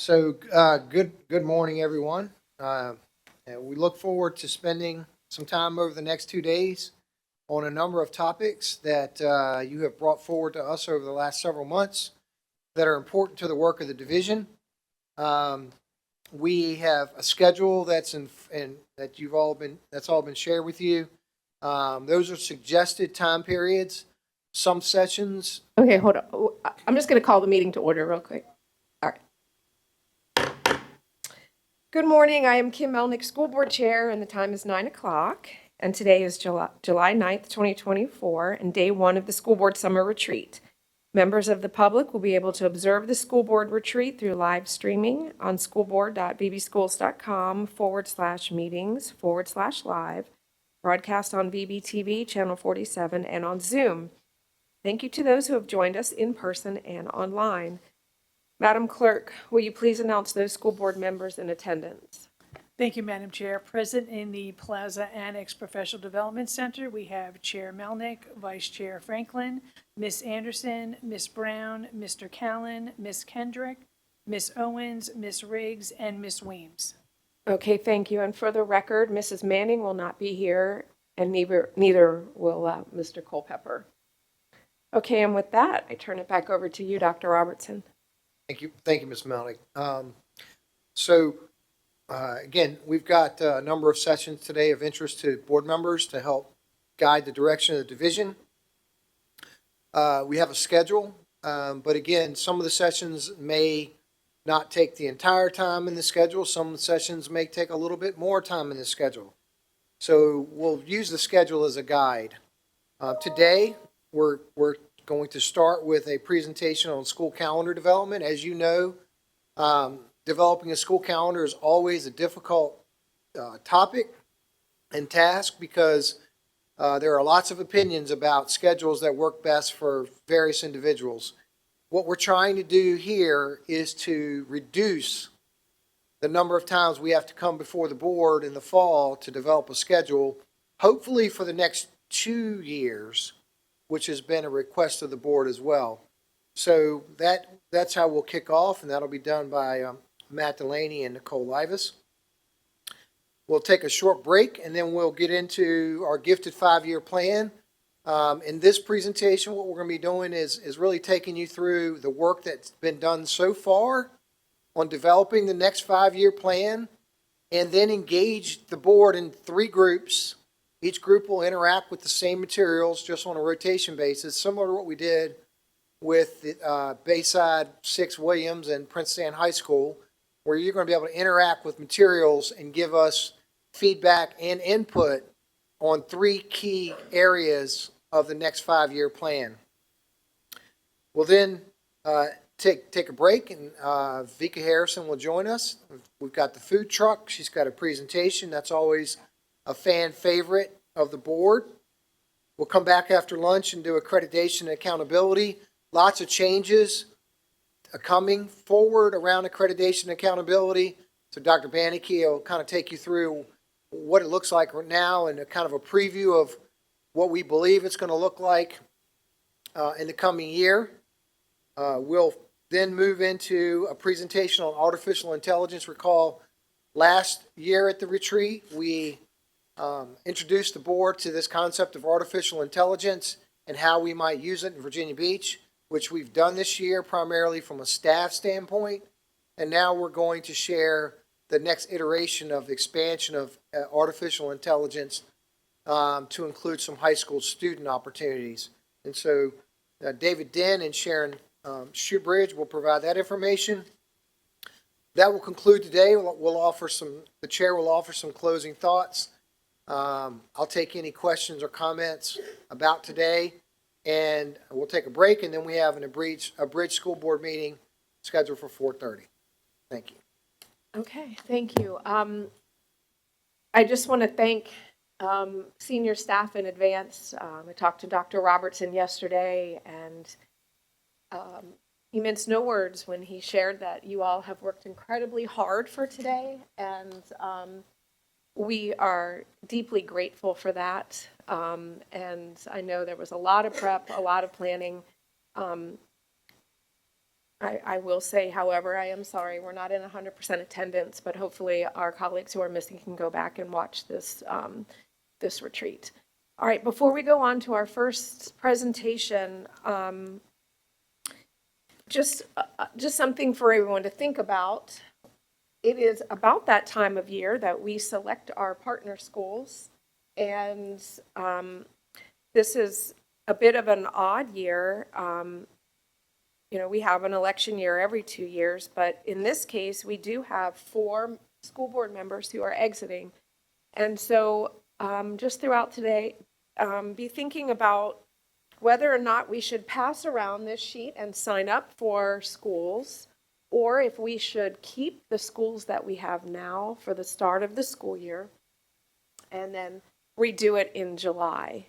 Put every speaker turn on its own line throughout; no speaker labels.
Good morning, everyone. And we look forward to spending some time over the next 2 days on a number of topics that you have brought forward to us over the last several months that are important to the work of the division. Um, we have a schedule that that's all been shared with you. Those are suggested time periods. Some sessions.
Okay, hold on. I'm just going to call the meeting to order real quick. All right. Good morning. I am Kim Melnick, School Board Chair, and the time is 9 o'clock. And today is July 9th, 2024, and day one of the School Board Summer Retreat. Members of the public will be able to observe the School Board Retreat through live streaming on schoolboard.bbschools.com/meetings/live, broadcast on BBTV Channel 47 and on Zoom. Thank you to those who have joined us in person and online. Madam Clerk, will you please announce those school board members in attendance?
Thank you, Madam Chair. Present in the Plaza Annex Professional Development Center, we have Chair Melnick, Vice Chair Franklin, Ms. Anderson, Ms. Brown, Mr. Callen, Ms. Kendrick, Ms. Owens, Ms. Riggs, and Ms. Weems.
Okay, thank you. And for the record, Mrs. Manning will not be here, and neither will Mr. Culpepper. Okay, and with that, I turn it back over to you, Dr. Robertson.
Thank you, Ms. Melnick. Again, we've got a number of sessions today of interest to board members to help guide the direction of the division. We have a schedule, but again, some of the sessions may not take the entire time in the schedule. Some sessions may take a little bit more time in the schedule. So we'll use the schedule as a guide. Today, we're going to start with a presentation on school calendar development. As you know, developing a school calendar is always a difficult topic and task because there are lots of opinions about schedules that work best for various individuals. What we're trying to do here is to reduce the number of times we have to come before the board in the fall to develop a schedule, hopefully for the next 2 years, which has been a request of the board as well. So that's how we'll kick off, and that'll be done by Matt Delaney and Nicole Livas. We'll take a short break, and then we'll get into our gifted 5-year plan. In this presentation, what we're going to be doing is really taking you through the work that's been done so far on developing the next 5-year plan, and then engage the board in 3 groups. Each group will interact with the same materials just on a rotation basis, similar to what we did with Bayside 6 Williams and Prince Anne High School, where you're going to be able to interact with materials and give us feedback and input on 3 key areas of the next 5-year plan. We'll then take a break, and Vika Harrison will join us. We've got the food truck. She's got a presentation. That's always a fan favorite of the board. We'll come back after lunch and do accreditation and accountability. Lots of changes coming forward around accreditation and accountability. So Dr. Bannicky will kind of take you through what it looks like right now and a kind of a preview of what we believe it's going to look like in the coming year. We'll then move into a presentation on artificial intelligence. Recall last year at the retreat, we introduced the board to this concept of artificial intelligence and how we might use it in Virginia Beach, which we've done this year primarily from a staff standpoint. And now we're going to share the next iteration of expansion of artificial intelligence to include some high school student opportunities. And so David Den and Sharon Shoebridge will provide that information. That will conclude today. The chair will offer some closing thoughts. I'll take any questions or comments about today, and we'll take a break, and then we have a bridge school board meeting scheduled for 4:30. Thank you.
Okay, thank you. I just want to thank senior staff in advance. I talked to Dr. Robertson yesterday, and he minced no words when he shared that you all have worked incredibly hard for today, and we are deeply grateful for that. And I know there was a lot of prep, a lot of planning. I will say, however, I am sorry, we're not in 100% attendance, but hopefully our colleagues who are missing can go back and watch this, this retreat. All right, before we go on to our first presentation, just something for everyone to think about. It is about that time of year that we select our partner schools. And this is a bit of an odd year. You know, we have an election year every 2 years, but in this case, we do have 4 school board members who are exiting. And so just throughout today, be thinking about whether or not we should pass around this sheet and sign up for schools, or if we should keep the schools that we have now for the start of the school year and then redo it in July.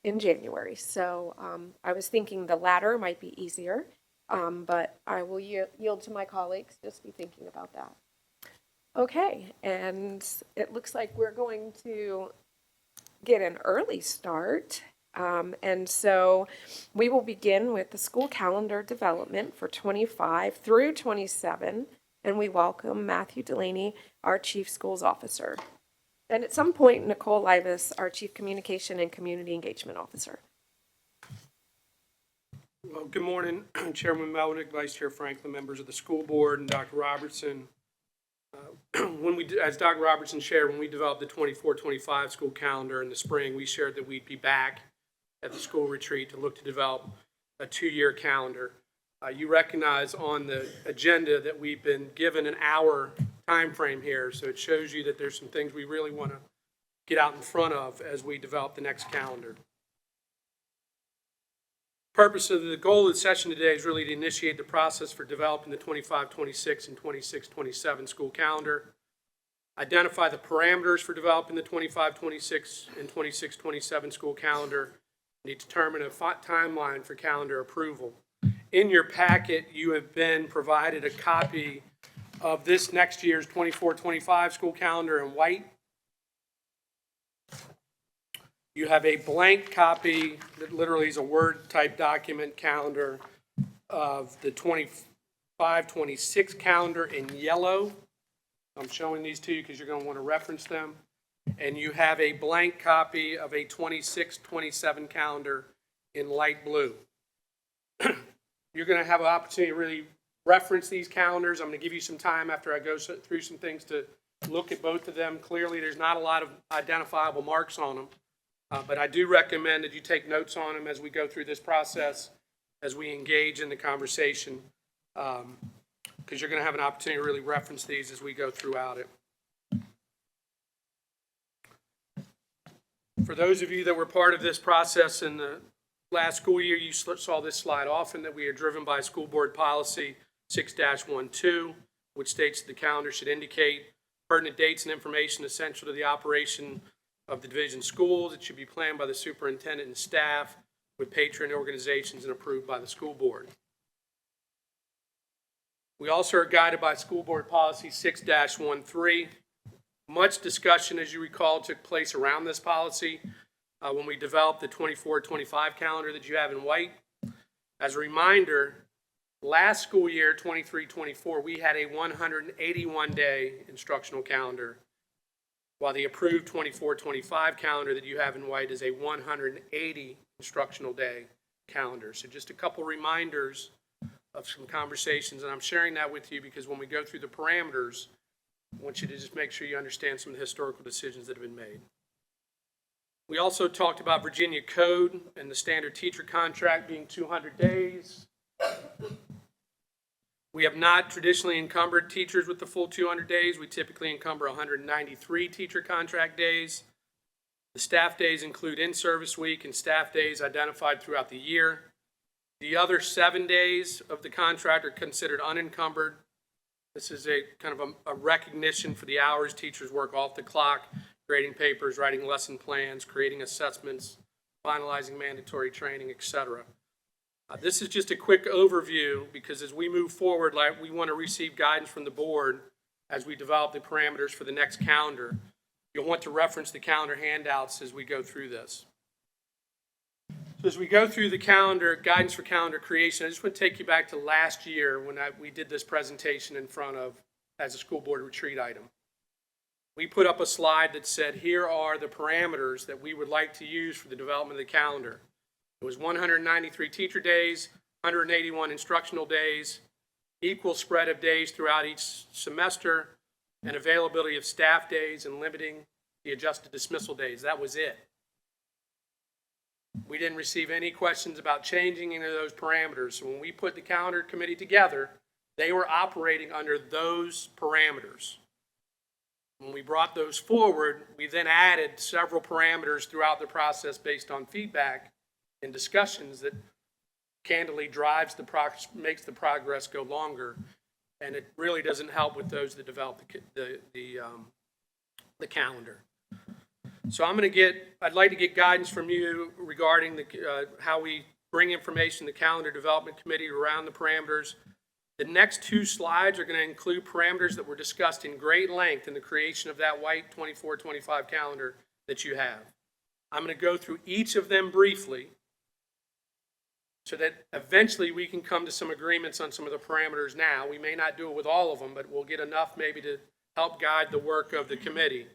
In January. So I was thinking the latter might be easier, but I will yield to my colleagues. Just be thinking about that. Okay, and it looks like we're going to get an early start. And so we will begin with the school calendar development for 25 through 27, and we welcome Matthew Delaney, our Chief Schools Officer. And at some point, Nicole Livas, our Chief Communication and Community Engagement Officer.
Well, good morning, Chairman Melnick, Vice Chair Franklin, members of the school board, and Dr. Robertson. As Dr. Robertson shared, when we developed the 24-25 school calendar in the spring, we shared that we'd be back at the school retreat to look to develop a 2-year calendar. You recognize on the agenda that we've been given an hour time frame here, so it shows you that there's some things we really want to get out in front of as we develop the next calendar. Purpose of the goal of the session today is really to initiate the process for developing the 25-26 and 26-27 school calendar, identify the parameters for developing the 25-26 and 26-27 school calendar, and determine a timeline for calendar approval. In your packet, you have been provided a copy of this next year's 24-25 school calendar in white. You have a blank copy that literally is a Word type document calendar of the 25-26 calendar in yellow. I'm showing these to you because you're going to want to reference them. And you have a blank copy of a 26-27 calendar in light blue. You're going to have an opportunity to really reference these calendars. I'm going to give you some time after I go through some things to look at both of them. Clearly, there's not a lot of identifiable marks on them, but I do recommend that you take notes on them as we go through this process, as we engage in the conversation, because you're going to have an opportunity to really reference these as we go throughout it. For those of you that were part of this process in the last school year, you saw this slide often, that we are driven by school board policy 6-12, which states that the calendar should indicate pertinent dates and information essential to the operation of the division schools. It should be planned by the superintendent and staff with patron organizations and approved by the school board. We also are guided by school board policy 6-13. Much discussion, as you recall, took place around this policy when we developed the 24-25 calendar that you have in white. As a reminder, last school year, 23-24, we had a 181-day instructional calendar, while the approved 24-25 calendar that you have in white is a 180 instructional day calendar. So just a couple reminders of some conversations, and I'm sharing that with you because when we go through the parameters, I want you to just make sure you understand some of the historical decisions that have been made. We also talked about Virginia Code and the standard teacher contract being 200 days. We have not traditionally encumbered teachers with the full 200 days. We typically encumber 193 teacher contract days. The staff days include in-service week and staff days identified throughout the year. The other 7 days of the contract are considered unencumbered. This is a kind of a recognition for the hours teachers work off the clock, grading papers, writing lesson plans, creating assessments, finalizing mandatory training, etc. This is just a quick overview because as we move forward, we want to receive guidance from the board as we develop the parameters for the next calendar. You'll want to reference the calendar handouts as we go through this. So as we go through the calendar, guidance for calendar creation, I just want to take you back to last year when we did this presentation in front of, as a school board retreat item. We put up a slide that said, here are the parameters that we would like to use for the development of the calendar. It was 193 teacher days, 181 instructional days, equal spread of days throughout each semester, and availability of staff days and limiting the adjusted dismissal days. That was it. We didn't receive any questions about changing any of those parameters. So when we put the calendar committee together, they were operating under those parameters. When we brought those forward, we then added several parameters throughout the process based on feedback and discussions that candidly makes the progress go longer. And it really doesn't help with those that develop the calendar. So I'd like to get guidance from you regarding how we bring information to the calendar development committee around the parameters. The next two slides are going to include parameters that were discussed in great length in the creation of that white 24-25 calendar that you have. I'm going to go through each of them briefly so that eventually we can come to some agreements on some of the parameters now. We may not do it with all of them, but we'll get enough maybe to help guide the work of the committee.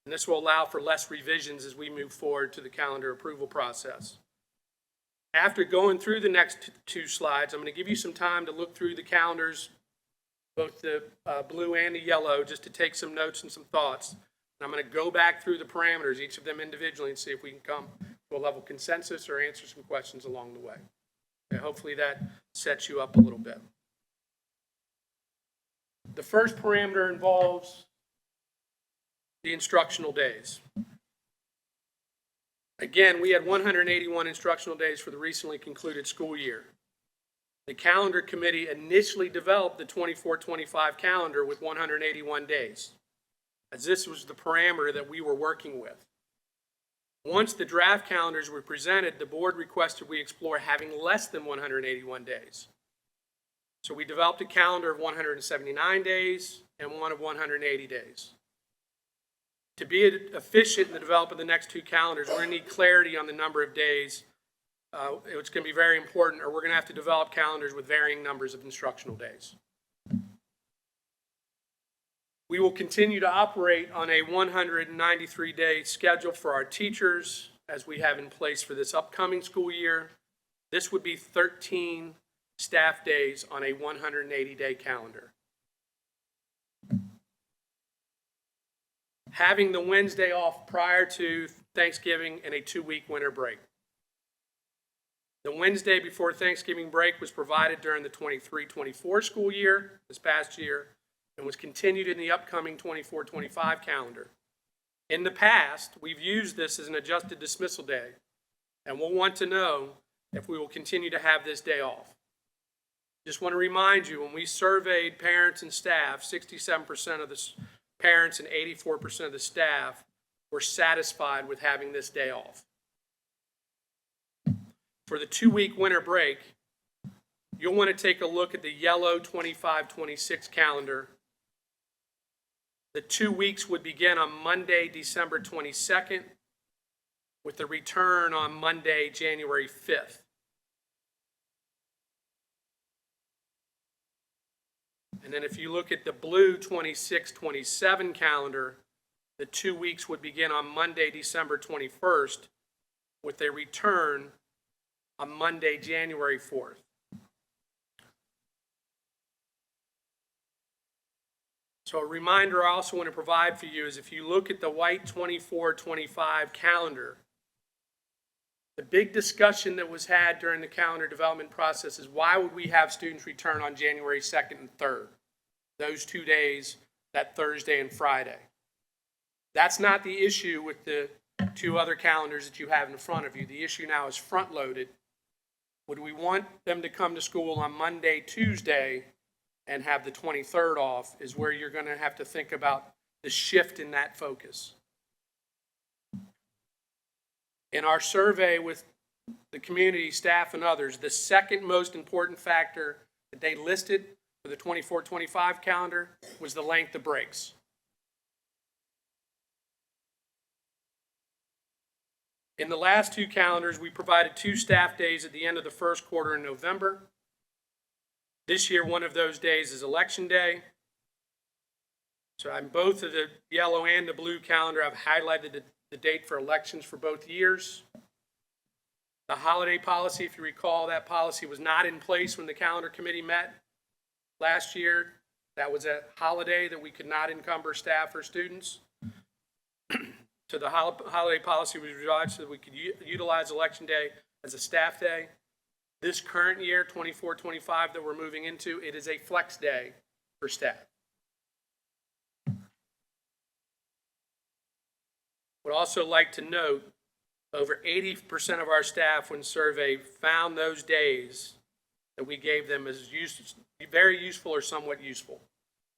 And this will allow for less revisions as we move forward to the calendar approval process. After going through the next two slides, I'm going to give you some time to look through the calendars, both the blue and the yellow, just to take some notes and some thoughts. And I'm going to go back through the parameters, each of them individually, and see if we can come to a level of consensus or answer some questions along the way. Okay, hopefully that sets you up a little bit. The first parameter involves the instructional days. Again, we had 181 instructional days for the recently concluded school year. The calendar committee initially developed the 24-25 calendar with 181 days, as this was the parameter that we were working with. Once the draft calendars were presented, the board requested we explore having less than 181 days. So we developed a calendar of 179 days and one of 180 days. To be efficient in the development of the next two calendars, we're going to need clarity on the number of days. It's going to be very important, or we're going to have to develop calendars with varying numbers of instructional days. We will continue to operate on a 193-day schedule for our teachers, as we have in place for this upcoming school year. This would be 13 staff days on a 180-day calendar. Having the Wednesday off prior to Thanksgiving and a 2-week winter break. The Wednesday before Thanksgiving break was provided during the 23-24 school year, this past year, and was continued in the upcoming 24-25 calendar. In the past, we've used this as an adjusted dismissal day, and we'll want to know if we will continue to have this day off. Just want to remind you, when we surveyed parents and staff, 67% of the parents and 84% of the staff were satisfied with having this day off. For the 2-week winter break, you'll want to take a look at the yellow 25-26 calendar. The 2 weeks would begin on Monday, December 22nd, with the return on Monday, January 5th. And then if you look at the blue 26-27 calendar, the 2 weeks would begin on Monday, December 21st, with a return on Monday, January 4th. So a reminder I also want to provide for you is if you look at the white 24-25 calendar, the big discussion that was had during the calendar development process is why would we have students return on January 2nd and 3rd? Those 2 days, that Thursday and Friday. That's not the issue with the two other calendars that you have in front of you. The issue now is front-loaded. Would we want them to come to school on Monday, Tuesday, and have the 23rd off is where you're going to have to think about the shift in that focus. In our survey with the community, staff, and others, the second most important factor that they listed for the 24-25 calendar was the length of breaks. In the last two calendars, we provided 2 staff days at the end of the first quarter in November. This year, one of those days is Election Day. So on both of the yellow and the blue calendar, I've highlighted the date for elections for both years. The holiday policy, if you recall, that policy was not in place when the calendar committee met last year. That was a holiday that we could not encumber staff or students. So the holiday policy was revised so that we could utilize Election Day as a staff day. This current year, 24-25 that we're moving into, it is a flex day for staff. Would also like to note, over 80% of our staff, when surveyed, found those days that we gave them as very useful or somewhat useful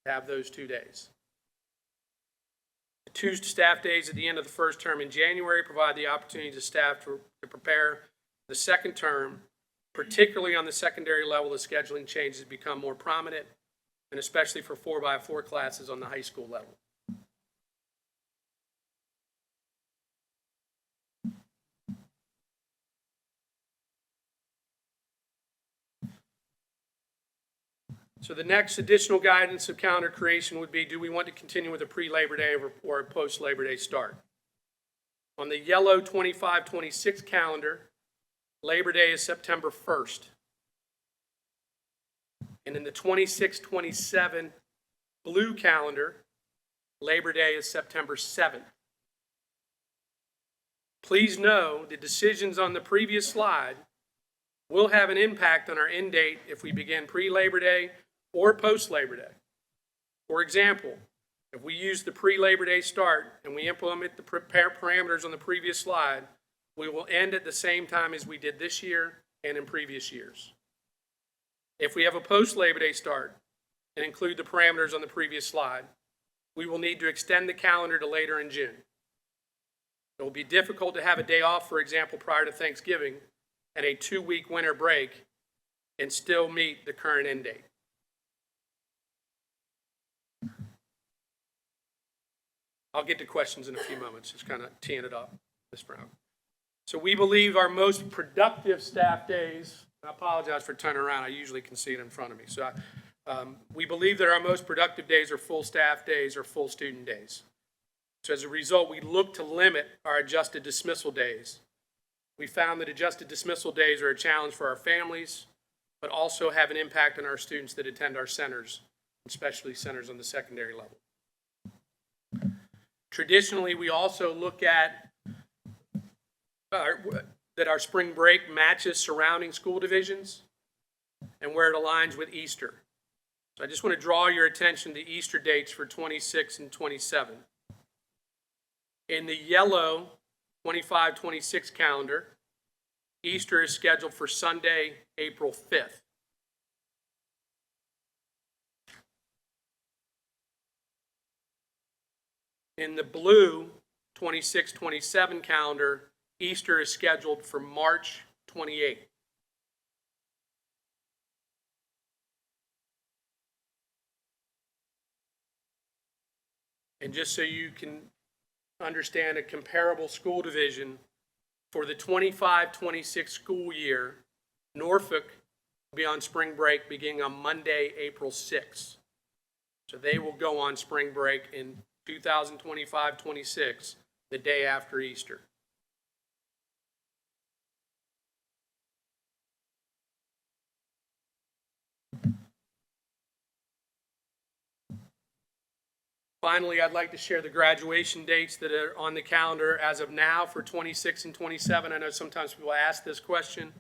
to have those 2 days. The 2 staff days at the end of the first term in January provide the opportunity to staff to prepare the second term, particularly on the secondary level. The scheduling changes become more prominent, and especially for 4x4 classes on the high school level. So the next additional guidance of calendar creation would be, do we want to continue with a pre-Labor Day or a post-Labor Day start? On the yellow 25-26 calendar, Labor Day is September 1st. And in the 26-27 blue calendar, Labor Day is September 7th. Please know the decisions on the previous slide will have an impact on our end date if we begin pre-Labor Day or post-Labor Day. For example, if we use the pre-Labor Day start and we implement the parameters on the previous slide, we will end at the same time as we did this year and in previous years. If we have a post-Labor Day start and include the parameters on the previous slide, we will need to extend the calendar to later in June. It will be difficult to have a day off, for example, prior to Thanksgiving and a 2-week winter break and still meet the current end date. I'll get to questions in a few moments, just kind of teeing it up, Ms. Brown. So we believe our most productive staff days, I apologize for turning around, I usually can see it in front of me. So we believe that our most productive days are full staff days or full student days. So as a result, we look to limit our adjusted dismissal days. We found that adjusted dismissal days are a challenge for our families, but also have an impact on our students that attend our centers, especially centers on the secondary level. Traditionally, we also look at that our spring break matches surrounding school divisions and where it aligns with Easter. So I just want to draw your attention to Easter dates for 26 and 27. In the yellow 25-26 calendar, Easter is scheduled for Sunday, April 5th. In the blue 26-27 calendar, Easter is scheduled for March 28th. And just so you can understand a comparable school division, for the 25-26 school year, Norfolk will be on spring break beginning on Monday, April 6th. So they will go on spring break in 2025-26, the day after Easter. Finally, I'd like to share the graduation dates that are on the calendar as of now for 26 and 27. I know sometimes people ask this question,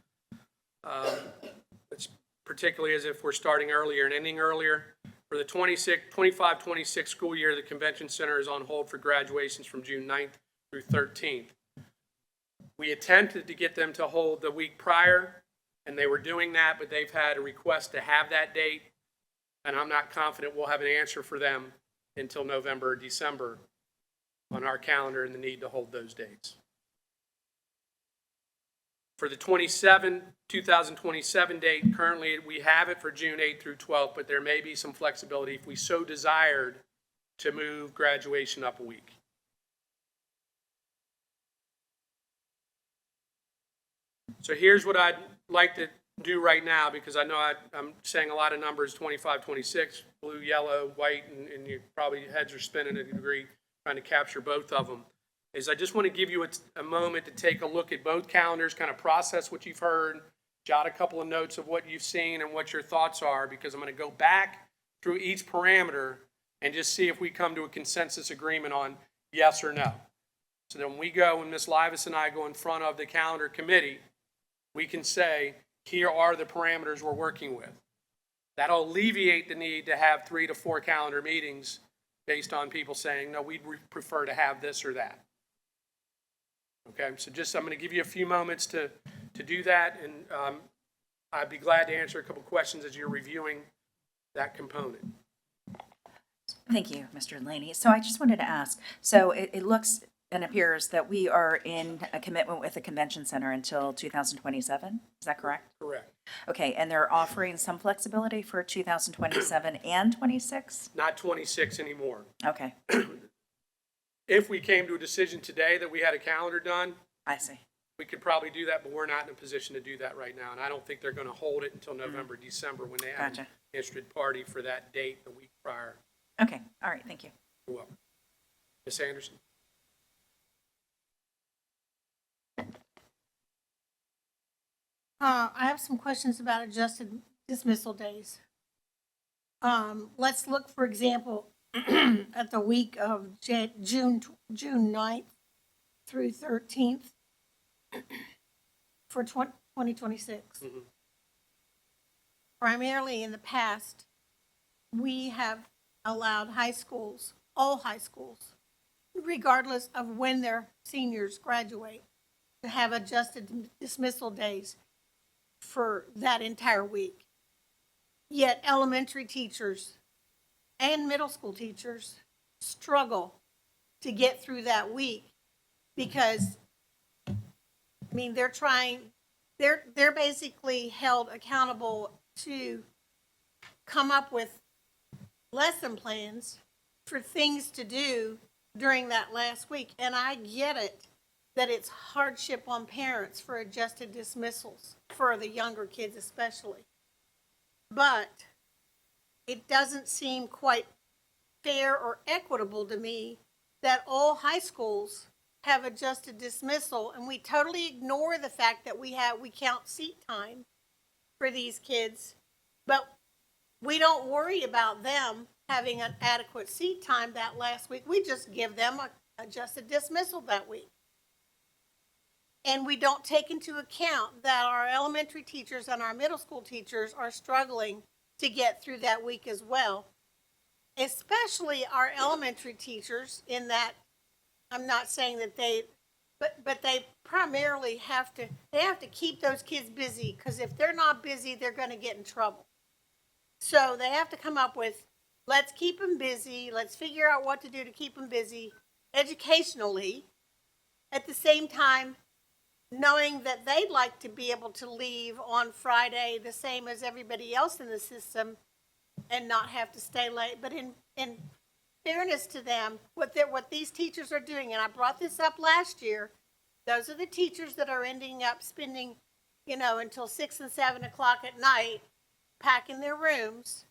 it's particularly as if we're starting earlier and ending earlier. For the 25-26 school year, the Convention Center is on hold for graduations from June 9th through 13th. We attempted to get them to hold the week prior, and they were doing that, but they've had a request to have that date, and I'm not confident we'll have an answer for them until November or December on our calendar and the need to hold those dates. For the 2027 date, currently we have it for June 8th through 12th, but there may be some flexibility if we so desired to move graduation up a week. So here's what I'd like to do right now, because I know I'm saying a lot of numbers, 25, 26, blue, yellow, white, and you probably heads are spinning to a degree, trying to capture both of them, is I just want to give you a moment to take a look at both calendars, kind of process what you've heard, jot a couple of notes of what you've seen and what your thoughts are, because I'm going to go back through each parameter and just see if we come to a consensus agreement on yes or no. So then when we go, when Ms. Livas and I go in front of the calendar committee, we can say, here are the parameters we're working with. That'll alleviate the need to have 3 to 4 calendar meetings based on people saying, no, we'd prefer to have this or that. Okay, so just, I'm going to give you a few moments to do that, and I'd be glad to answer a couple questions as you're reviewing that component.
Thank you, Mr. Laney. So I just wanted to ask, so it looks and appears that we are in a commitment with the convention center until 2027, is that correct?
Correct.
Okay, and they're offering some flexibility for 2027 and 26?
Not 26 anymore.
Okay,
If we came to a decision today that we had a calendar done,
I see.
we could probably do that, but we're not in a position to do that right now. And I don't think they're going to hold it until November, December, when they have an
Gotcha.
interested party for that date the week prior.
Okay, all right, thank you.
You're welcome. Ms. Anderson?
I have some questions about adjusted dismissal days. Let's look, for example, at the week of June 9th through 13th for 2026.
Mhm.
Primarily in the past, we have allowed high schools, all high schools, regardless of when their seniors graduate, to have adjusted dismissal days for that entire week. Yet elementary teachers and middle school teachers struggle to get through that week because, I mean, they're basically held accountable to come up with lesson plans for things to do during that last week. And I get it that it's hardship on parents for adjusted dismissals, for the younger kids especially. But it doesn't seem quite fair or equitable to me that all high schools have adjusted dismissal and we totally ignore the fact that we count seat time for these kids, but we don't worry about them having an adequate seat time that last week. We just give them a adjusted dismissal that week. And we don't take into account that our elementary teachers and our middle school teachers are struggling to get through that week as well. Especially our elementary teachers, in that, I'm not saying that but they primarily have to keep those kids busy, because if they're not busy, they're going to get in trouble. So they have to come up with, let's keep them busy, let's figure out what to do to keep them busy educationally, at the same time knowing that they'd like to be able to leave on Friday the same as everybody else in the system and not have to stay late. But in fairness to them, what these teachers are doing, and I brought this up last year, those are the teachers that are ending up spending, until 6 and 7 o'clock at night packing their rooms,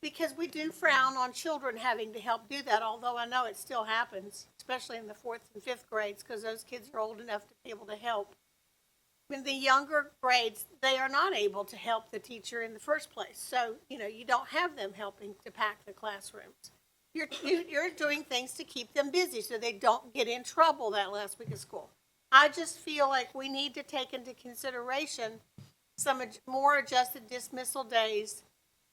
because we do frown on children having to help do that, although I know it still happens, especially in the 4th and 5th grades, because those kids are old enough to be able to help. In the younger grades, they are not able to help the teacher in the first place. So, you don't have them helping to pack the classrooms. You're doing things to keep them busy so they don't get in trouble that last week of school. I just feel like we need to take into consideration some more adjusted dismissal days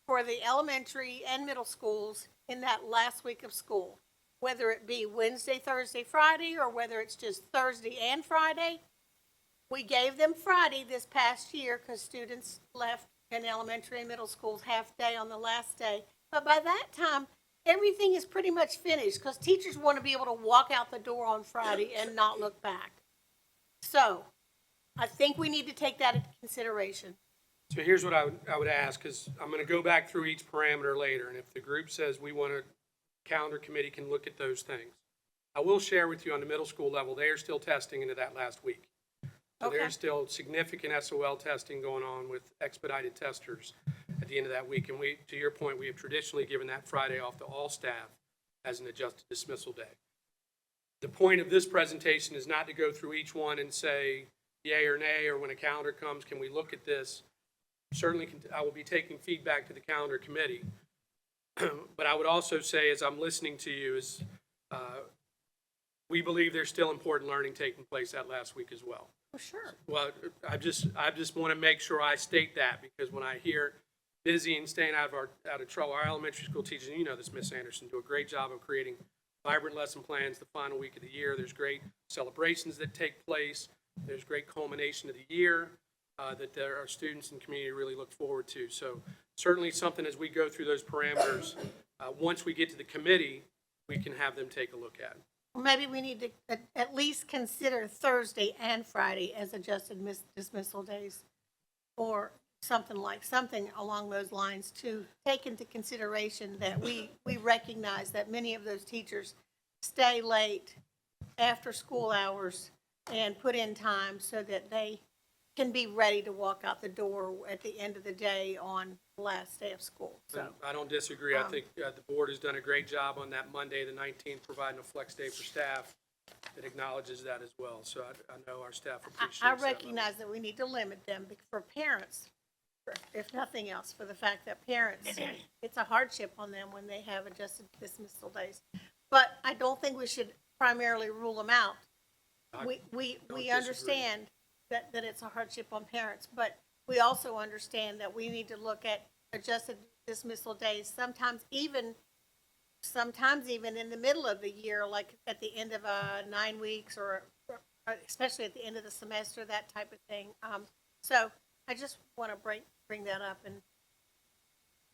for the elementary and middle schools in that last week of school, whether it be Wednesday, Thursday, Friday, or whether it's just Thursday and Friday. We gave them Friday this past year because students left in elementary and middle schools half day on the last day. But by that time, everything is pretty much finished because teachers want to be able to walk out the door on Friday and not look back. So I think we need to take that into consideration.
So here's what I would ask, because I'm going to go back through each parameter later, and if the group says we want a calendar committee can look at those things. I will share with you on the middle school level, they are still testing into that last week. So
Okay.
there's still significant SOL testing going on with expedited testers at the end of that week. And we, to your point, we have traditionally given that Friday off to all staff as an adjusted dismissal day. The point of this presentation is not to go through each one and say yay or nay, or when a calendar comes, can we look at this? Certainly, I will be taking feedback to the calendar committee. But I would also say, as I'm listening to you, is we believe there's still important learning taking place that last week as well.
Well, sure.
Well, I just want to make sure I state that, because when I hear busy and staying out of trouble, our elementary school teachers, and you know this, Miss Anderson, do a great job of creating vibrant lesson plans the final week of the year. There's great celebrations that take place. There's great culmination of the year that our students and community really look forward to. So certainly something as we go through those parameters, once we get to the committee, we can have them take a look at.
Well, maybe we need to at least consider Thursday and Friday as adjusted dismissal days, or something along those lines, to take into consideration that we recognize that many of those teachers stay late after school hours and put in time so that they can be ready to walk out the door at the end of the day on the last day of school. So,
I don't disagree. I think the board has done a great job on that Monday, the 19th, providing a flex day for staff that acknowledges that as well. So I know our staff appreciates
I
that.
recognize that we need to limit them for parents, if nothing else, for the fact that parents, it's a hardship on them when they have adjusted dismissal days. But I don't think we should primarily rule them out. We
disagree.
understand that it's a hardship on parents, but we also understand that we need to look at adjusted dismissal days, sometimes even in the middle of the year, like at the end of 9 weeks, or especially at the end of the semester, that type of thing. So I just want to bring that up, and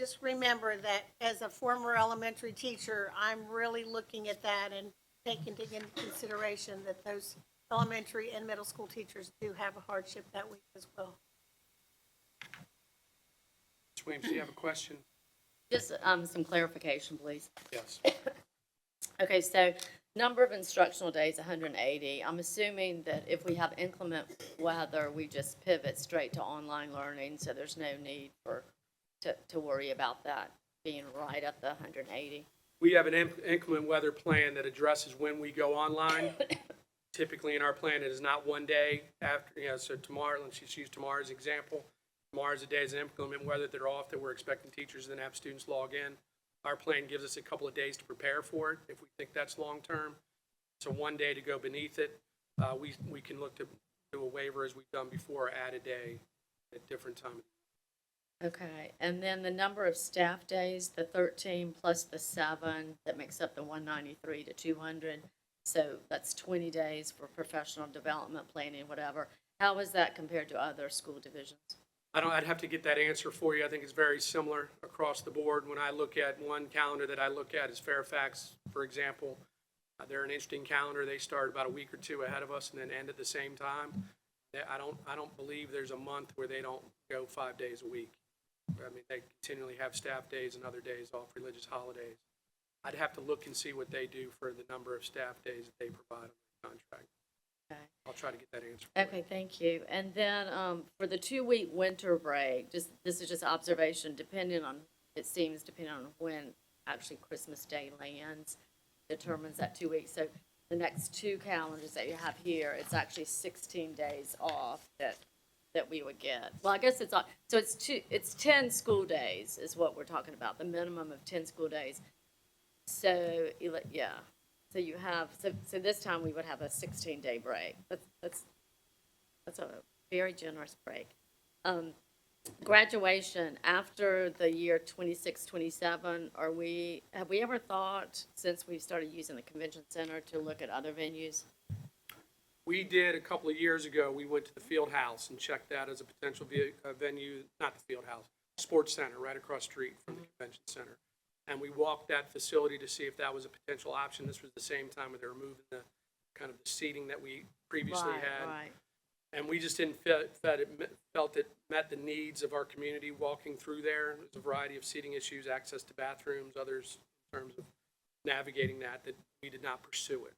just remember that as a former elementary teacher, I'm really looking at that and taking into consideration that those elementary and middle school teachers do have a hardship that week as well.
Ms. Williams, do you have a question?
Just some clarification, please.
Yes.
Okay, so number of instructional days, 180. I'm assuming that if we have inclement weather, we just pivot straight to online learning, so there's no need to worry about that being right at the 180.
We have an inclement weather plan that addresses when we go online. Typically in our plan, it is not one day after, so tomorrow, let's just use tomorrow's example. Tomorrow's a day of inclement weather that are off, that we're expecting teachers to then have students log in. Our plan gives us a couple of days to prepare for it if we think that's long-term. So one day to go beneath it. We can look to do a waiver as we've done before, add a day at different times.
Okay, and then the number of staff days, the 13 plus the 7, that makes up the 193 to 200. So that's 20 days for professional development, planning, whatever. How is that compared to other school divisions?
I'd have to get that answer for you. I think it's very similar across the board. When I look at one calendar that I look at is Fairfax, for example. They're an interesting calendar. They start about a week or two ahead of us and then end at the same time. I don't believe there's a month where they don't go 5 days a week. I mean, they continually have staff days and other days off, religious holidays. I'd have to look and see what they do for the number of staff days that they provide on the contract.
Okay.
I'll try to get that answer for you.
Okay, thank you. And then for the 2-week winter break, this is just observation, depending on when actually Christmas Day lands, determines that 2 weeks. So the next 2 calendars that you have here, it's actually 16 days off that we would get. Well, I guess it's 10 school days is what we're talking about, the minimum of 10 school days. So, yeah. So you have, so this time we would have a 16-day break. That's a very generous break. Graduation, after the year 26, 27, have we ever thought, since we started using the convention center, to look at other venues?
We did a couple of years ago. We went to the Field House and checked that as a potential venue, not the Field House, Sports Center right across the street from the convention center. And we walked that facility to see if that was a potential option. This was the same time when they were moving the kind of the seating that we previously had.
Right.
And we just didn't felt it met the needs of our community walking through there. There's a variety of seating issues, access to bathrooms, others in terms of navigating that we did not pursue it.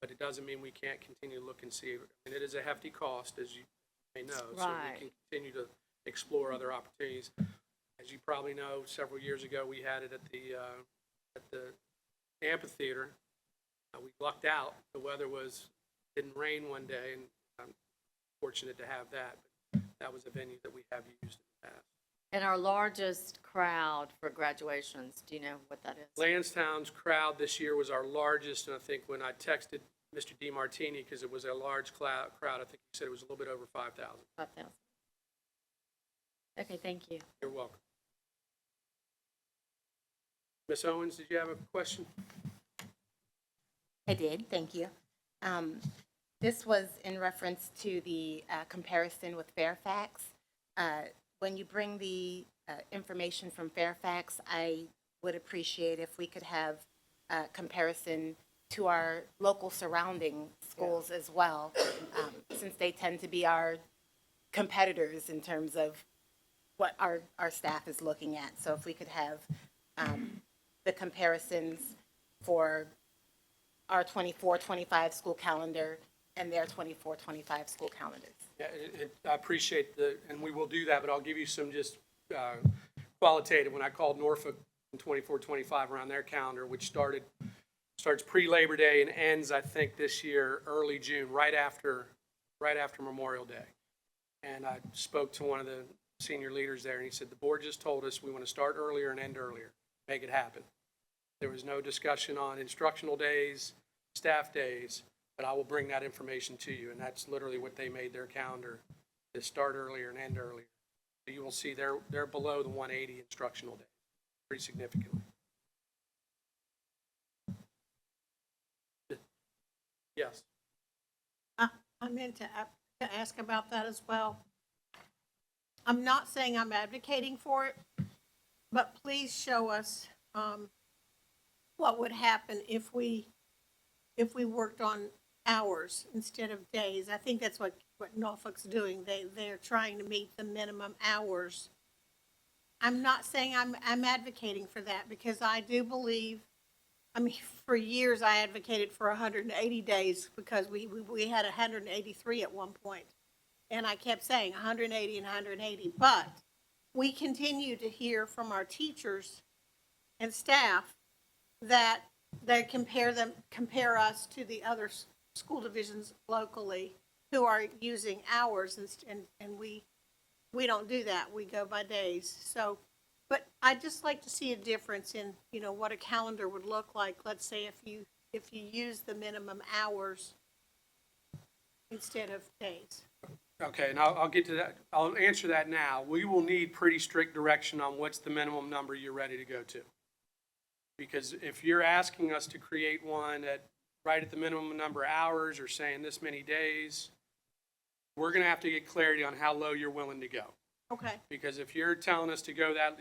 but it doesn't mean we can't continue to look and see. And it is a hefty cost, as you may know, so
Right.
we can continue to explore other opportunities. As you probably know, several years ago, we had it at the amphitheater. We lucked out. The weather didn't rain one day, and I'm fortunate to have that. But that was a venue that we have used in the past.
And our largest crowd for graduations, do you know what that is?
Lansdowne's crowd this year was our largest, and I think when I texted Mr. DiMartini, because it was a large crowd, I think he said it was a little bit over 5,000.
5,000. Okay, thank you.
You're welcome. Ms. Owens, did you have a question?
I did, thank you. This was in reference to the comparison with Fairfax. When you bring the information from Fairfax, I would appreciate if we could have a comparison to our local surrounding schools as well, since they tend to be our competitors in terms of what our staff is looking at. So if we could have the comparisons for our 24-25 school calendar and their 24-25 school calendars.
Yeah, I appreciate and we will do that, but I'll give you some just qualitative. When I called Norfolk in 24-25 around their calendar, which starts pre-Labor Day and ends, I think, this year, early June, right after Memorial Day. And I spoke to one of the senior leaders there, and he said, the board just told us we want to start earlier and end earlier. Make it happen. There was no discussion on instructional days, staff days, but I will bring that information to you, and that's literally what they made their calendar, is start earlier and end earlier. So you will see they're below the 180 instructional days, pretty significantly. Yes.
I meant to ask about that as well. I'm not saying I'm advocating for it, but please show us what would happen if we worked on hours instead of days. I think that's what Norfolk's doing. They're trying to meet the minimum hours. I'm not saying I'm advocating for that, because I do believe, I mean, for years I advocated for 180 days, because we had 183 at one point. And I kept saying 180 and 180, but we continue to hear from our teachers and staff that they compare us to the other school divisions locally who are using hours, and we don't do that. We go by days. So, but I'd just like to see a difference in, what a calendar would look like. Let's say if you use the minimum hours instead of days.
Okay, and I'll get to that. I'll answer that now. We will need pretty strict direction on what's the minimum number you're ready to go to. Because if you're asking us to create one right at the minimum number of hours, or saying this many days, we're going to have to get clarity on how low you're willing to go.
Okay.
Because if you're telling us to go that,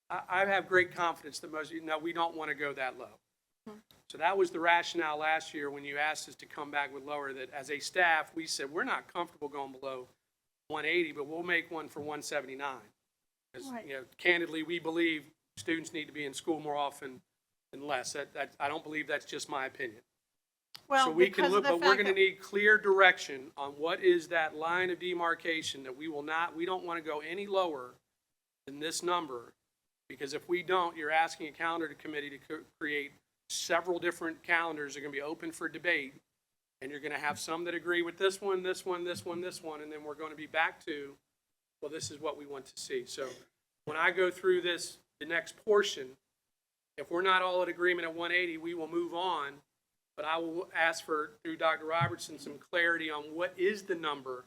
I have great confidence that most of you know we don't want to go that low. So that was the rationale last year when you asked us to come back with lower, that as a staff, we said, we're not comfortable going below 180, but we'll make one for 179. Because,
Right.
Candidly, we believe students need to be in school more often than less. I don't believe that's just my opinion.
Well,
So we can
because
look,
of the
but we're
fact
going to
that-
need clear direction on what is that line of demarcation that we don't want to go any lower than this number. Because if we don't, you're asking a calendar committee to create several different calendars that are going to be open for debate. And you're going to have some that agree with this one, this one, this one, this one, and then we're going to be back to, well, this is what we want to see. So when I go through the next portion, if we're not all in agreement at 180, we will move on. But I will ask for, through Dr. Robertson, some clarity on what is the number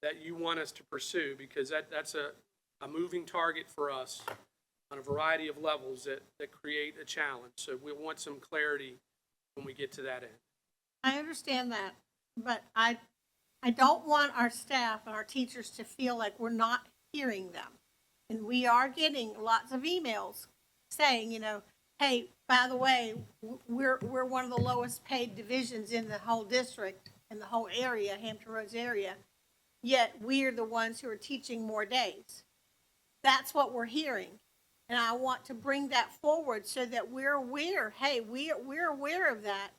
that you want us to pursue, because that's a moving target for us on a variety of levels that create a challenge. So we want some clarity when we get to that end.
I understand that, but I don't want our staff and our teachers to feel like we're not hearing them. And we are getting lots of emails saying, hey, by the way, we're one of the lowest paid divisions in the whole district, in the whole area, Hampton Roads area, yet we're the ones who are teaching more days. That's what we're hearing. And I want to bring that forward so that we're aware, hey, we're aware of that.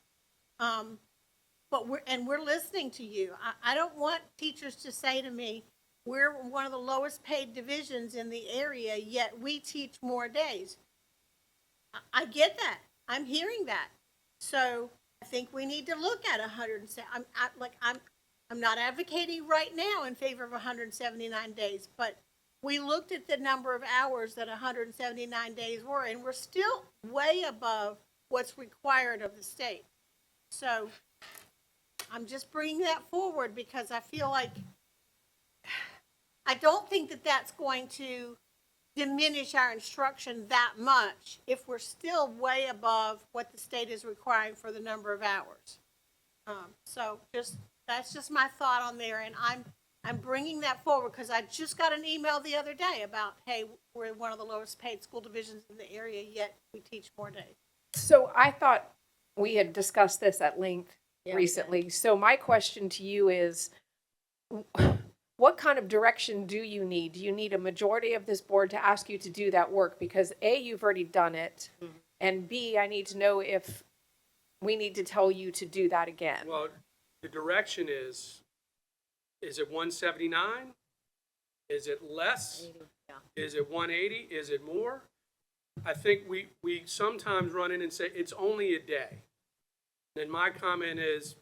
But we're listening to you. I don't want teachers to say to me, we're one of the lowest paid divisions in the area, yet we teach more days. I get that. I'm hearing that. So I think we need to look at 107. I'm not advocating right now in favor of 179 days, but we looked at the number of hours that 179 days were, and we're still way above what's required of the state. So I'm just bringing that forward because I feel like, I don't think that that's going to diminish our instruction that much if we're still way above what the state is requiring for the number of hours. So that's just my thought on there, and I'm bringing that forward because I just got an email the other day about, hey, we're one of the lowest paid school divisions in the area, yet we teach more days.
So I thought we had discussed this at length
Yeah, we did.
recently. So my question to you is, what kind of direction do you need? Do you need a majority of this board to ask you to do that work? Because A, you've already done it, and B, I need to know if we need to tell you to do that again.
Well, the direction is it 179? Is it less?
Yeah.
Is it 180? Is it more? I think we sometimes run in and say, it's only a day. And my comment is,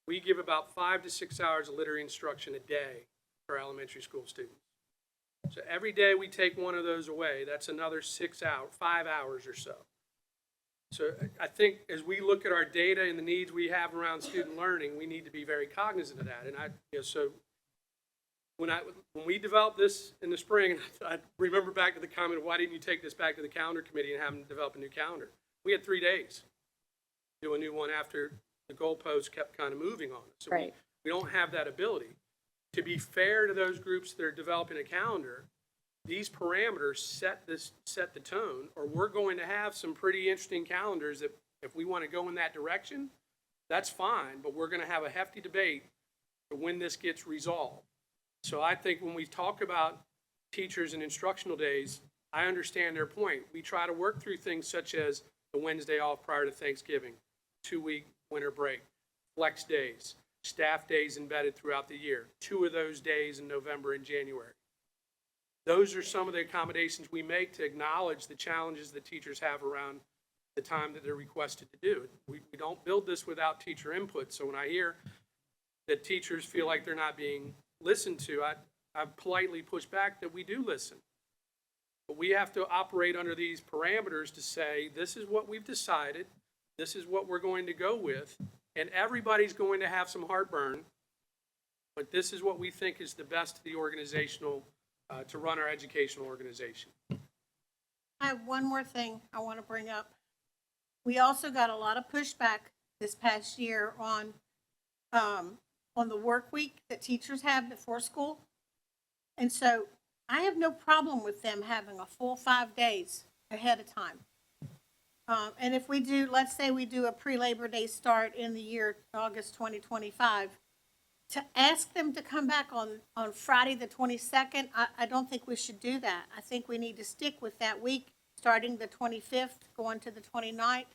we give about 5 to 6 hours of literary instruction a day for elementary school students. So every day we take one of those away, that's another 5 hours or so. So I think as we look at our data and the needs we have around student learning, we need to be very cognizant of that. And so when we developed this in the spring, I remember back to the comment of why didn't you take this back to the calendar committee and have them develop a new calendar? We had 3 days to do a new one after the goalposts kept kind of moving on us. So
Right.
we don't have that ability. To be fair to those groups that are developing a calendar, these parameters set the tone, or we're going to have some pretty interesting calendars that if we want to go in that direction, that's fine, but we're going to have a hefty debate for when this gets resolved. So I think when we talk about teachers and instructional days, I understand their point. We try to work through things such as the Wednesday off prior to Thanksgiving, 2-week winter break, flex days, staff days embedded throughout the year, 2 of those days in November and January. Those are some of the accommodations we make to acknowledge the challenges that teachers have around the time that they're requested to do. We don't build this without teacher input. So when I hear that teachers feel like they're not being listened to, I politely push back that we do listen. But we have to operate under these parameters to say, this is what we've decided, this is what we're going to go with, and everybody's going to have some heartburn, but this is what we think is the best to the organizational, to run our educational organization.
I have one more thing I want to bring up. We also got a lot of pushback this past year on the work week that teachers have before school. And so I have no problem with them having a full 5 days ahead of time. And if we do, let's say we do a pre-Labor Day start in the year August 2025, to ask them to come back on Friday the 22nd, I don't think we should do that. I think we need to stick with that week, starting the 25th, going to the 29th.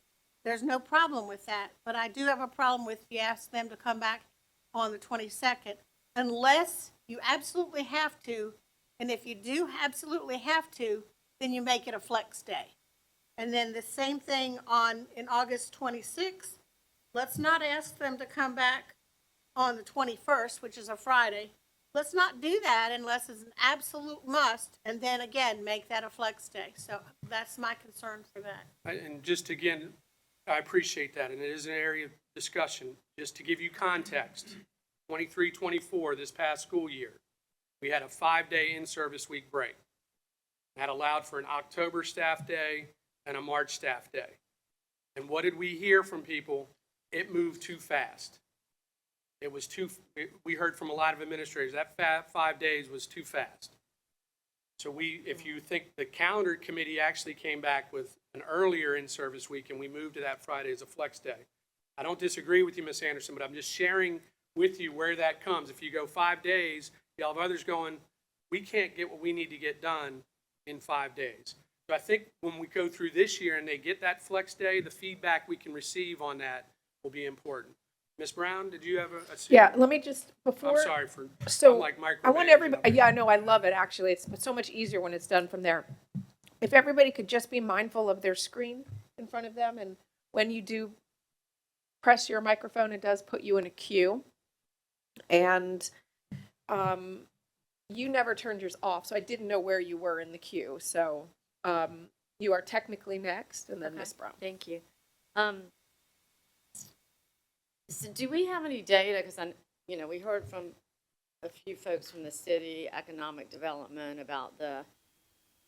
There's no problem with that, but I do have a problem with you ask them to come back on the 22nd, unless you absolutely have to, and if you do absolutely have to, then you make it a flex day. And then the same thing in August 26th, let's not ask them to come back on the 21st, which is a Friday. Let's not do that unless it's an absolute must, and then again, make that a flex day. So that's my concern for that.
And just again, I appreciate that, and it is an area of discussion. Just to give you context, 23-24 this past school year, we had a 5-day in-service week break. That allowed for an October staff day and a March staff day. And what did we hear from people? It moved too fast. We heard from a lot of administrators, that 5 days was too fast. So if you think the calendar committee actually came back with an earlier in-service week and we moved to that Friday as a flex day. I don't disagree with you, Ms. Anderson, but I'm just sharing with you where that comes. If you go 5 days, you'll have others going, we can't get what we need to get done in 5 days. So I think when we go through this year and they get that flex day, the feedback we can receive on that will be important. Ms. Brown, did you have a?
Yeah, let me just,
I'm
before.
sorry for,
So
I'm like
I want
micromanaging.
everybody, yeah, no, I love it, actually. It's so much easier when it's done from there. If everybody could just be mindful of their screen in front of them, and when you do press your microphone, it does put you in a queue. And you never turned yours off, so I didn't know where you were in the queue. So you are technically next, and then
Okay,
Ms. Brown.
Thank you. So do we have any data, because we heard from a few folks from the city economic development about the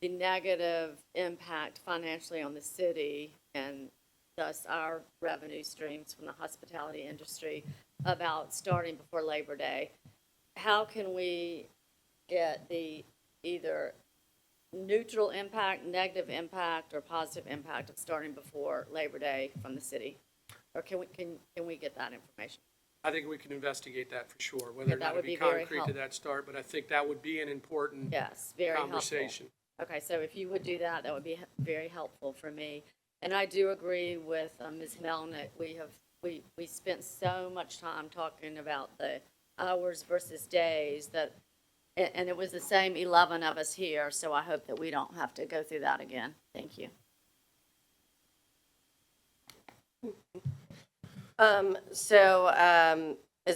negative impact financially on the city and thus our revenue streams from the hospitality industry about starting before Labor Day. How can we get the either neutral impact, negative impact, or positive impact of starting before Labor Day from the city? Or can we get that information?
I think we can investigate that for sure, whether or
that
not
would
it'd be
be very
concrete to
helpful.
that start, but I think that would be an important
Yes, very helpful.
conversation.
Okay, so if you would do that, that would be very helpful for me. And I do agree with Ms. Melnick. We spent so much time talking about the hours versus days and it was the same 11 of us here, so I hope that we don't have to go through that again. Thank you.
As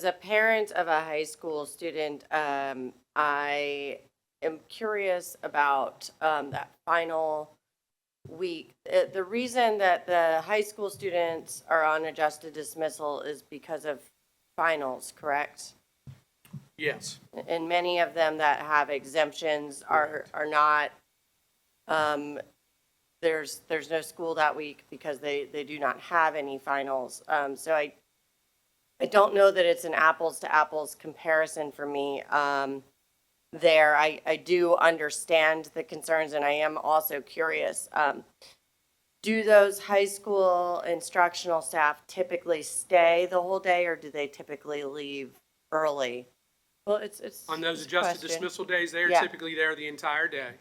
a parent of a high school student, I am curious about that final week. The reason that the high school students are on adjusted dismissal is because of finals, correct?
Yes.
And many of them that have exemptions are not, there's no school that week because they do not have any finals. So I don't know that it's an apples to apples comparison for me. There, I do understand the concerns, and I am also curious. Do those high school instructional staff typically stay the whole day, or do they typically leave early? Well, it's
On those
it's a
adjusted
question.
dismissal days, they are
Yeah.
typically there the entire day.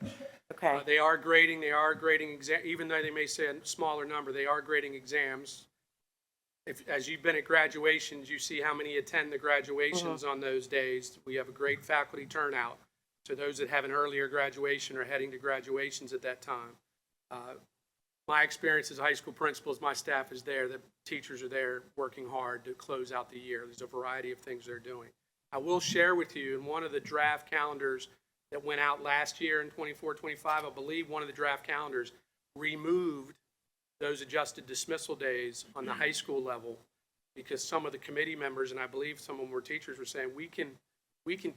Okay.
They are grading exam, even though they may say a smaller number, they are grading exams. As you've been at graduations, you see how many attend the graduations on those days. We have a great faculty turnout. So those that have an earlier graduation are heading to graduations at that time. My experience as a high school principal is my staff is there, the teachers are there working hard to close out the year. There's a variety of things they're doing. I will share with you, in one of the draft calendars that went out last year in 24-25, I believe one of the draft calendars removed those adjusted dismissal days on the high school level because some of the committee members, and I believe some of them were teachers, were saying, we can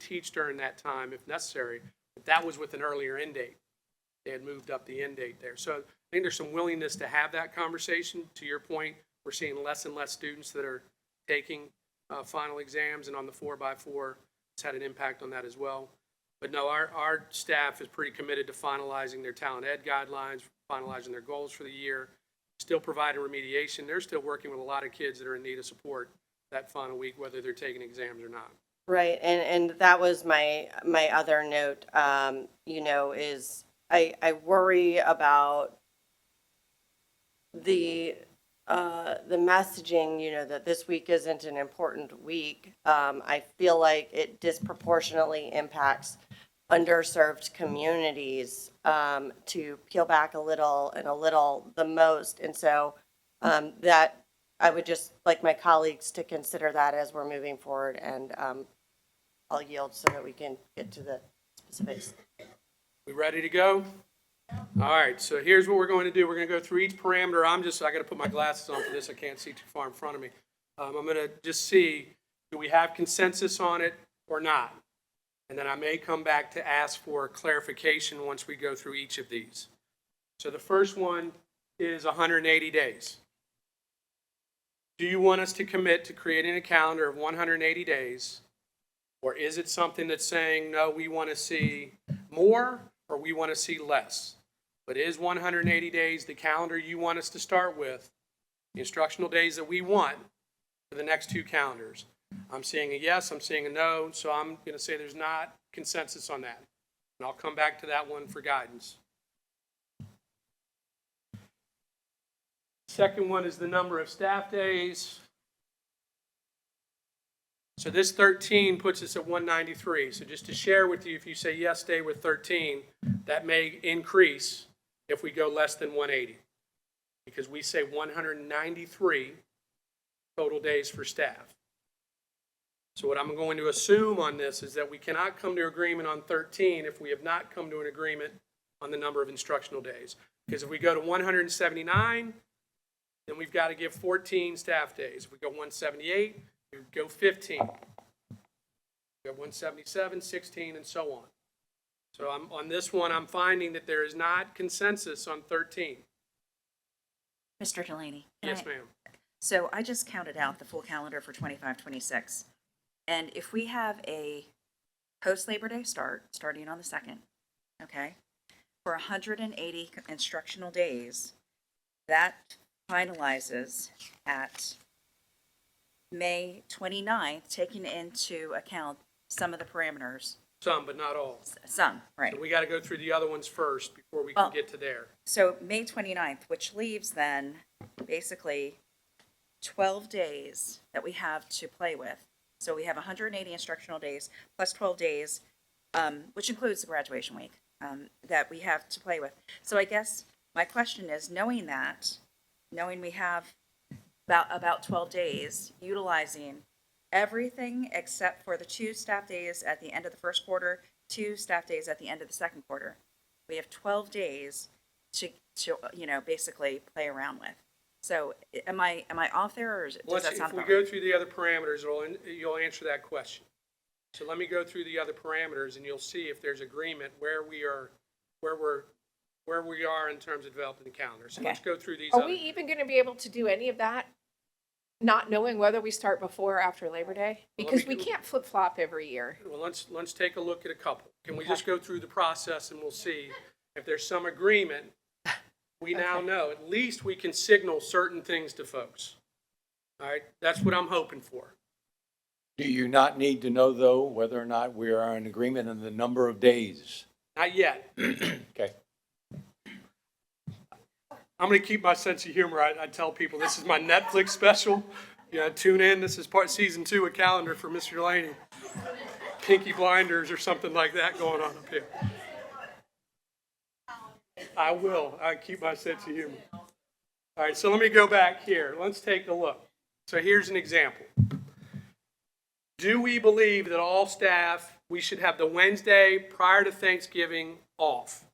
teach during that time if necessary, but that was with an earlier end date. They had moved up the end date there. So I think there's some willingness to have that conversation. To your point, we're seeing less and less students that are taking final exams, and on the 4x4, it's had an impact on that as well. But no, our staff is pretty committed to finalizing their talent ed guidelines, finalizing their goals for the year, still providing remediation. They're still working with a lot of kids that are in need of support that final week, whether they're taking exams or not.
Right, and that was my other note, is I worry about the messaging, that this week isn't an important week. I feel like it disproportionately impacts underserved communities, to peel back a little the most. And so that I would just like my colleagues to consider that as we're moving forward, and I'll yield so that we can get to the specifics.
We ready to go? All right, so here's what we're going to do. We're going to go through each parameter. I got to put my glasses on for this. I can't see too far in front of me. I'm going to just see, do we have consensus on it or not? And then I may come back to ask for clarification once we go through each of these. So the first one is 180 days. Do you want us to commit to creating a calendar of 180 days? Or is it something that's saying, no, we want to see more or we want to see less? But is 180 days the calendar you want us to start with, the instructional days that we want for the next two calendars? I'm seeing a yes, I'm seeing a no, so I'm going to say there's not consensus on that. And I'll come back to that one for guidance. Second one is the number of staff days. So this 13 puts us at 193. So just to share with you, if you say yes, stay with 13, that may increase if we go less than 180. Because we say 193 total days for staff. So what I'm going to assume on this is that we cannot come to agreement on 13 if we have not come to an agreement on the number of instructional days. Because if we go to 179, then we've got to give 14 staff days. If we go 178, we go 15. We go 177, 16, and so on. So on this one, I'm finding that there is not consensus on 13.
Mr. Delaney? can
Yes,
I-
ma'am.
So I just counted out the full calendar for 25, 26. And if we have a post-Labor Day start, starting on the 2nd, okay, for 180 instructional days, that finalizes at May 29th, taking into account some of the parameters,
Some, but not all.
some, right?
So we got to go through the other ones first before we can
Well-
get to there.
So May 29th, which leaves then basically 12 days that we have to play with. So we have 180 instructional days plus 12 days, which includes the graduation week, that we have to play with. So I guess my question is, knowing we have about 12 days, utilizing everything except for the 2 staff days at the end of the first quarter, 2 staff days at the end of the second quarter. We have 12 days to basically play around with. So am I off there, or does that
If
sound
we
about
go
right?
through the other parameters, you'll answer that question. So let me go through the other parameters, and you'll see if there's agreement where we are in terms of developing the calendar. So let's
Okay.
go through these.
Are
other-
we even going to be able to do any of that, not knowing whether we start before or after Labor Day?
Well, let
Because
me
we
do-
can't flip-flop every year.
Well, let's take a look at a couple. Can we just go through the process and we'll see if there's some agreement? We now know, at least we can signal certain things to folks. All right, that's what I'm hoping for.
Do you not need to know, though, whether or not we are in agreement on the number of days?
Not yet.
Okay.
I'm going to keep my sense of humor. I tell people this is my Netflix special. Tune in. This is season 2 of Calendar for Mr. Delaney. Pinky Blinders or something like that going on up here. I will. I keep my sense of humor. All right, so let me go back here. Let's take a look. So here's an example. Do we believe that all staff, we should have the Wednesday prior to Thanksgiving off?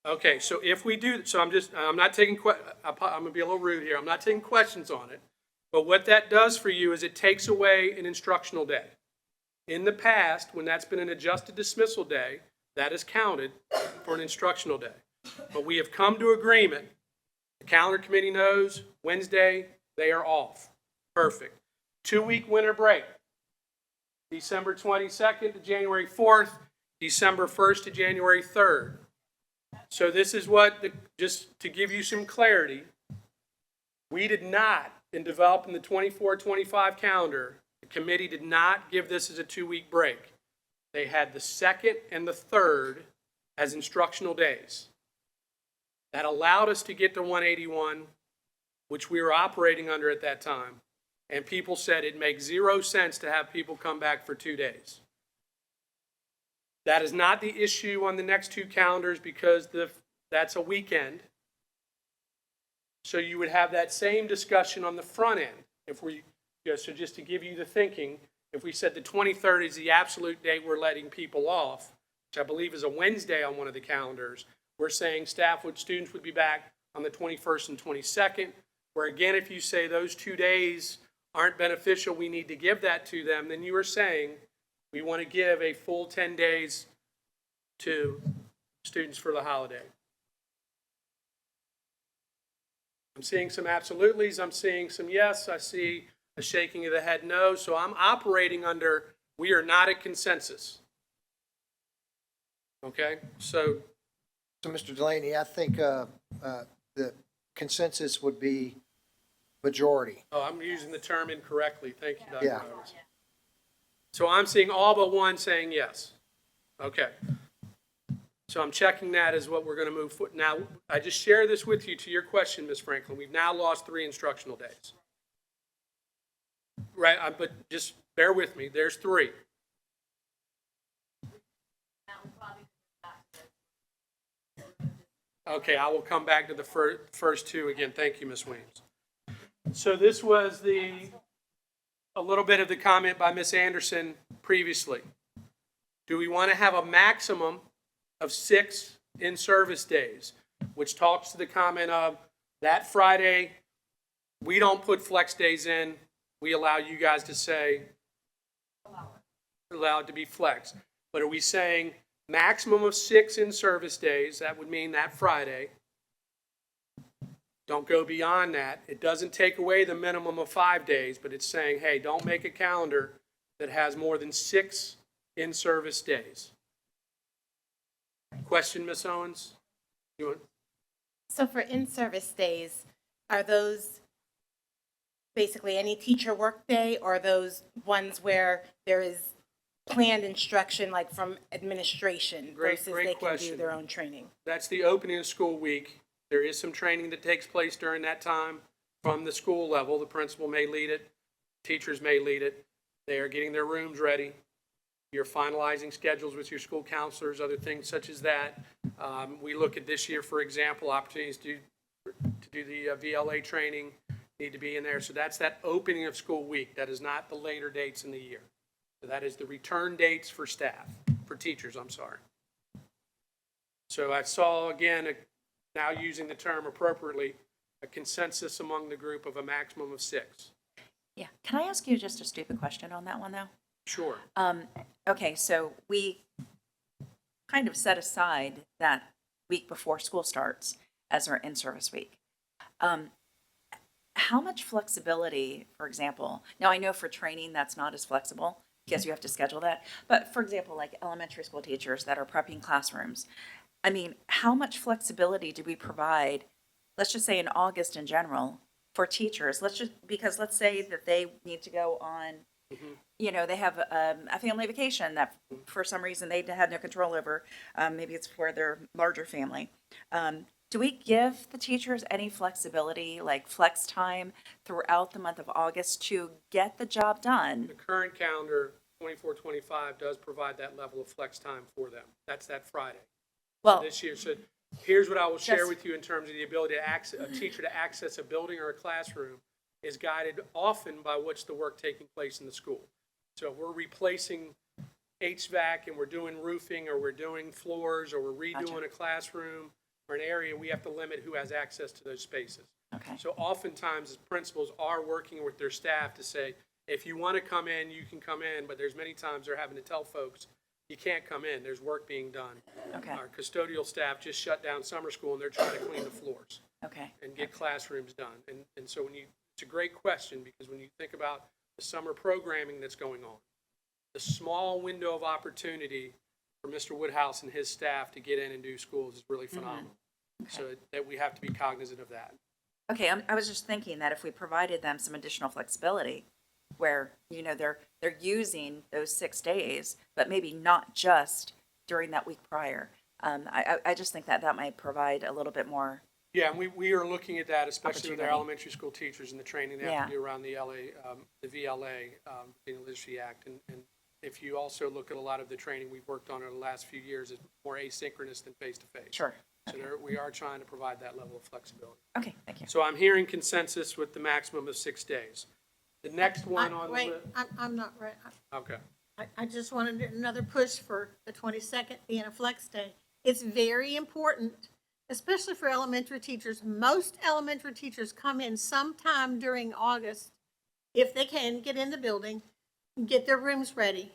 Okay, so if we do, so I'm not taking, I'm going to be a little rude here. I'm not taking questions on it. But what that does for you is it takes away an instructional day. In the past, when that's been an adjusted dismissal day, that is counted for an instructional day. But we have come to agreement. The calendar committee knows Wednesday, they are off. Perfect. 2-week winter break. December 22nd to January 4th, December 1st to January 3rd. So this is just to give you some clarity, we did not, in developing the 24-25 calendar, the committee did not give this as a 2-week break. They had the 2nd and the 3rd as instructional days. That allowed us to get to 181, which we were operating under at that time. And people said it makes 0 sense to have people come back for 2 days. That is not the issue on the next 2 calendars because that's a weekend. So you would have that same discussion on the front end. So just to give you the thinking, if we said the 23rd is the absolute date we're letting people off, which I believe is a Wednesday on one of the calendars, we're saying students would be back on the 21st and 22nd, where again, if you say those 2 days aren't beneficial, we need to give that to them, then you are saying we want to give a full 10 days to students for the holiday. I'm seeing some absolutelys, I'm seeing some yes, I see a shaking of the head no, so I'm operating under we are not at consensus. Okay, so
Mr. Delaney, I think the consensus would be majority.
I'm using the term incorrectly. Thank you, Dr.
Yeah.
Roberts. So I'm seeing all but one saying yes. Okay. So I'm checking that as what we're going to move forward. Now, I just share this with you to your question, Ms. Franklin. We've now lost 3 instructional days. Right, but just bear with me, there's 3. Okay, I will come back to the first 2 again. Thank you, Ms. Williams. So this was a little bit of the comment by Ms. Anderson previously. Do we want to have a maximum of 6 in-service days, which talks to the comment of that Friday, we don't put flex days in, we allow you guys to say, allowed to be flex. But are we saying maximum of 6 in-service days? That would mean that Friday. Don't go beyond that. It doesn't take away the minimum of 5 days, but it's saying, hey, don't make a calendar that has more than 6 in-service days. Question, Ms. Owens? You want?
So for in-service days, are those basically any teacher workday, or are those ones where there is planned instruction, like from administration,
Great
versus they can do
question.
their own training?
That's the opening of school week. There is some training that takes place during that time from the school level. The principal may lead it, teachers may lead it. They are getting their rooms ready. You're finalizing schedules with your school counselors, other things such as that. We look at this year, for example, opportunities to do the VLA training need to be in there. So that's that opening of school week. That is not the later dates in the year. So that is the return dates for staff, for teachers, I'm sorry. So I saw, again, now using the term appropriately, a consensus among the group of a maximum of 6.
Yeah, can I ask you just a stupid question on that one, though?
Sure.
Okay, so we kind of set aside that week before school starts as our in-service week. How much flexibility, for example, now I know for training that's not as flexible because you have to schedule that, but for example, like elementary school teachers that are prepping classrooms, I mean, how much flexibility do we provide, let's just say in August in general, for teachers? Because let's say that they need to go on, you know, they have a family vacation that for some reason they had no control over. Maybe it's for their larger family. Do we give the teachers any flexibility, like flex time throughout the month of August to get the job done?
The current calendar, 24-25, does provide that level of flex time for them. That's that Friday.
Well,
This year, so here's what I will share
Just-
with you in terms of the ability to access, a teacher to access a building or a classroom is guided often by what's the work taking place in the school. So if we're replacing HVAC and we're doing roofing, or we're doing floors, or we're redoing a classroom or an area, we have to limit who has access to those spaces.
okay,
So oftentimes, principals are working with their staff to say, if you want to come in, you can come in, but there's many times they're having to tell folks, you can't come in, there's work being done.
okay,
Our custodial staff just shut down summer school, and they're trying to clean the floors
okay,
and get classrooms done. And so it's a great question, because when you think about the summer programming that's going on, the small window of opportunity for Mr. Woodhouse and his staff to get in and do schools is really phenomenal. So that we have to be cognizant of that.
okay. I was just thinking that if we provided them some additional flexibility, where, you know, they're using those 6 days, but maybe not just during that week prior. I just think that might provide a little bit more.
Yeah, and we are looking at that, especially with our
Opportunity.
elementary school teachers and the training they have to do around the the VLA, the Literacy Act. And if you also look at a lot of the training we've worked on in the last few years, it's more asynchronous than face-to-face.
Sure.
So we are trying to provide that level of flexibility.
Okay, thank you.
So I'm hearing consensus with the maximum of 6 days. The next one on the
Wait,
list.
I'm not ready.
Okay.
I just wanted another push for the 22nd being a flex day. It's very important, especially for elementary teachers. Most elementary teachers come in sometime during August, if they can, get in the building, get their rooms ready.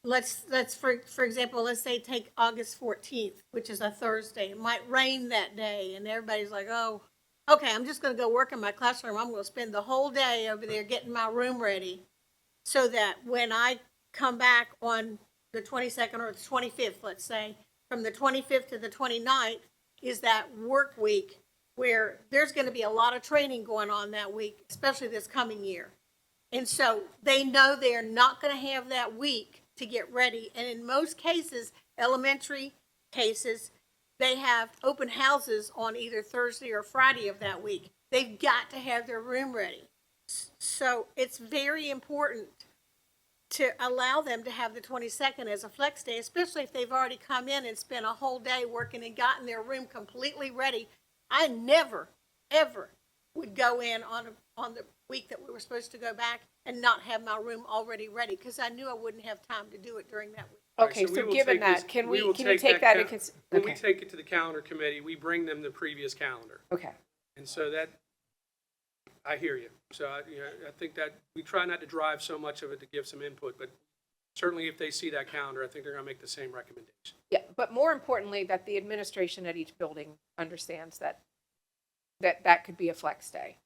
Let's for example, let's say take August 14th, which is a Thursday. It might rain that day, and everybody's like, oh, okay, I'm just going to go work in my classroom. I'm going to spend the whole day over there getting my room ready, so that when I come back on the 22nd or the 25th, let's say, from the 25th to the 29th is that work week where there's going to be a lot of training going on that week, especially this coming year. And so they know they're not going to have that week to get ready. And in most cases, elementary cases, they have open houses on either Thursday or Friday of that week. They've got to have their room ready. So it's very important to allow them to have the 22nd as a flex day, especially if they've already come in and spent a whole day working and gotten their room completely ready. I never, ever would go in on the week that we were supposed to go back and not have my room already ready, because I knew I wouldn't have time to do it during that week.
Okay,
we
so
will
given
take this-
that, can
we
we,
will
can you take that
cal-
into,
When we
okay,
take it to the calendar committee, we bring them the previous calendar.
okay.
And so that, I hear you. So I think that we try not to drive so much of it to give some input, but certainly if they see that calendar, I think they're going to make the same recommendation.
Yeah, but more importantly, that the administration at each building understands that that could be a flex day.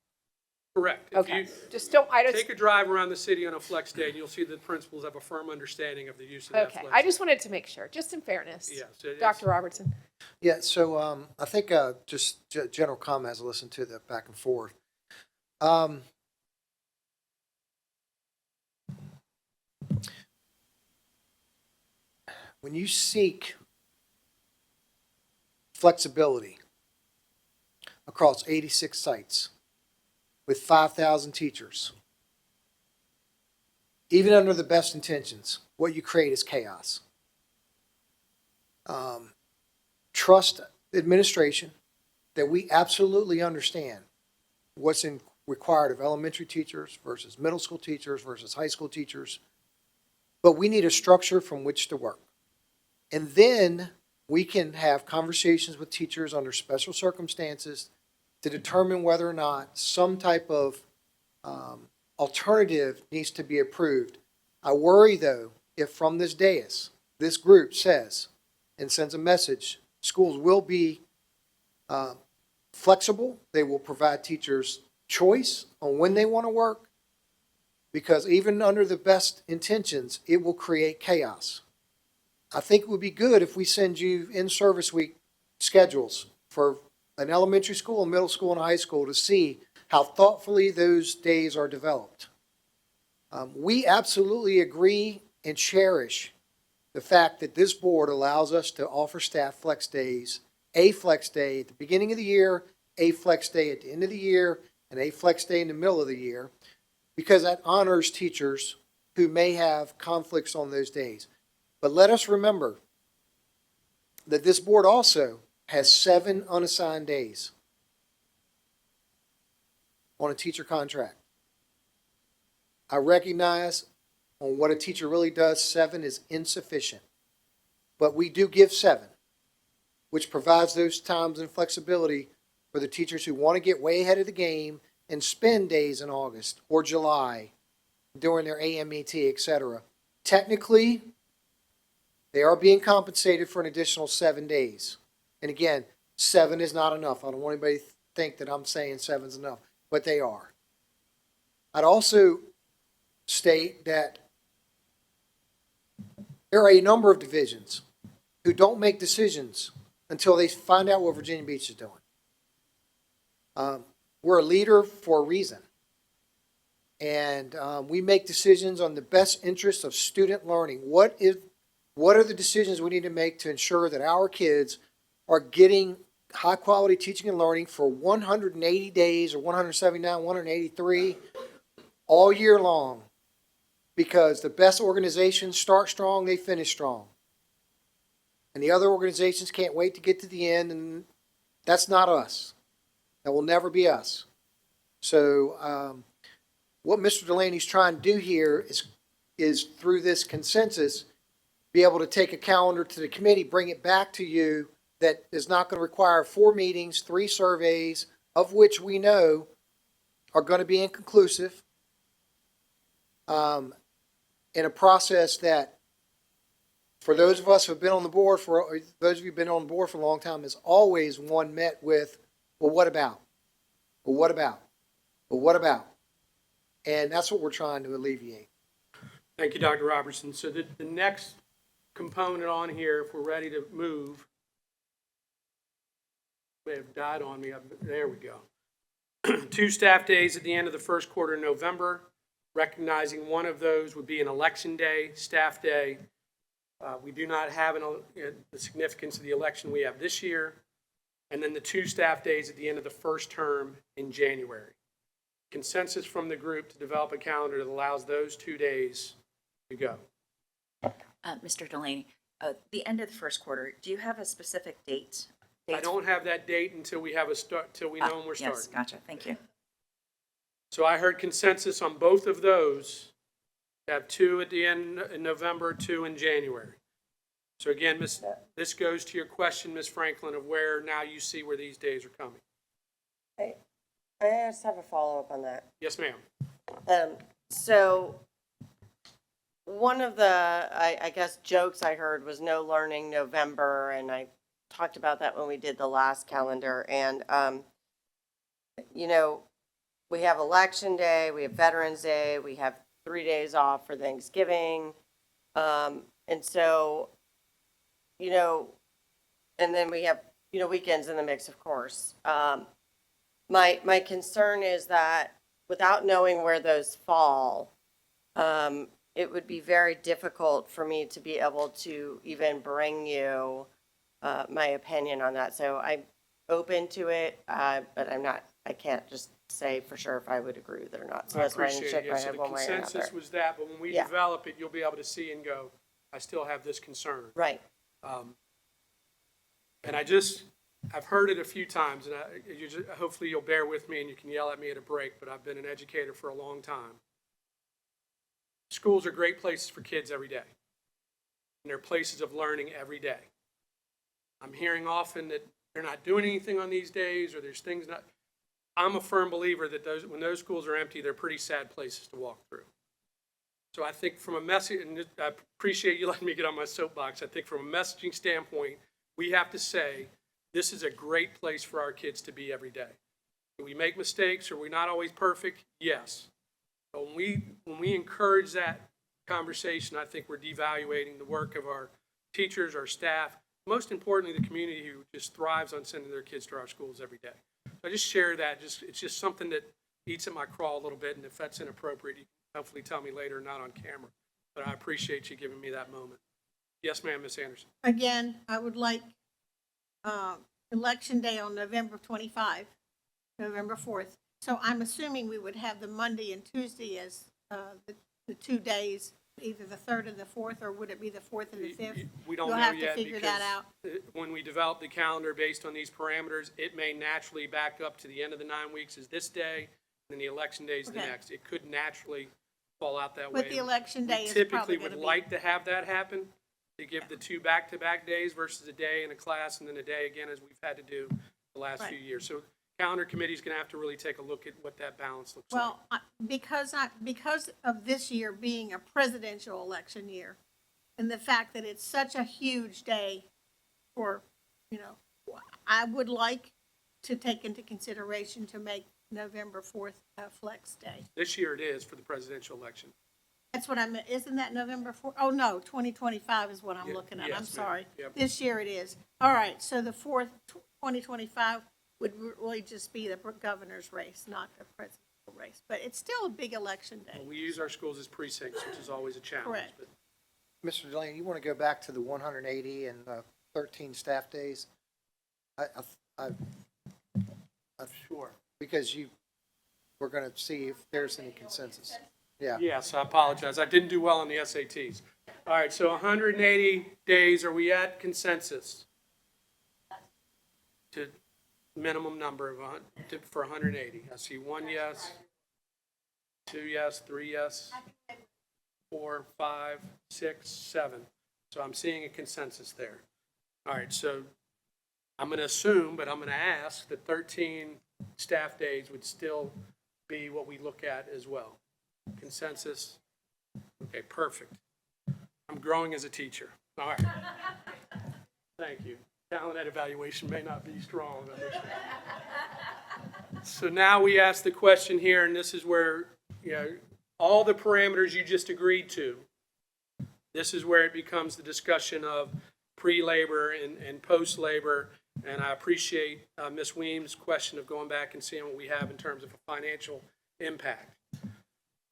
Correct. If
Okay,
you
just don't, I just,
take a drive around the city on a flex day, and you'll see the principals have a firm understanding of the use of that
okay,
flex.
I just wanted to make sure, just in fairness.
Yeah, so it's-
Dr. Robertson?
Yeah, so I think just general comment as I listen to the back and forth. When you seek flexibility across 86 sites with 5,000 teachers, even under the best intentions, what you create is chaos. Trust administration that we absolutely understand what's required of elementary teachers versus middle school teachers versus high school teachers, but we need a structure from which to work. And then we can have conversations with teachers under special circumstances to determine whether or not some type of alternative needs to be approved. I worry, though, if from this dais, this group says and sends a message, schools will be flexible, they will provide teachers choice on when they want to work, because even under the best intentions, it will create chaos. I think it would be good if we send you in-service week schedules for an elementary school, a middle school, and a high school to see how thoughtfully those days are developed. We absolutely agree and cherish the fact that this board allows us to offer staff flex days, a flex day at the beginning of the year, a flex day at the end of the year, and a flex day in the middle of the year, because that honors teachers who may have conflicts on those days. But let us remember that this board also has 7 unassigned days on a teacher contract. I recognize on what a teacher really does, 7 is insufficient. But we do give 7, which provides those times and flexibility for the teachers who want to get way ahead of the game and spend days in August or July during their AMET, etc. Technically, they are being compensated for an additional 7 days. And again, 7 is not enough. I don't want anybody to think that I'm saying 7 is enough, but they are. I'd also state that there are a number of divisions who don't make decisions until they find out what Virginia Beach is doing. We're a leader for a reason. And we make decisions on the best interests of student learning. What are the decisions we need to make to ensure that our kids are getting high-quality teaching and learning for 180 days or 179, 183 all year long? Because the best organizations start strong, they finish strong. And the other organizations can't wait to get to the end, and that's not us. That will never be us. So what Mr. Delaney's trying to do here is through this consensus, be able to take a calendar to the committee, bring it back to you, that is not going to require 4 meetings, 3 surveys, of which we know are going to be inconclusive, in a process that, for those of us who have been on the board or those of you who've been on the board for a long time, is always one met with, well, what about? Well, what about? Well, what about? And that's what we're trying to alleviate.
Thank you, Dr. Robertson. So the next component on here, if we're ready to move, may have died on me. There we go. 2 staff days at the end of the first quarter in November, recognizing one of those would be an election day, staff day. We do not have the significance of the election we have this year. And then the 2 staff days at the end of the first term in January. consensus from the group to develop a calendar that allows those 2 days to go.
Mr. Delaney, the end of the first quarter, do you have a specific date?
I don't have that date until we have a start, till we know when we're starting.
Yes, gotcha, thank you.
So I heard consensus on both of those, to have 2 at the end in November, 2 in January. So again, this goes to your question, Ms. Franklin, of where now you see where these days are coming.
I just have a follow-up on that.
Yes, ma'am.
So one of the, I guess, jokes I heard was no learning November, and I talked about that when we did the last calendar. And, you know, we have Election Day, we have Veterans Day, we have 3 days off for Thanksgiving. And so, you know, and then we have, you know, weekends in the mix, of course. My concern is that without knowing where those fall, it would be very difficult for me to be able to even bring you my opinion on that. So I'm open to it, but I can't just say for sure if I would agree with it or not. So
I
that's why I didn't
appreciate
shake
it.
my
Yeah, so
head
the
one way or
consensus
another.
was that, but when we
Yeah.
develop it, you'll be able to see and go, I still have this concern.
Right.
And I've heard it a few times, and hopefully you'll bear with me and you can yell at me at a break, but I've been an educator for a long time. Schools are great places for kids every day. And they're places of learning every day. I'm hearing often that they're not doing anything on these days, or there's things not. I'm a firm believer that when those schools are empty, they're pretty sad places to walk through. So I think from a message, and I appreciate you letting me get on my soapbox, I think from a messaging standpoint, we have to say, this is a great place for our kids to be every day. Do we make mistakes? Are we not always perfect? Yes. But when we encourage that conversation, I think we're devaluating the work of our teachers, our staff, most importantly, the community who just thrives on sending their kids to our schools every day. So I just share that. It's just something that eats at my craw a little bit, and if that's inappropriate, you can hopefully tell me later, not on camera. But I appreciate you giving me that moment. Yes, ma'am, Ms. Anderson.
Again, I would like Election Day on November 25, November 4th. So I'm assuming we would have the Monday and Tuesday as the 2 days, either the 3rd and the 4th, or would it be the 4th and the 5th?
We don't
You'll
know
have to
yet
figure that out.
because when we develop the calendar based on these parameters, it may naturally back up to the end of the 9 weeks is this day, and then the election day is the
Okay.
next. It could naturally fall out that way.
But the election
We
day is probably
typically
going to
would
be.
like to have that happen, to give the 2 back-to-back days versus a day in a class and then a day again, as we've had to do the last
Right.
few years. So calendar committee's going to have to really take a look at what that balance looks like.
Well, because of this year being a presidential election year, and the fact that it's such a huge day for, you know, I would like to take into consideration to make November 4th a flex day.
This year it is for the presidential election.
That's what I meant, isn't that November 4th? Oh, no, 2025 is what I'm
Yeah,
looking at,
yes,
I'm
ma'am.
sorry.
Yep.
This year it is. All right, so the 4th, 2025 would really just be the governor's race, not the presidential race. But it's still a big election day.
We use our schools as precincts, which is always a challenge.
Correct.
But
Mr. Delaney, you want to go back to the 180 and 13 staff days?
Sure.
Because we're going to see if there's any consensus. Yeah.
Yes, I apologize. I didn't do well on the SATs. All right, so 180 days, are we at consensus? To minimum number of, for 180. I see 1 yes, 2 yes, 3 yes, 4, 5, 6, 7. So I'm seeing a consensus there. All right, so I'm going to assume, but I'm going to ask that 13 staff days would still be what we look at as well. Consensus? Okay, perfect. I'm growing as a teacher. All right. Thank you. Talent ed evaluation may not be strong. I understand. So now we ask the question here, and this is where, you know, all the parameters you just agreed to, this is where it becomes the discussion of pre-labor and post-labor. And I appreciate Ms. Weems' question of going back and seeing what we have in terms of a financial impact.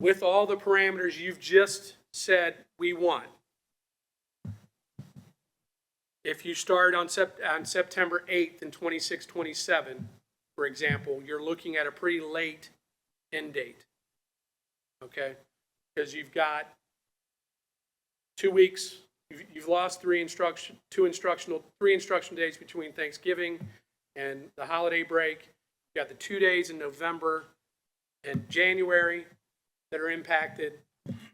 With all the parameters you've just said we want, if you start on September 8th in 26-27, for example, you're looking at a pretty late end date. Okay? Because you've got 2 weeks, you've lost three instruction days between Thanksgiving and the holiday break. You got the 2 days in November and January that are impacted.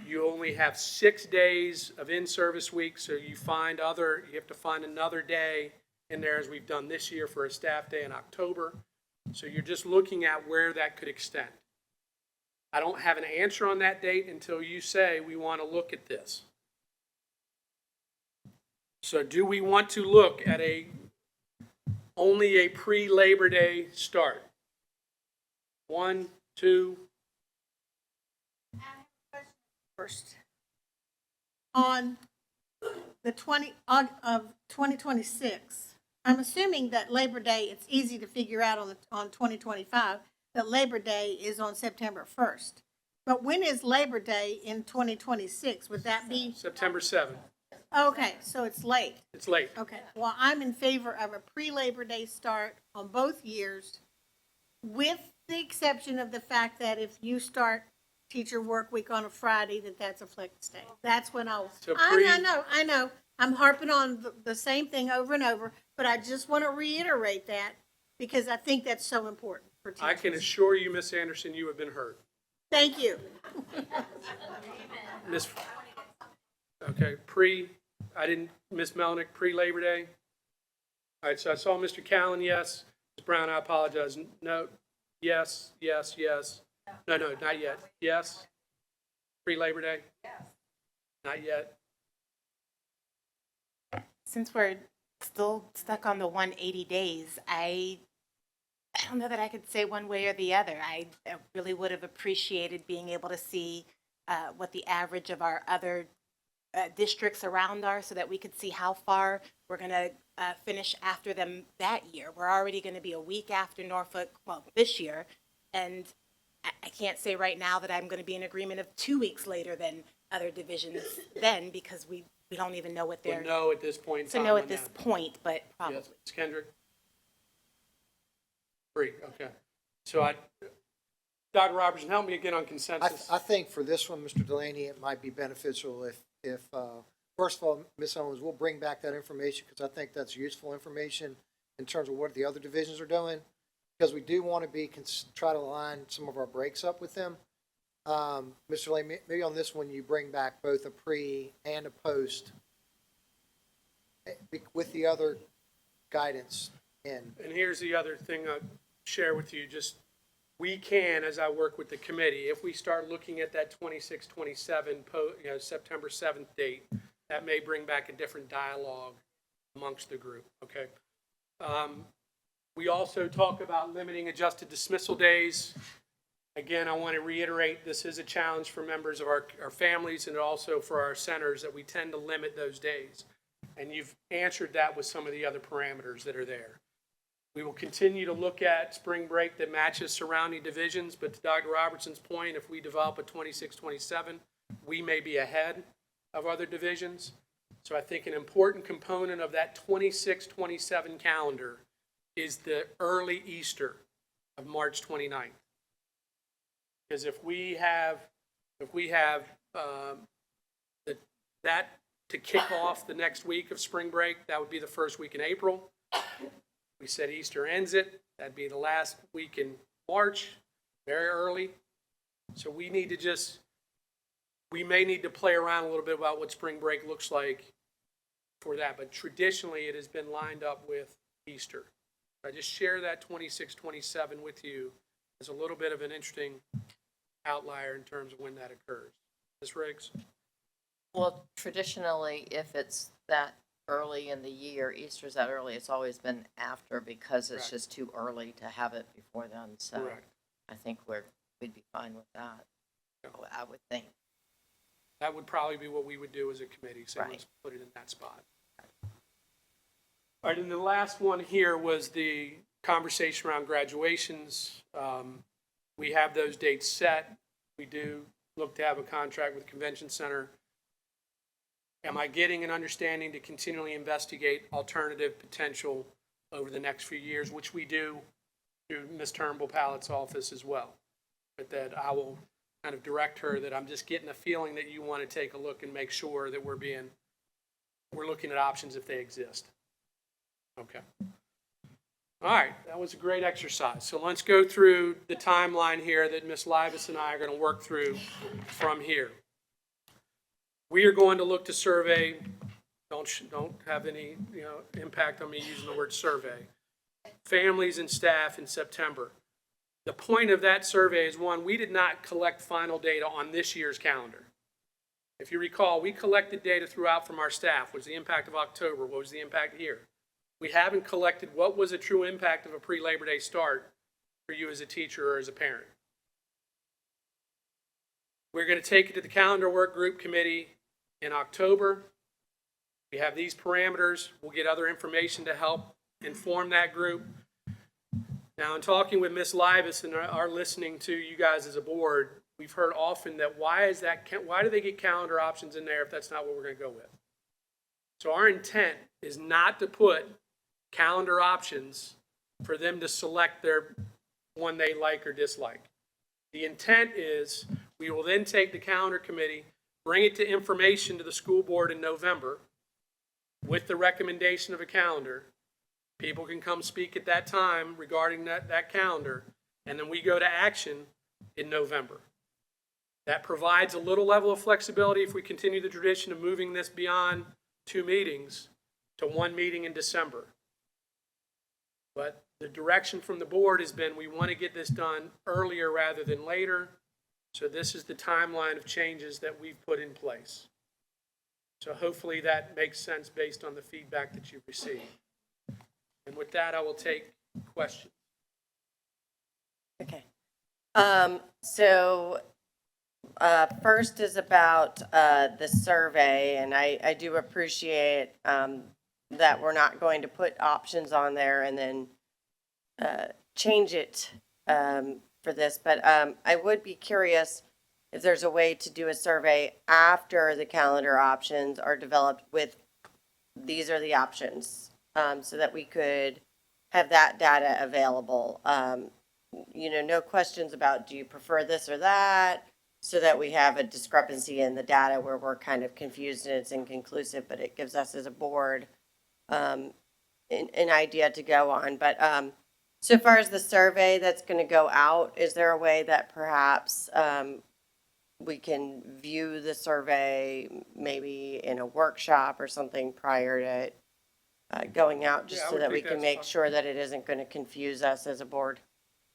You only have 6 days of in-service week, so you have to find another day in there, as we've done this year for a staff day in October. So you're just looking at where that could extend. I don't have an answer on that date until you say we want to look at this. So do we want to look at only a pre-Labor Day start? 1, 2,
First. On the 2026, I'm assuming that Labor Day, it's easy to figure out on 2025, that Labor Day is on September 1st. But when is Labor Day in 2026? Would that be,
September 7th.
okay, so it's late.
It's late.
Okay, well, I'm in favor of a pre-Labor Day start on both years, with the exception of the fact that if you start teacher work week on a Friday, that's a flex day. That's when
So
I know. I'm harping on the same thing over and over, but I just want to reiterate that because I think that's so important for teachers.
I can assure you, Ms. Anderson, you have been heard.
Thank you.
Ms. Okay, Ms. Melnick, pre-Labor Day? All right, so I saw Mr. Callen, yes. Ms. Brown, I apologize. No, yes, yes, yes. No, not yet. Yes? Pre-Labor Day? Yes. Not yet.
Since we're still stuck on the 180 days, I don't know that I could say one way or the other. I really would have appreciated being able to see what the average of our other districts around are so that we could see how far we're going to finish after them that year. We're already going to be a week after Norfolk, well, this year, and I can't say right now that I'm going to be in agreement of 2 weeks later than other divisions then, because we don't even know what
We'll
they're,
know at this point in
to
time.
know
on
at this
that.
point, but probably.
Yes, Ms. Kendrick? Free, okay. Dr. Robertson, help me again on consensus.
I think for this one, Mr. Delaney, it might be beneficial if first of all, Ms. Owens, we'll bring back that information because I think that's useful information in terms of what the other divisions are doing. Because we do want to try to align some of our breaks up with them. Mr. Delaney, maybe on this one, you bring back both a pre and a post with the other guidance in.
And here's the other thing I'll share with you, we can, as I work with the committee, if we start looking at that 26, 27, September 7th date, that may bring back a different dialogue amongst the group, okay? We also talk about limiting adjusted dismissal days. Again, I want to reiterate, this is a challenge for members of our families and also for our centers that we tend to limit those days. And you've answered that with some of the other parameters that are there. We will continue to look at spring break that matches surrounding divisions, but to Dr. Robertson's point, if we develop a 26-27, we may be ahead of other divisions. So I think an important component of that 26-27 calendar is the early Easter of March 29th. Because if we have that to kick off the next week of spring break, that would be the first week in April. We said Easter ends it, that'd be the last week in March, very early. So we may need to play around a little bit about what spring break looks like for that, but traditionally it has been lined up with Easter. I just share that 26-27 with you as a little bit of an interesting outlier in terms of when that occurs. Ms. Riggs?
Well, traditionally, if it's that early in the year, Easter's that early, it's always been after because it's
Correct.
just too early to have it before then. So
Correct.
I think we'd be fine with that, I would think.
That would probably be what we would do as a committee, so
Right.
let's put it in that spot. All right, and the last one here was the conversation around graduations. We have those dates set. We do look to have a contract with the Convention Center. Am I getting an understanding to continually investigate alternative potential over the next few years, which we do through Ms. Turnbull Pallett's office as well? but that I will kind of direct her that I'm just getting a feeling that you want to take a look and make sure that we're looking at options if they exist. Okay. All right, that was a great exercise. So let's go through the timeline here that Ms. Livas and I are going to work through from here. We are going to look to survey, don't have any, impact on me using the word survey, families and staff in September. The point of that survey is, one, we did not collect final data on this year's calendar. If you recall, we collected data throughout from our staff. What was the impact of October? What was the impact here? We haven't collected what was a true impact of a pre-Labor Day start for you as a teacher or as a parent. We're going to take it to the calendar work group committee in October. We have these parameters. We'll get other information to help inform that group. Now, in talking with Ms. Livas and our listening to you guys as a board, we've heard often that why do they get calendar options in there if that's not what we're going to go with? So our intent is not to put calendar options for them to select their one they like or dislike. The intent is we will then take the calendar committee, bring it to information to the school board in November with the recommendation of a calendar. People can come speak at that time regarding that calendar, and then we go to action in November. That provides a little level of flexibility if we continue the tradition of moving this beyond 2 meetings to 1 meeting in December. But the direction from the board has been we want to get this done earlier rather than later. So this is the timeline of changes that we've put in place. So hopefully that makes sense based on the feedback that you've received. And with that, I will take questions.
Okay. First is about the survey, and I do appreciate that we're not going to put options on there and then change it for this. But I would be curious if there's a way to do a survey after the calendar options are developed with these are the options, so that we could have that data available. No questions about do you prefer this or that, so that we have a discrepancy in the data where we're kind of confused and it's inconclusive, but it gives us as a board an idea to go on. But so far as the survey that's going to go out, is there a way that perhaps we can view the survey maybe in a workshop or something prior to going out, just
Yeah, I
so
would
that we
think
can
that's
make
possible.
sure that it isn't going to confuse us as a board?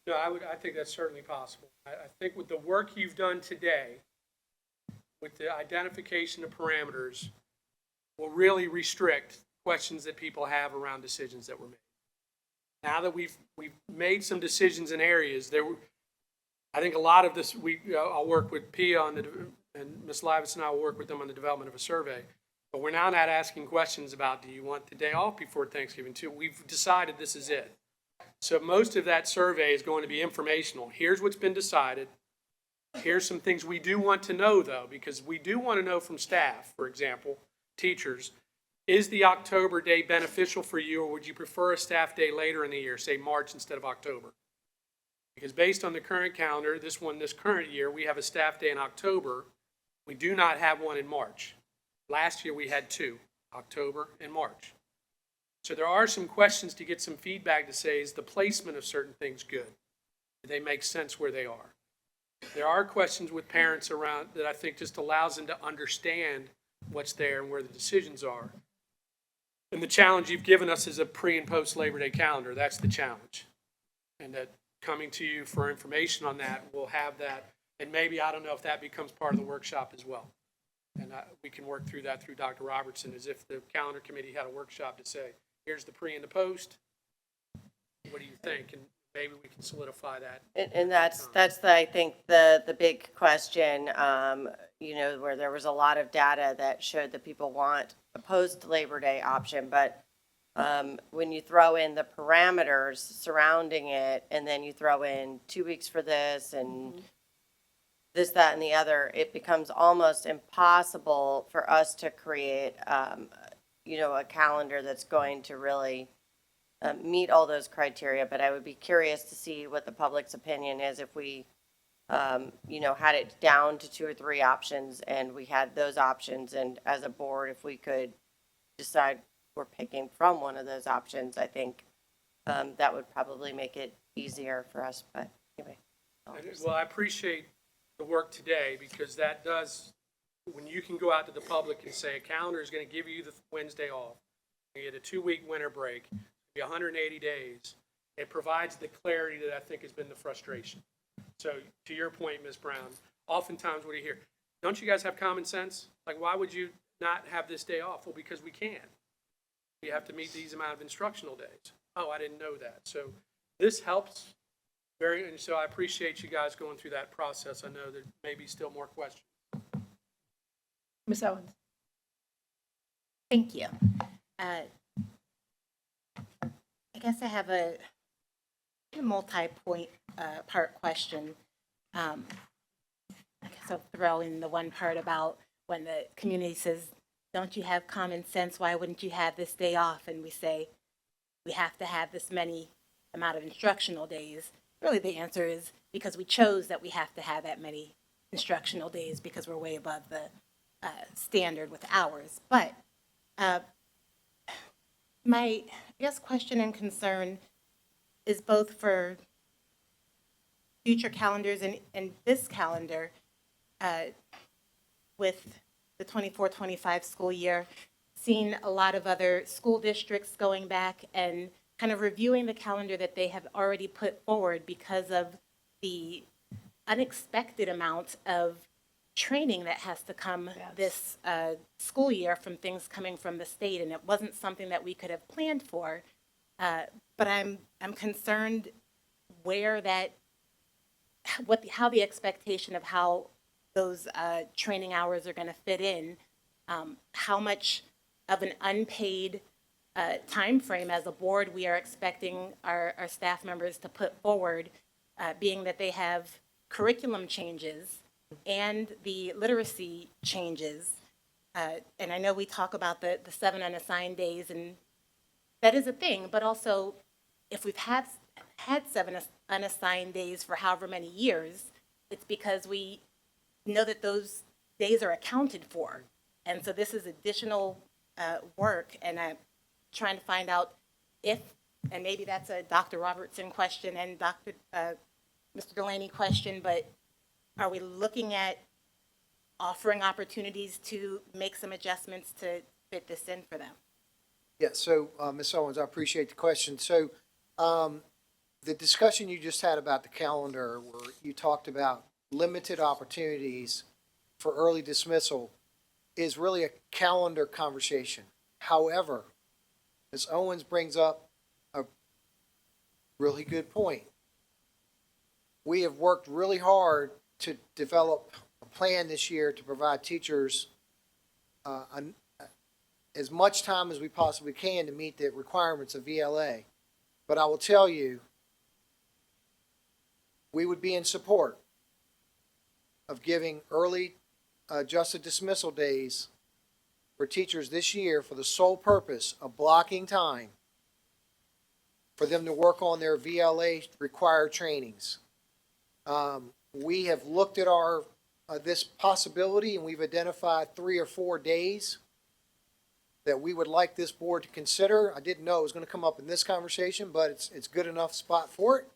No, I think that's certainly possible. I think with the work you've done today, with the identification of parameters, will really restrict questions that people have around decisions that were made. Now that we've made some decisions in areas, I think a lot of this, I'll work with Pia and Ms. Livas and I will work with them on the development of a survey. But we're now not asking questions about, do you want the day off before Thanksgiving too? We've decided this is it. So most of that survey is going to be informational. Here's what's been decided. Here's some things we do want to know, though, because we do want to know from staff, for example, teachers, is the October day beneficial for you, or would you prefer a staff day later in the year, say March instead of October? Because based on the current calendar, this current year, we have a staff day in October. We do not have one in March. Last year, we had 2, October and March. So there are some questions to get some feedback to say, is the placement of certain things good? Do they make sense where they are? There are questions with parents around that I think just allows them to understand what's there and where the decisions are. And the challenge you've given us is a pre and post Labor Day calendar. That's the challenge. And that coming to you for information on that, we'll have that. And maybe, I don't know if that becomes part of the workshop as well. And we can work through that through Dr. Robertson, as if the calendar committee had a workshop to say, here's the pre and the post. What do you think? And maybe we can solidify that.
And that's I think, the big question, where there was a lot of data that showed that people want a post-Labor Day option, but when you throw in the parameters surrounding it, and then you throw in 2 weeks for this and this, that, and the other, it becomes almost impossible for us to create, a calendar that's going to really meet all those criteria. But I would be curious to see what the public's opinion is if we had it down to 2 or 3 options, and we had those options. And as a board, if we could decide we're picking from one of those options, I think that would probably make it easier for us. But anyway.
Well, I appreciate the work today, because that does, when you can go out to the public and say a calendar is going to give you the Wednesday off, you get a 2-week winter break, be 180 days, it provides the clarity that I think has been the frustration. So to your point, Ms. Brown, oftentimes what do you hear? Don't you guys have common sense? Like, why would you not have this day off? Well, because we can. You have to meet these amount of instructional days. Oh, I didn't know that. So this helps very, and so I appreciate you guys going through that process. I know there may be still more questions.
Ms. Owens?
Thank you. I guess I have a multi-point part question. I guess I'll throw in the one part about when the community says, don't you have common sense? Why wouldn't you have this day off? And we say, we have to have this many amount of instructional days. Really, the answer is because we chose that we have to have that many instructional days because we're way above the standard with hours. But my, I guess, question and concern is both for future calendars and this calendar with the 24-25 school year, seeing a lot of other school districts going back and kind of reviewing the calendar that they have already put forward because of the unexpected amount of training that has to come this school year from things coming from the state, and it wasn't something that we could have planned for. But I'm concerned where that, how the expectation of how those training hours are going to fit in, how much of an unpaid time frame as a board we are expecting our staff members to put forward, being that they have curriculum changes and the literacy changes. And I know we talk about the 7 unassigned days, and that is a thing, but also if we've had 7 unassigned days for however many years, it's because we know that those days are accounted for. And so this is additional work, and I'm trying to find out if, and maybe that's a Dr. Robertson question and Mr. Delaney question, but are we looking at offering opportunities to make some adjustments to fit this in for them?
Yeah, so, Ms. Owens, I appreciate the question. So, the discussion you just had about the calendar, where you talked about limited opportunities for early dismissal, is really a calendar conversation. However, Ms. Owens brings up a really good point. We have worked really hard to develop a plan this year to provide teachers as much time as we possibly can to meet the requirements of VLA. But I will tell you, we would be in support of giving early adjusted dismissal days for teachers this year for the sole purpose of blocking time for them to work on their VLA required trainings. We have looked at our this possibility, and we've identified 3 or 4 days that we would like this board to consider. I didn't know it was going to come up in this conversation, but it's good enough spot for it.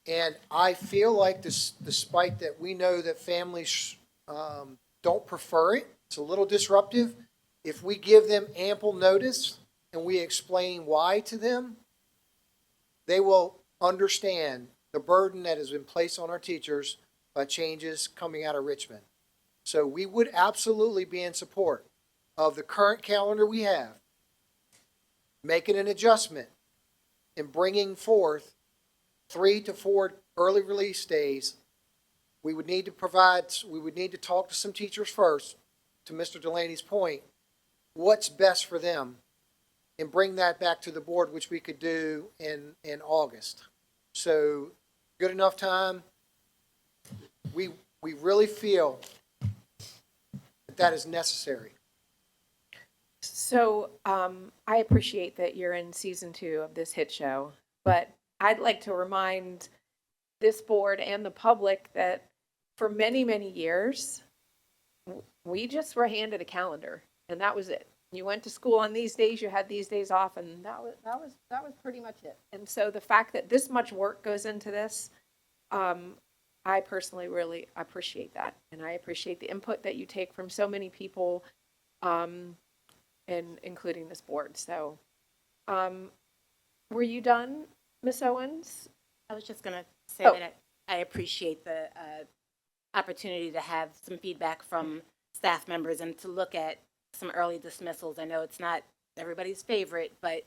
And I feel like despite that we know that families don't prefer it, it's a little disruptive. If we give them ample notice and we explain why to them, they will understand the burden that has been placed on our teachers by changes coming out of Richmond. So we would absolutely be in support of the current calendar we have, making an adjustment and bringing forth 3 to 4 early release days. We would need to talk to some teachers first, to Mr. Delaney's point, what's best for them, and bring that back to the board, which we could do in August. So, good enough time. We really feel that is necessary.
So I appreciate that you're in season 2 of this hit show, but I'd like to remind this board and the public that for many, many years, we just were handed a calendar and that was it. You went to school on these days, you had these days off, and that was pretty much it. And so the fact that this much work goes into this, I personally really appreciate that. And I appreciate the input that you take from so many people, and including this board. So, were you done, Ms. Owens?
I was just going to say
Oh.
that I appreciate the opportunity to have some feedback from staff members and to look at some early dismissals. I know it's not everybody's favorite, but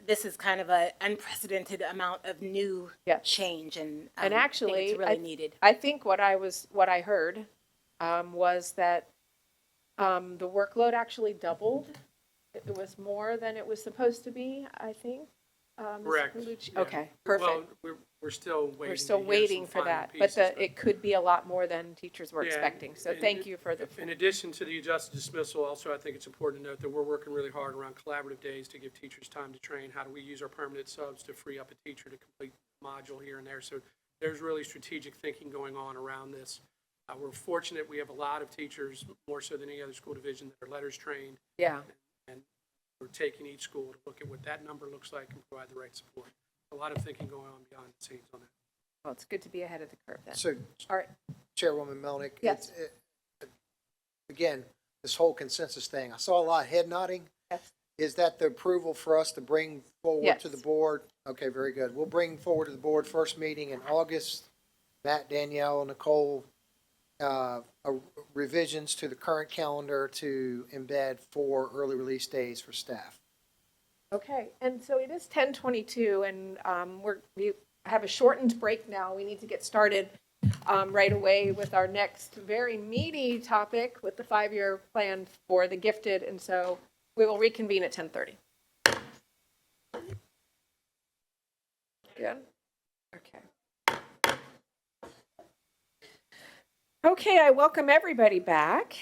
this is kind of an unprecedented amount of new
Yes.
change, and
And
I think
actually,
it's really needed.
I think what I heard, was that, the workload actually doubled. It was more than it was supposed to be, I think. Ms.
Correct.
Colucci?
Yeah.
Okay,
Well,
perfect.
we're still waiting.
We're still
to hear
waiting
some
for
final
that, but
pieces,
it could be a lot more than teachers were
Yeah,
expecting. So
and-
thank you for the,
In addition to the adjusted dismissal, also I think it's important to note that we're working really hard around collaborative days to give teachers time to train. How do we use our permanent subs to free up a teacher to complete a module here and there? So there's really strategic thinking going on around this. We're fortunate we have a lot of teachers, more so than any other school division, that are letters trained.
yeah.
And we're taking each school to look at what that number looks like and provide the right support. A lot of thinking going on behind the scenes on that.
Well, it's good to be ahead of the curve then.
So,
All right,
Chairwoman Melnick.
Yes.
Again, this whole consensus thing, I saw a lot of head nodding.
yes,
Is that the approval for us to bring forward to the
Yes.
board? Okay, very good. We'll bring forward to the board first meeting in August. Matt, Danielle, Nicole, revisions to the current calendar to embed 4 early release days for staff.
okay. And so it is 10:22 and, we have a shortened break now. We need to get started, right away with our next very meaty topic with the 5-year plan for the gifted. And so we will reconvene at 10:30. Good? Okay. Okay, I welcome everybody back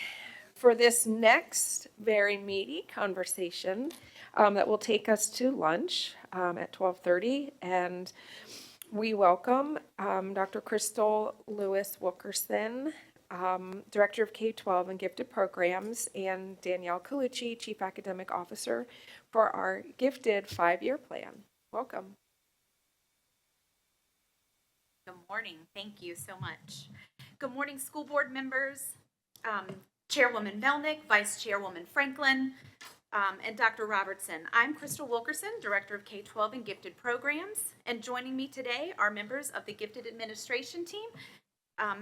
for this next very meaty conversation that will take us to lunch at 12:30. And we welcome Dr. Crystal Lewis Wilkerson, Director of K-12 and Gifted Programs, and Danielle Colucci, Chief Academic Officer, for our Gifted 5-year plan. Welcome.
Good morning. Thank you so much. Good morning, school board members, Chairwoman Melnick, Vice Chairwoman Franklin, and Dr. Robertson. I'm Crystal Wilkerson, Director of K-12 and Gifted Programs, and joining me today are members of the Gifted Administration Team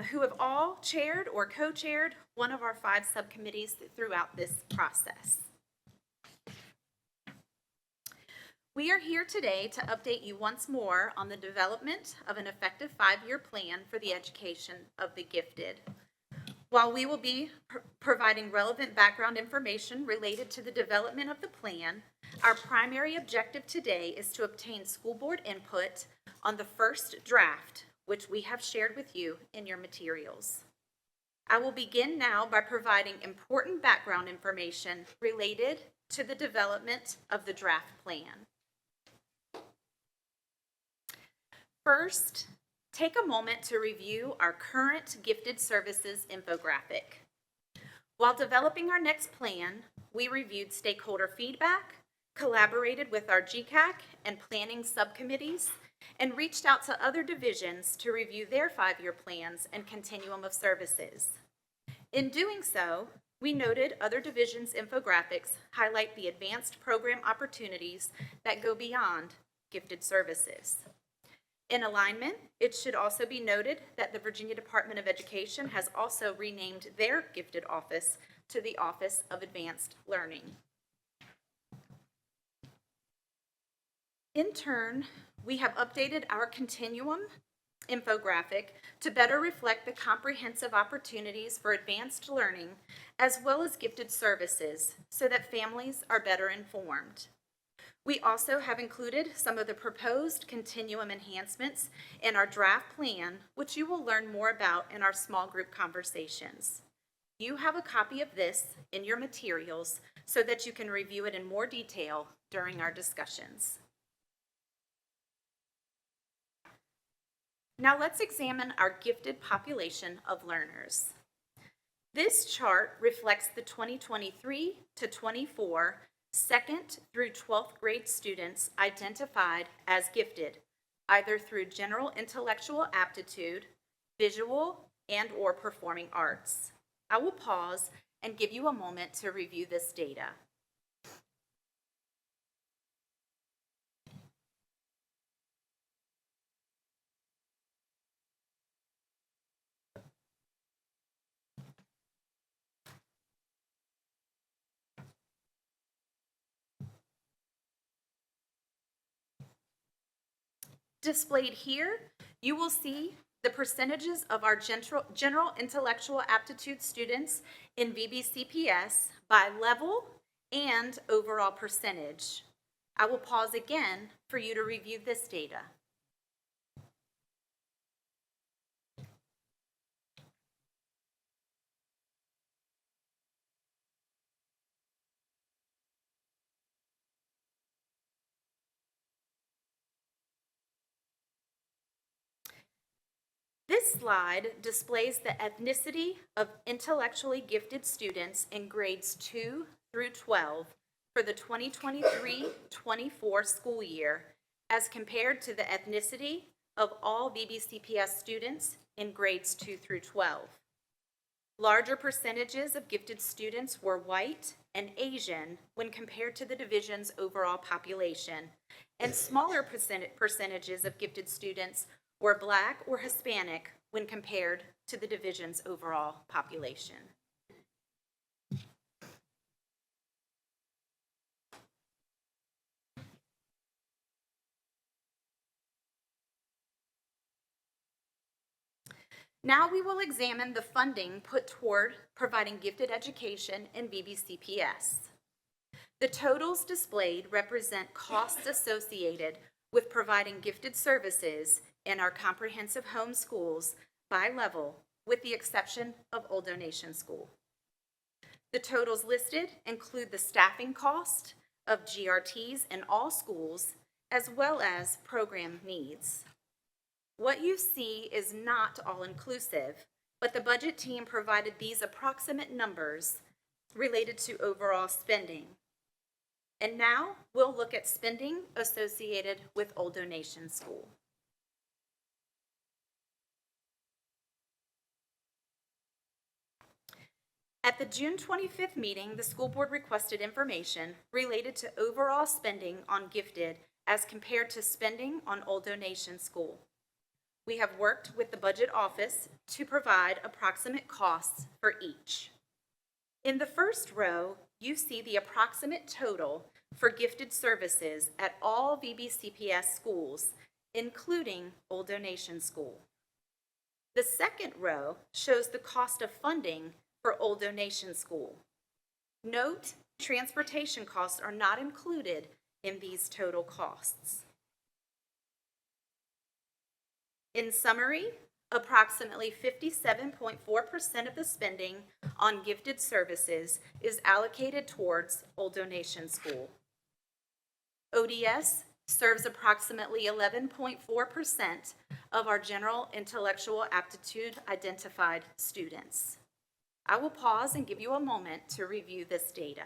who have all chaired or co-chaired one of our 5 subcommittees throughout this process. We are here today to update you once more on the development of an effective 5-year plan for the education of the gifted. While we will be providing relevant background information related to the development of the plan, our primary objective today is to obtain school board input on the first draft, which we have shared with you in your materials. I will begin now by providing important background information related to the development of the draft plan. First, take a moment to review our current gifted services infographic. While developing our next plan, we reviewed stakeholder feedback, collaborated with our GCAC and planning subcommittees, and reached out to other divisions to review their 5-year plans and continuum of services. In doing so, we noted other divisions' infographics highlight the advanced program opportunities that go beyond gifted services. In alignment, it should also be noted that the Virginia Department of Education has also renamed their gifted office to the Office of Advanced Learning. In turn, we have updated our continuum infographic to better reflect the comprehensive opportunities for advanced learning as well as gifted services so that families are better informed. We also have included some of the proposed continuum enhancements in our draft plan, which you will learn more about in our small group conversations. You have a copy of this in your materials so that you can review it in more detail during our discussions. Now let's examine our gifted population of learners. This chart reflects the 2023 to 24 2nd through 12th grade students identified as gifted, either through general intellectual aptitude, visual, and/or performing arts. I will pause and give you a moment to review this data. Displayed here, you will see the percentages of our general intellectual aptitude students in VBCPS by level and overall percentage. I will pause again for you to review this data. This slide displays the ethnicity of intellectually gifted students in grades 2 through 12 for the 2023-24 school year as compared to the ethnicity of all VBCPS students in grades 2 through 12. Larger percentages of gifted students were white and Asian when compared to the division's overall population, and smaller percentages of gifted students were Black or Hispanic when compared to the division's overall population. Now we will examine the funding put toward providing gifted education in VBCPS. The totals displayed represent costs associated with providing gifted services in our comprehensive home schools by level, with the exception of Old Donation School. The totals listed include the staffing cost of GRTs in all schools, as well as program needs. What you see is not all-inclusive, but the budget team provided these approximate numbers related to overall spending. And now we'll look at spending associated with Old Donation School. At the June 25th meeting, the school board requested information related to overall spending on gifted as compared to spending on Old Donation School. We have worked with the budget office to provide approximate costs for each. In the first row, you see the approximate total for gifted services at all VBCPS schools, including Old Donation School. The second row shows the cost of funding for Old Donation School. Note, transportation costs are not included in these total costs. In summary, approximately 57.4% of the spending on gifted services is allocated towards Old Donation School. ODS serves approximately 11.4% of our general intellectual aptitude identified students. I will pause and give you a moment to review this data.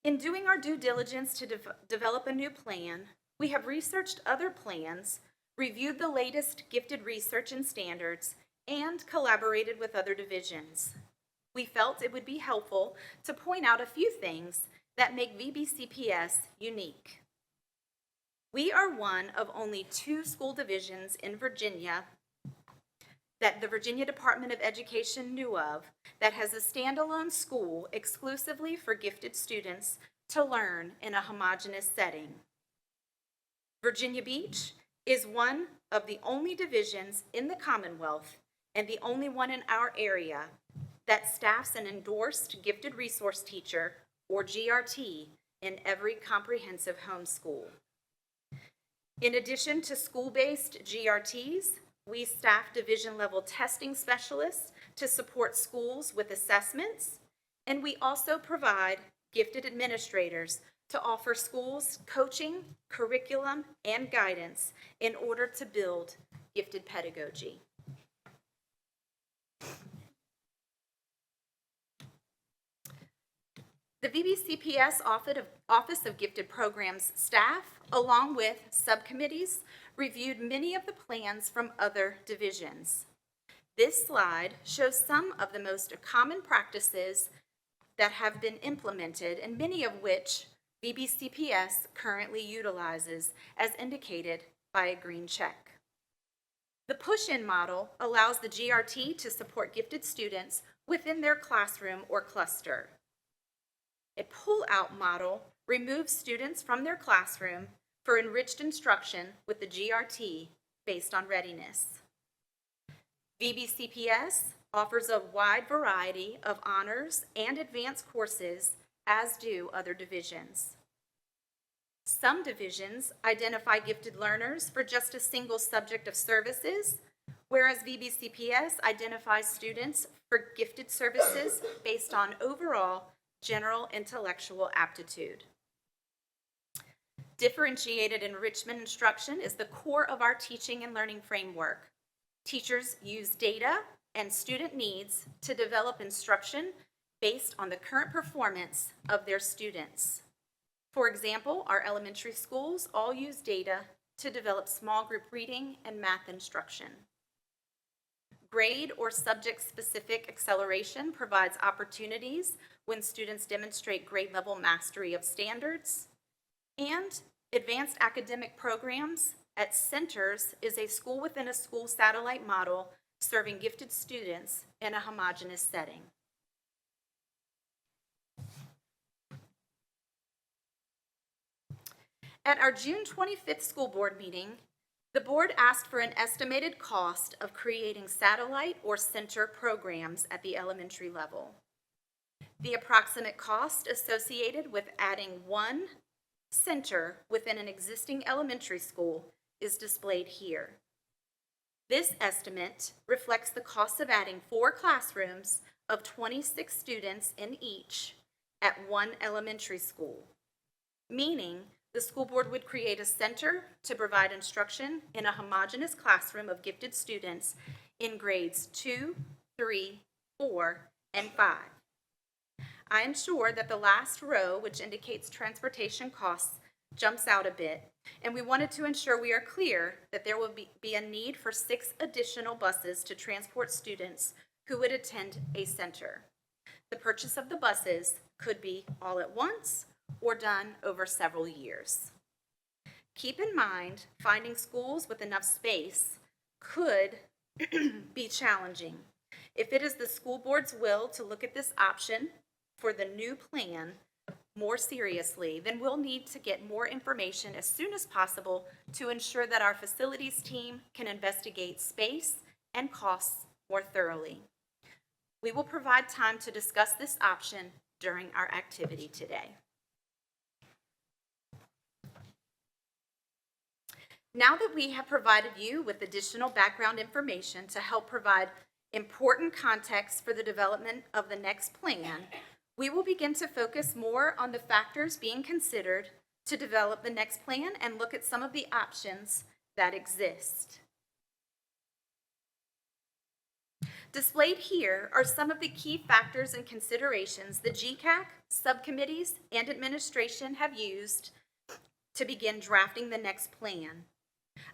In doing our due diligence to develop a new plan, we have researched other plans, reviewed the latest gifted research and standards, and collaborated with other divisions. We felt it would be helpful to point out a few things that make VBCPS unique. We are one of only 2 school divisions in Virginia that the Virginia Department of Education knew of that has a standalone school exclusively for gifted students to learn in a homogeneous setting. Virginia Beach is one of the only divisions in the Commonwealth and the only one in our area that staffs an endorsed gifted resource teacher, or GRT, in every comprehensive home school. In addition to school-based GRTs, we staff division-level testing specialists to support schools with assessments, and we also provide gifted administrators to offer schools coaching, curriculum, and guidance in order to build gifted pedagogy. The VBCPS Office of Gifted Programs staff, along with subcommittees, reviewed many of the plans from other divisions. This slide shows some of the most common practices that have been implemented, and many of which VBCPS currently utilizes, as indicated by a green check. The push-in model allows the GRT to support gifted students within their classroom or cluster. A pull-out model removes students from their classroom for enriched instruction with the GRT based on readiness. VBCPS offers a wide variety of honors and advanced courses, as do other divisions. Some divisions identify gifted learners for just a single subject of services, whereas VBCPS identifies students for gifted services based on overall general intellectual aptitude. Differentiated enrichment instruction is the core of our teaching and learning framework. Teachers use data and student needs to develop instruction based on the current performance of their students. For example, our elementary schools all use data to develop small group reading and math instruction. Grade or subject-specific acceleration provides opportunities when students demonstrate grade-level mastery of standards. And advanced academic programs at centers is a school-within-a-school satellite model serving gifted students in a homogeneous setting. At our June 25th school board meeting, the board asked for an estimated cost of creating satellite or center programs at the elementary level. The approximate cost associated with adding one center within an existing elementary school is displayed here. This estimate reflects the cost of adding 4 classrooms of 26 students in each at one elementary school, meaning the school board would create a center to provide instruction in a homogeneous classroom of gifted students in grades 2, 3, 4, and 5. I am sure that the last row, which indicates transportation costs, jumps out a bit, and we wanted to ensure we are clear that there will be a need for 6 additional buses to transport students who would attend a center. The purchase of the buses could be all at once or done over several years. Keep in mind, finding schools with enough space could be challenging. If it is the school board's will to look at this option for the new plan more seriously, then we'll need to get more information as soon as possible to ensure that our facilities team can investigate space and costs more thoroughly. We will provide time to discuss this option during our activity today. Now that we have provided you with additional background information to help provide important context for the development of the next plan, we will begin to focus more on the factors being considered to develop the next plan and look at some of the options that exist. Displayed here are some of the key factors and considerations the GCAC, subcommittees, and administration have used to begin drafting the next plan.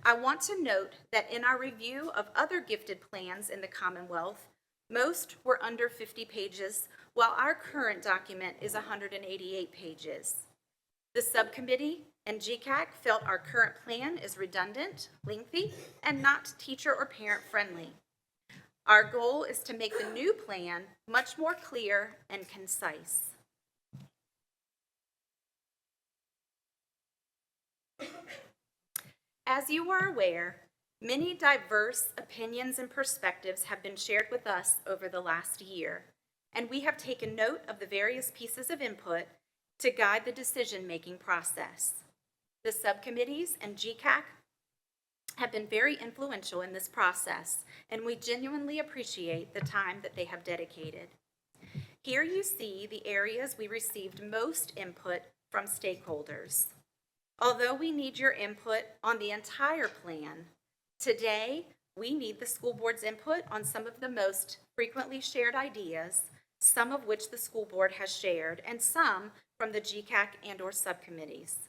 I want to note that in our review of other gifted plans in the Commonwealth, most were under 50 pages, while our current document is 188 pages. The subcommittee and GCAC felt our current plan is redundant, lengthy, and not teacher or parent friendly. Our goal is to make the new plan much more clear and concise. As you are aware, many diverse opinions and perspectives have been shared with us over the last year, and we have taken note of the various pieces of input to guide the decision-making process. The subcommittees and GCAC have been very influential in this process, and we genuinely appreciate the time that they have dedicated. Here you see the areas we received most input from stakeholders. Although we need your input on the entire plan, today we need the school board's input on some of the most frequently shared ideas, some of which the school board has shared, and some from the GCAC and/or subcommittees.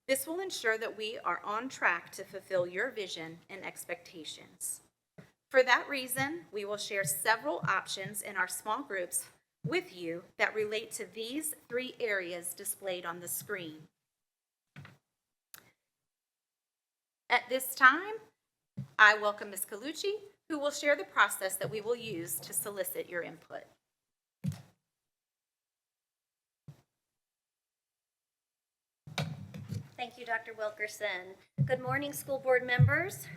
This will ensure that we are on track to fulfill your vision and expectations. For that reason, we will share several options in our small groups with you that relate to these 3 areas displayed on the screen. At this time, I welcome Ms. Colucci, who will share the process that we will use to solicit your input.
Thank you, Dr. Wilkerson. Good morning, school board members.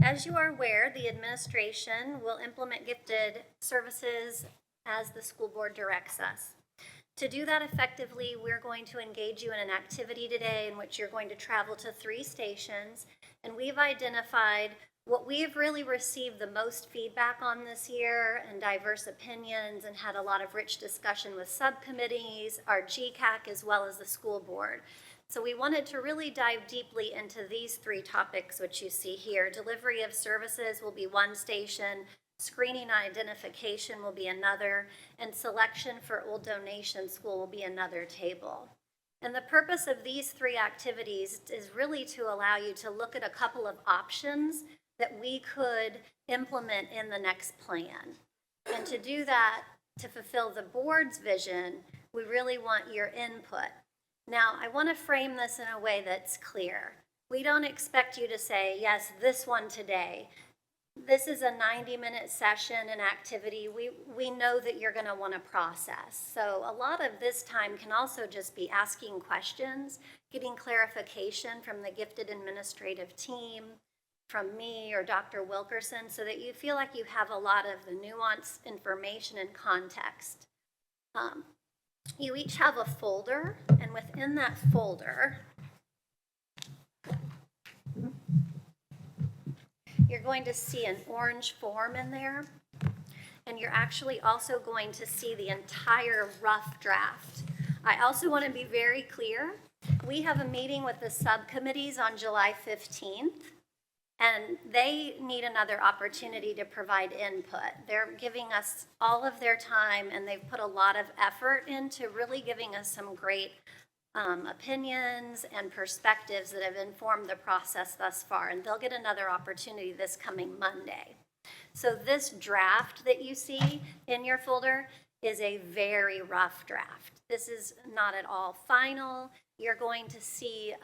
As you are aware, the administration will implement gifted services as the school board directs us. To do that effectively, we're going to engage you in an activity today in which you're going to travel to 3 stations, and we've identified what we've really received the most feedback on this year and diverse opinions, and had a lot of rich discussion with subcommittees, our GCAC, as well as the school board. So we wanted to really dive deeply into these 3 topics, which you see here. Delivery of services will be 1 station, screening identification will be another, and selection for Old Donation School will be another table. And the purpose of these 3 activities is really to allow you to look at a couple of options that we could implement in the next plan. And to do that, to fulfill the board's vision, we really want your input. Now, I want to frame this in a way that's clear. We don't expect you to say, yes, this one today. This is a 90-minute session and activity. We know that you're going to want to process. So a lot of this time can also just be asking questions, getting clarification from the gifted administrative team, from me or Dr. Wilkerson, so that you feel like you have a lot of the nuanced information and context. You each have a folder, and within that folder, you're going to see an orange form in there, and you're actually also going to see the entire rough draft. I also want to be very clear. We have a meeting with the subcommittees on July 15th, and they need another opportunity to provide input. They're giving us all of their time, and they've put a lot of effort into really giving us some great opinions and perspectives that have informed the process thus far, and they'll get another opportunity this coming Monday. So this draft that you see in your folder is a very rough draft. This is not at all final. You're going to see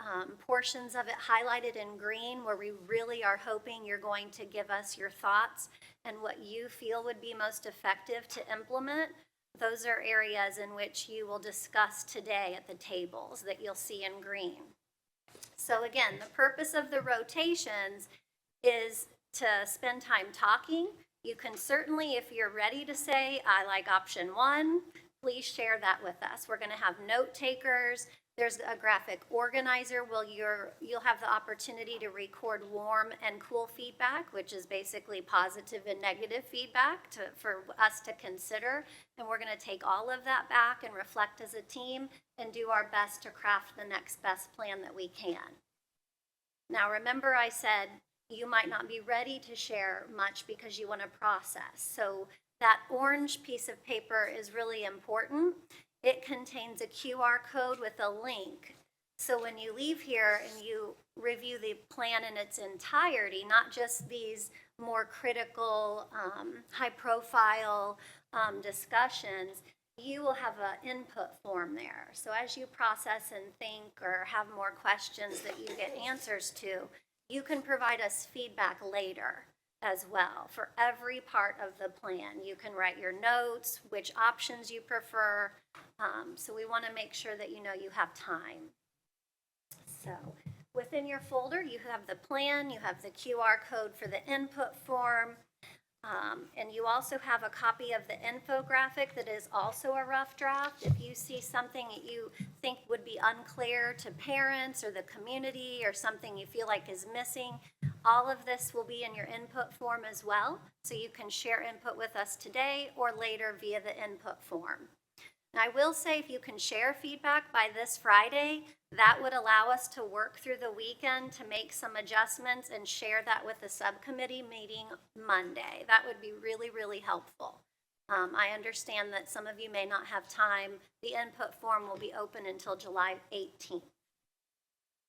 portions of it highlighted in green where we really are hoping you're going to give us your thoughts and what you feel would be most effective to implement. Those are areas in which you will discuss today at the tables that you'll see in green. So again, the purpose of the rotations is to spend time talking. You can certainly, if you're ready to say, I like option 1, please share that with us. We're going to have note takers. There's a graphic organizer where you'll have the opportunity to record warm and cool feedback, which is basically positive and negative feedback for us to consider. And we're going to take all of that back and reflect as a team and do our best to craft the next best plan that we can. Now, remember I said you might not be ready to share much because you want to process. So that orange piece of paper is really important. It contains a QR code with a link. So when you leave here and you review the plan in its entirety, not just these more critical, high-profile discussions, you will have an input form there. So as you process and think or have more questions that you get answers to, you can provide us feedback later as well for every part of the plan. You can write your notes, which options you prefer. So we want to make sure that you know you have time. So within your folder, you have the plan, you have the QR code for the input form. And you also have a copy of the infographic that is also a rough draft. If you see something that you think would be unclear to parents or the community or something you feel like is missing, all of this will be in your input form as well. So you can share input with us today or later via the input form. And I will say, if you can share feedback by this Friday, that would allow us to work through the weekend to make some adjustments and share that with the subcommittee meeting Monday. That would be really, really helpful. I understand that some of you may not have time. The input form will be open until July 18th.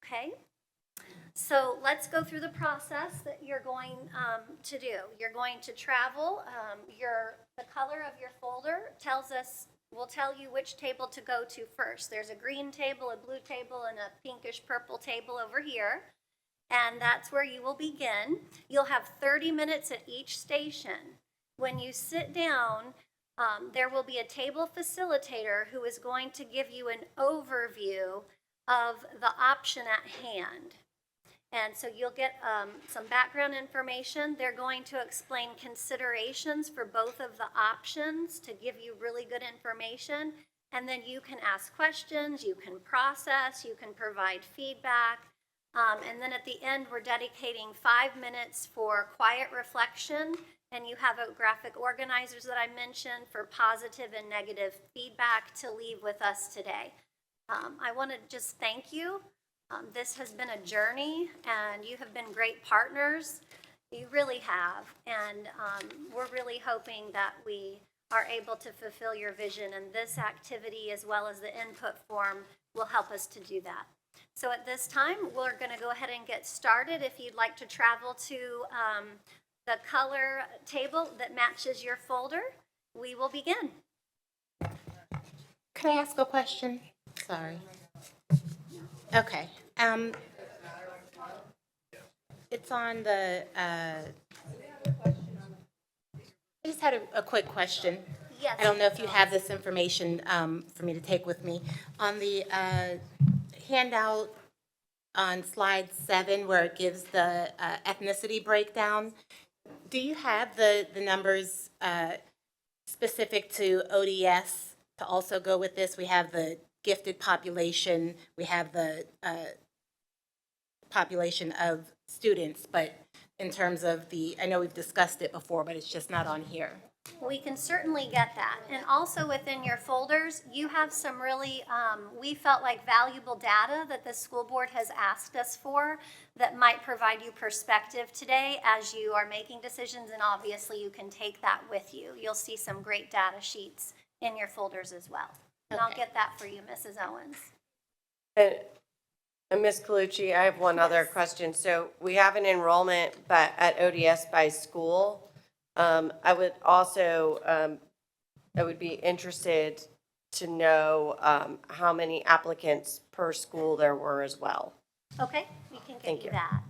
Okay? So let's go through the process that you're going to do. You're going to travel. The color of your folder will tell you which table to go to first. There's a green table, a blue table, and a pinkish purple table over here. And that's where you will begin. You'll have 30 minutes at each station. When you sit down, there will be a table facilitator who is going to give you an overview of the option at hand. And so you'll get some background information. They're going to explain considerations for both of the options to give you really good information. And then you can ask questions, you can process, you can provide feedback. And then at the end, we're dedicating 5 minutes for quiet reflection. And you have a graphic organizers that I mentioned for positive and negative feedback to leave with us today. I want to just thank you. This has been a journey, and you have been great partners. You really have, and we're really hoping that we are able to fulfill your vision, and this activity, as well as the input form, will help us to do that. So at this time, we're going to go ahead and get started. If you'd like to travel to the color table that matches your folder, we will begin.
Can I ask a question? Sorry. Okay. It's on the, I just had a quick question.
Yes.
I don't know if you have this information for me to take with me. On the handout on slide 7 where it gives the ethnicity breakdown, do you have the numbers specific to ODS to also go with this? We have the gifted population, we have the population of students, but in terms of I know we've discussed it before, but it's just not on here.
We can certainly get that. And also within your folders, you have some really, we felt like valuable data that the school board has asked us for that might provide you perspective today as you are making decisions, and obviously you can take that with you. You'll see some great data sheets in your folders as well. And I'll get that for you, Mrs. Owens.
And Ms. Colucci, I have one other question. So we have an enrollment but at ODS by school. I would also, I would be interested to know how many applicants per school there were as well.
Okay, we can
Thank
get you
you.
that.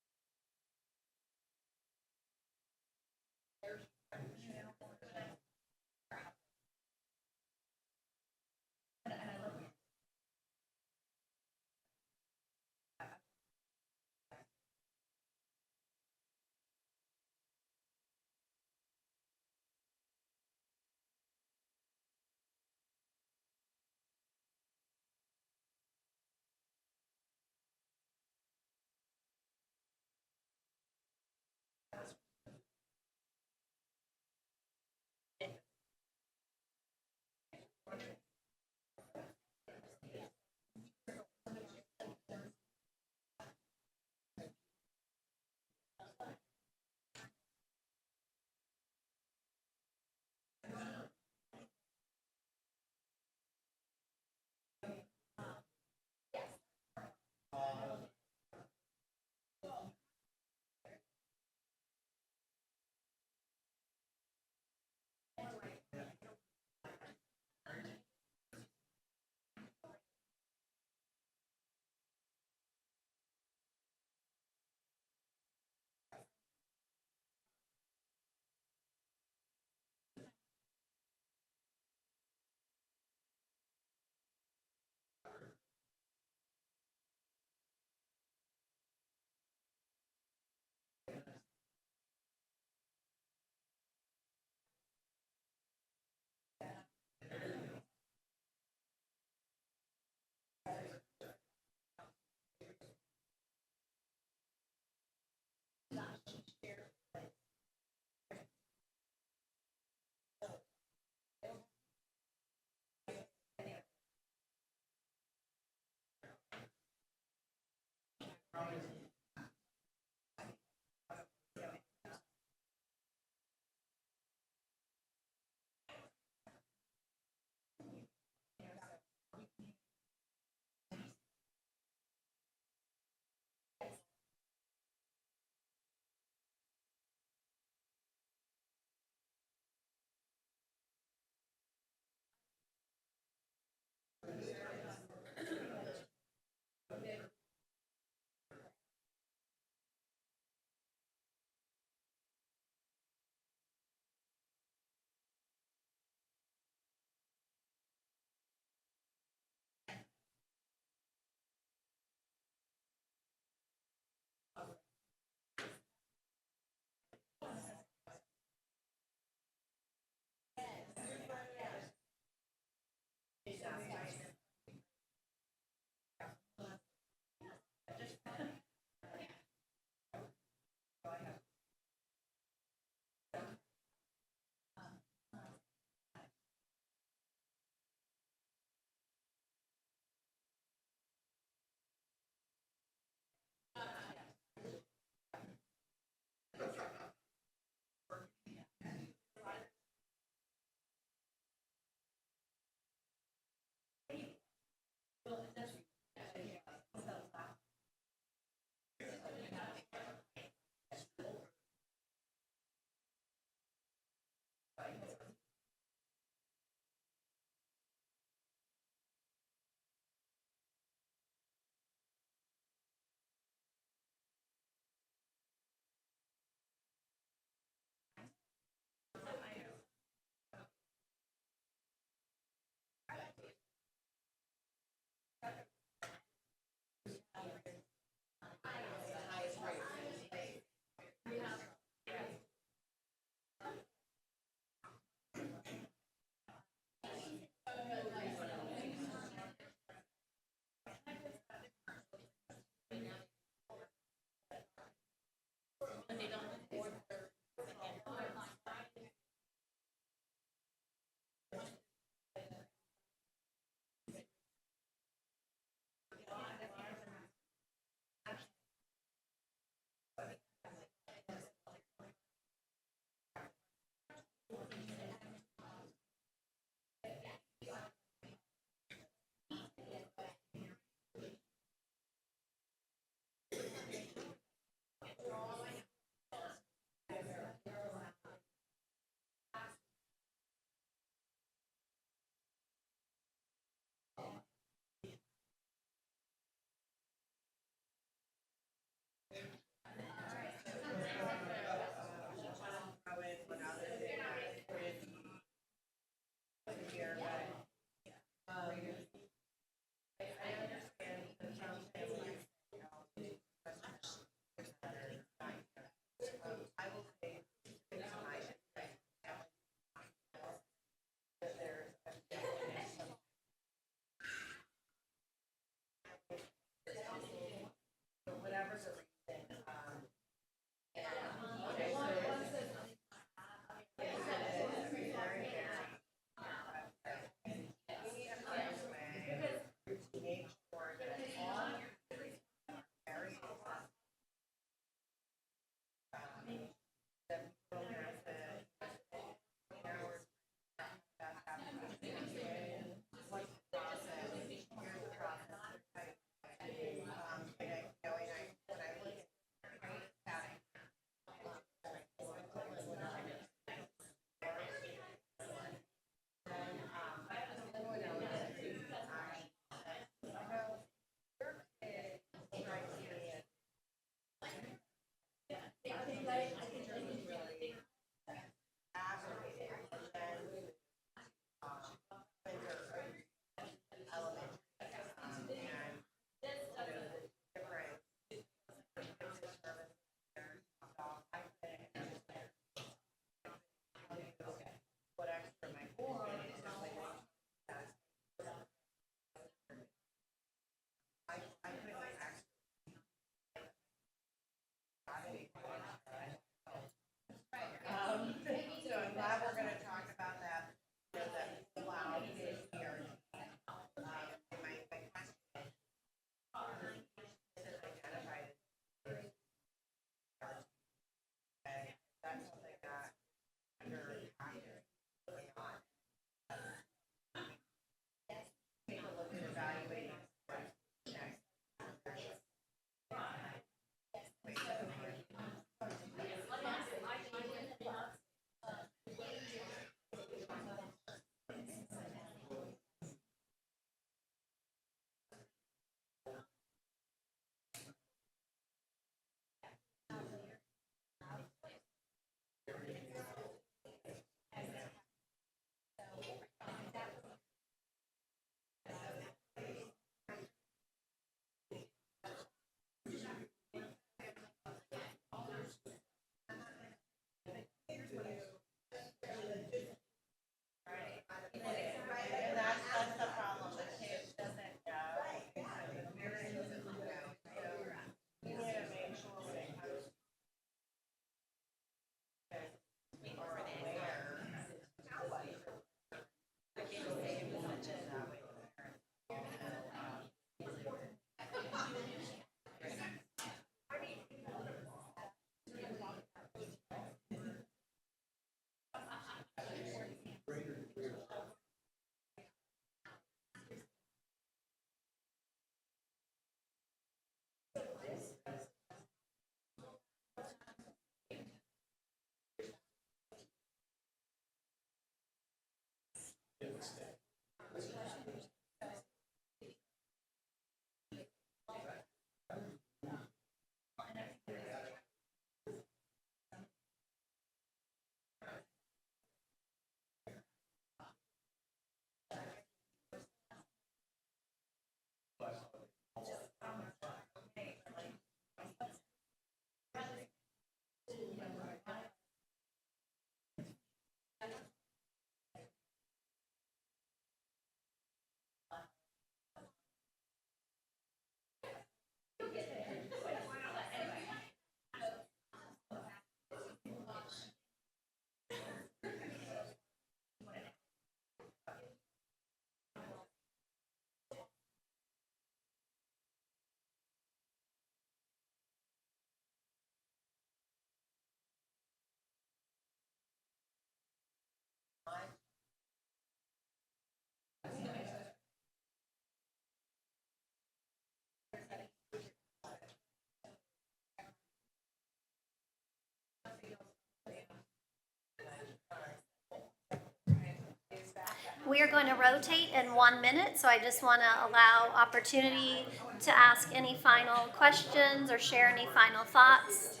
We are going to rotate in 1 minute, so I just want to allow opportunity to ask any final questions or share any final thoughts.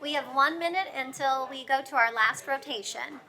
We have 1 minute until we go to our last rotation.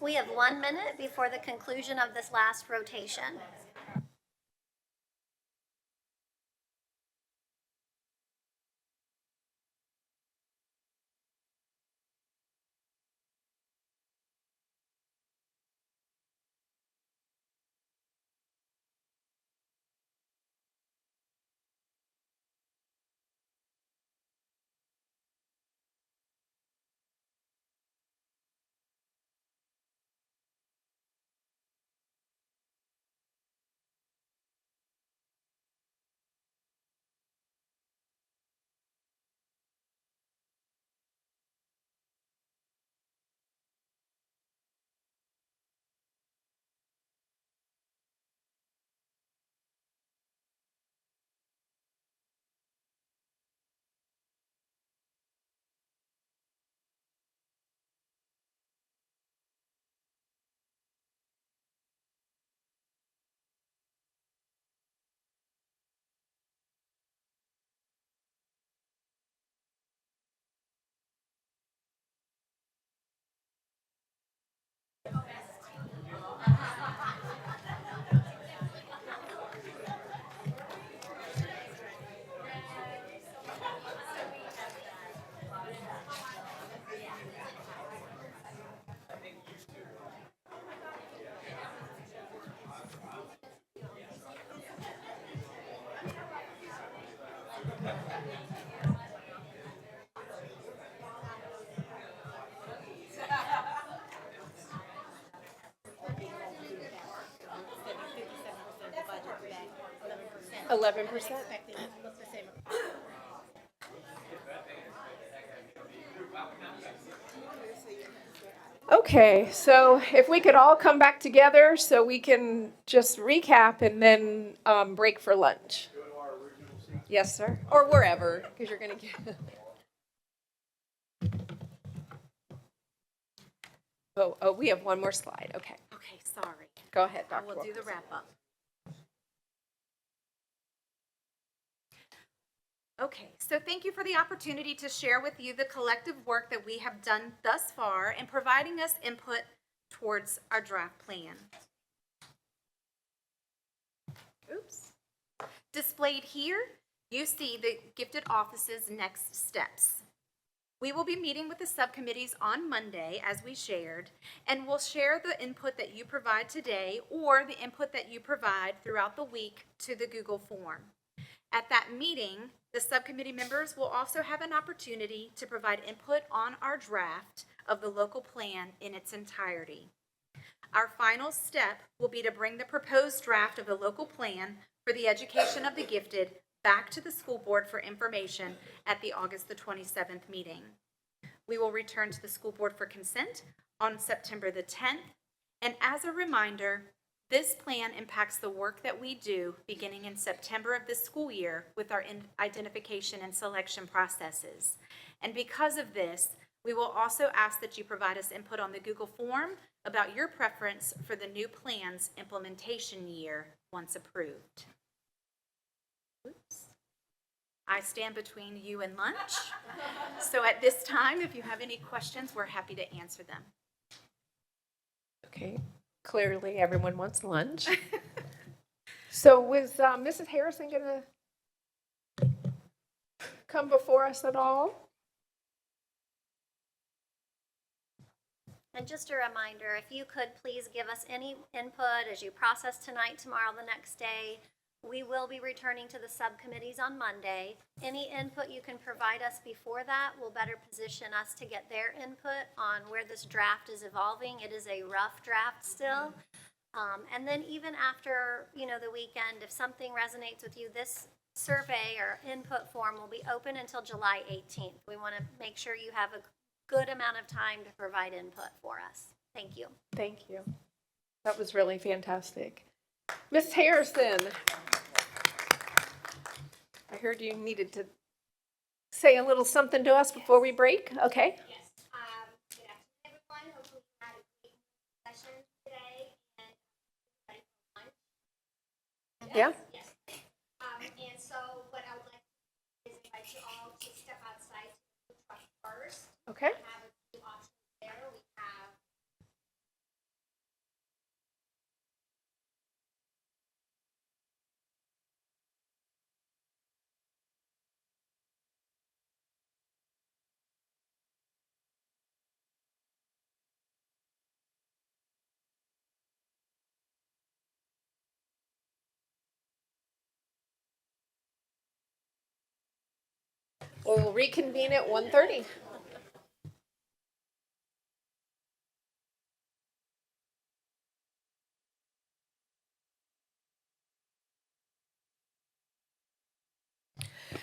We have 1 minute before the conclusion of this last rotation.
Okay, so if we could all come back together so we can just recap and then break for lunch. Yes, sir. Or wherever, because you're going to get. Oh, we have one more slide. Okay.
Okay, sorry.
Go ahead,
I
Dr.
will do the
Wilkerson.
wrap up. Okay, so thank you for the opportunity to share with you the collective work that we have done thus far in providing us input towards our draft plan. Oops. Displayed here, you see the gifted office's next steps. We will be meeting with the subcommittees on Monday, as we shared, and we'll share the input that you provide today or the input that you provide throughout the week to the Google form. At that meeting, the subcommittee members will also have an opportunity to provide input on our draft of the local plan in its entirety. Our final step will be to bring the proposed draft of the local plan for the education of the gifted back to the school board for information at the August the 27th meeting. We will return to the school board for consent on September the 10th. And as a reminder, this plan impacts the work that we do beginning in September of this school year with our identification and selection processes. And because of this, we will also ask that you provide us input on the Google form about your preference for the new plan's implementation year once approved. Oops. I stand between you and lunch. So at this time, if you have any questions, we're happy to answer them.
Okay, clearly everyone wants lunch. So was Mrs. Harrison going to come before us at all?
And just a reminder, if you could please give us any input as you process tonight, tomorrow, the next day. We will be returning to the subcommittees on Monday. Any input you can provide us before that will better position us to get their input on where this draft is evolving. It is a rough draft still. And then even after, the weekend, if something resonates with you, this survey or input form will be open until July 18th. We want to make sure you have a good amount of time to provide input for us. Thank you.
Thank you. That was really fantastic. Ms. Harrison, I heard you needed to say a little something to us before we break. Okay.
Yes. Good afternoon, everyone. Hopefully you had a great session today and ready for lunch.
Yeah.
Yes. And so what I would like to do is invite you all to step outside to the food truck first.
Okay.
We have a few options there. We have
We'll reconvene at 1:30.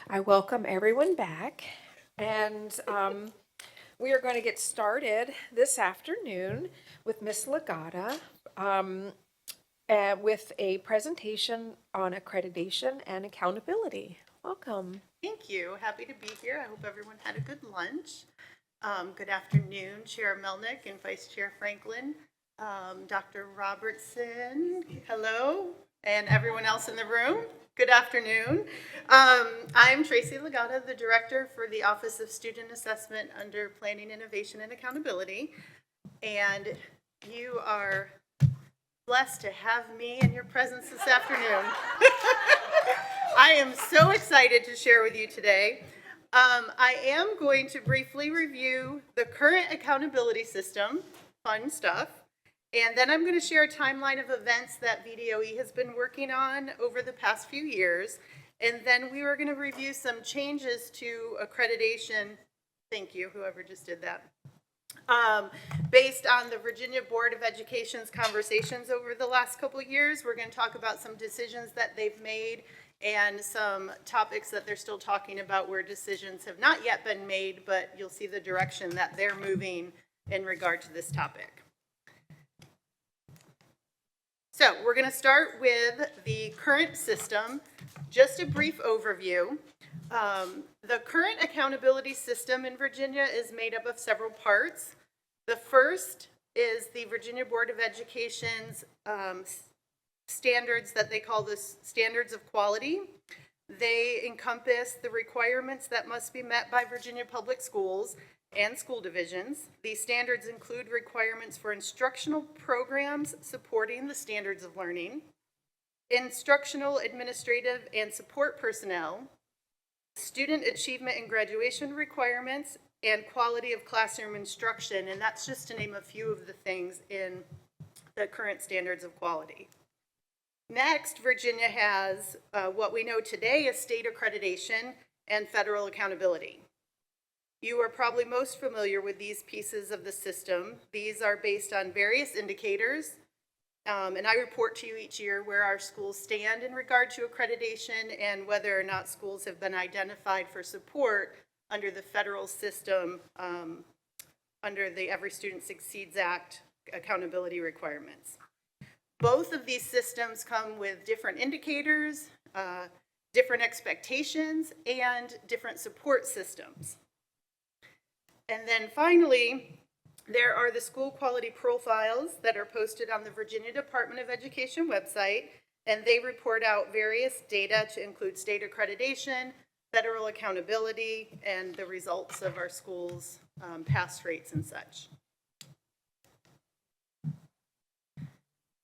I welcome everyone back, and we are going to get started this afternoon with Ms. Legata with a presentation on accreditation and accountability. Welcome.
Thank you. Happy to be here. I hope everyone had a good lunch. Good afternoon, Chair Melnick and Vice Chair Franklin, Dr. Robertson, hello, and everyone else in the room. Good afternoon. I'm Tracy Legata, the Director for the Office of Student Assessment under Planning, Innovation, and Accountability. And you are blessed to have me in your presence this afternoon. I am so excited to share with you today. I am going to briefly review the current accountability system, fun stuff, and then I'm going to share a timeline of events that VDOE has been working on over the past few years, and then we are going to review some changes to accreditation. Thank you, whoever just did that. Based on the Virginia Board of Education's conversations over the last couple of years, we're going to talk about some decisions that they've made and some topics that they're still talking about where decisions have not yet been made, but you'll see the direction that they're moving in regard to this topic. So we're going to start with the current system. Just a brief overview. The current accountability system in Virginia is made up of several parts. The first is the Virginia Board of Education's standards that they call the standards of quality. They encompass the requirements that must be met by Virginia Public Schools and school divisions. These standards include requirements for instructional programs supporting the standards of learning, instructional, administrative, and support personnel, student achievement and graduation requirements, and quality of classroom instruction. And that's just to name a few of the things in the current standards of quality. Next, Virginia has what we know today as state accreditation and federal accountability. You are probably most familiar with these pieces of the system. These are based on various indicators, and I report to you each year where our schools stand in regard to accreditation and whether or not schools have been identified for support under the federal system, under the Every Student Succeeds Act accountability requirements. Both of these systems come with different indicators, different expectations, and different support systems. And then finally, there are the school quality profiles that are posted on the Virginia Department of Education website, and they report out various data to include state accreditation, federal accountability, and the results of our schools' pass rates and such.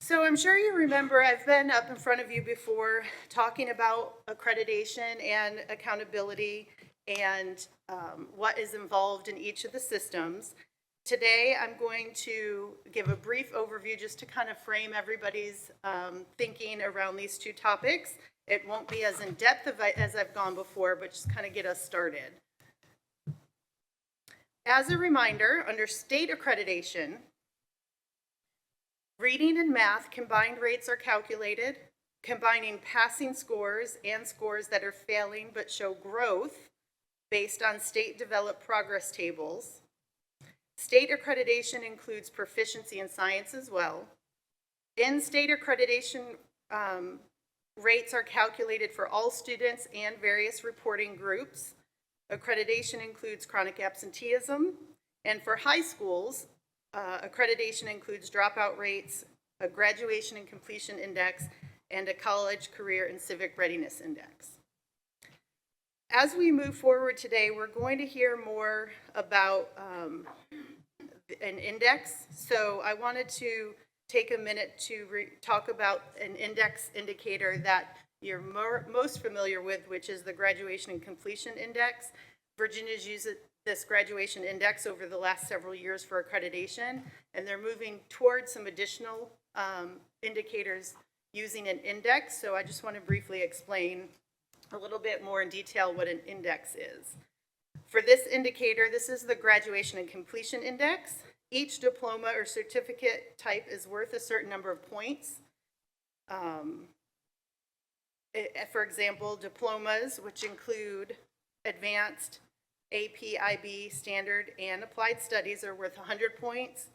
So I'm sure you remember I've been up in front of you before talking about accreditation and accountability and what is involved in each of the systems. Today, I'm going to give a brief overview just to kind of frame everybody's thinking around these two topics. It won't be as in-depth as I've gone before, but just kind of get us started. As a reminder, under state accreditation, reading and math combined rates are calculated, combining passing scores and scores that are failing but show growth based on state-developed progress tables. State accreditation includes proficiency in science as well. In-state accreditation rates are calculated for all students and various reporting groups. Accreditation includes chronic absenteeism. And for high schools, accreditation includes dropout rates, a graduation and completion index, and a college, career, and civic readiness index. As we move forward today, we're going to hear more about an index. So I wanted to take a minute to talk about an index indicator that you're most familiar with, which is the Graduation and Completion Index. Virginia's used this graduation index over the last several years for accreditation, and they're moving towards some additional indicators using an index. So I just want to briefly explain a little bit more in detail what an index is. For this indicator, this is the graduation and completion index. Each diploma or certificate type is worth a certain number of points. For example, diplomas, which include advanced, AP, IB, standard, and applied studies, are worth 100 points.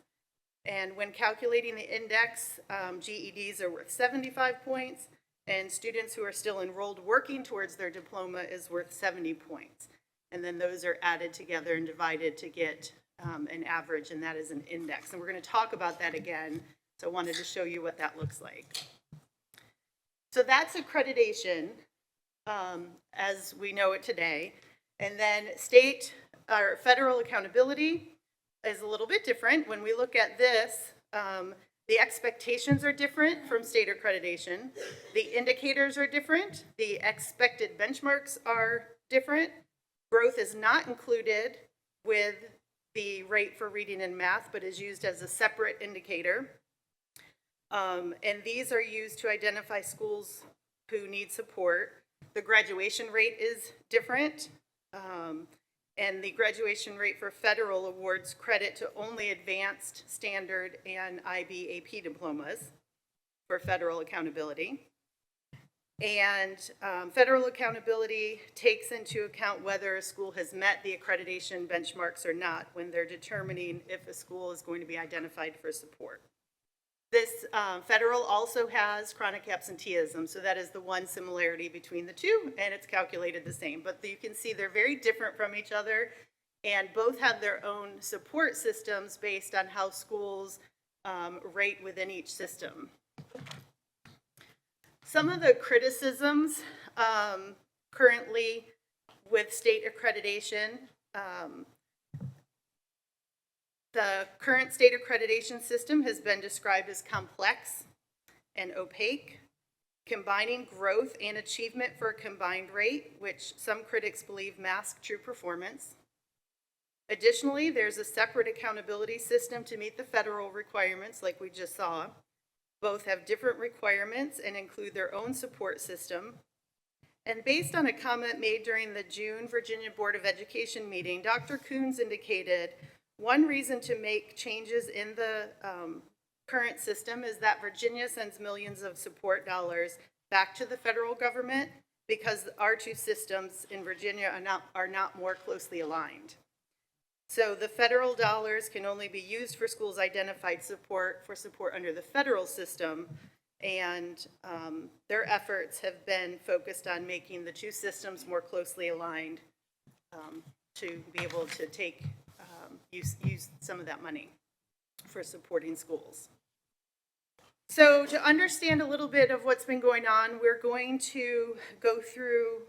And when calculating the index, GEDs are worth 75 points, and students who are still enrolled working towards their diploma is worth 70 points. And then those are added together and divided to get an average, and that is an index. And we're going to talk about that again, so I wanted to show you what that looks like. So that's accreditation as we know it today. And then state or federal accountability is a little bit different. When we look at this, the expectations are different from state accreditation. The indicators are different. The expected benchmarks are different. Growth is not included with the rate for reading and math, but is used as a separate indicator. And these are used to identify schools who need support. The graduation rate is different. And the graduation rate for federal awards credit to only advanced, standard, and IB AP diplomas for federal accountability. And federal accountability takes into account whether a school has met the accreditation benchmarks or not when they're determining if a school is going to be identified for support. This federal also has chronic absenteeism, so that is the one similarity between the two, and it's calculated the same. But you can see they're very different from each other, and both have their own support systems based on how schools rate within each system. Some of the criticisms currently with state accreditation, the current state accreditation system has been described as complex and opaque, combining growth and achievement for a combined rate, which some critics believe mask true performance. Additionally, there's a separate accountability system to meet the federal requirements, like we just saw. Both have different requirements and include their own support system. And based on a comment made during the June Virginia Board of Education meeting, Dr. Coons indicated one reason to make changes in the current system is that Virginia sends millions of support dollars back to the federal government because our two systems in Virginia are not more closely aligned. So the federal dollars can only be used for schools identified for support under the federal system, and their efforts have been focused on making the two systems more closely aligned to be able to use some of that money for supporting schools. So to understand a little bit of what's been going on, we're going to go through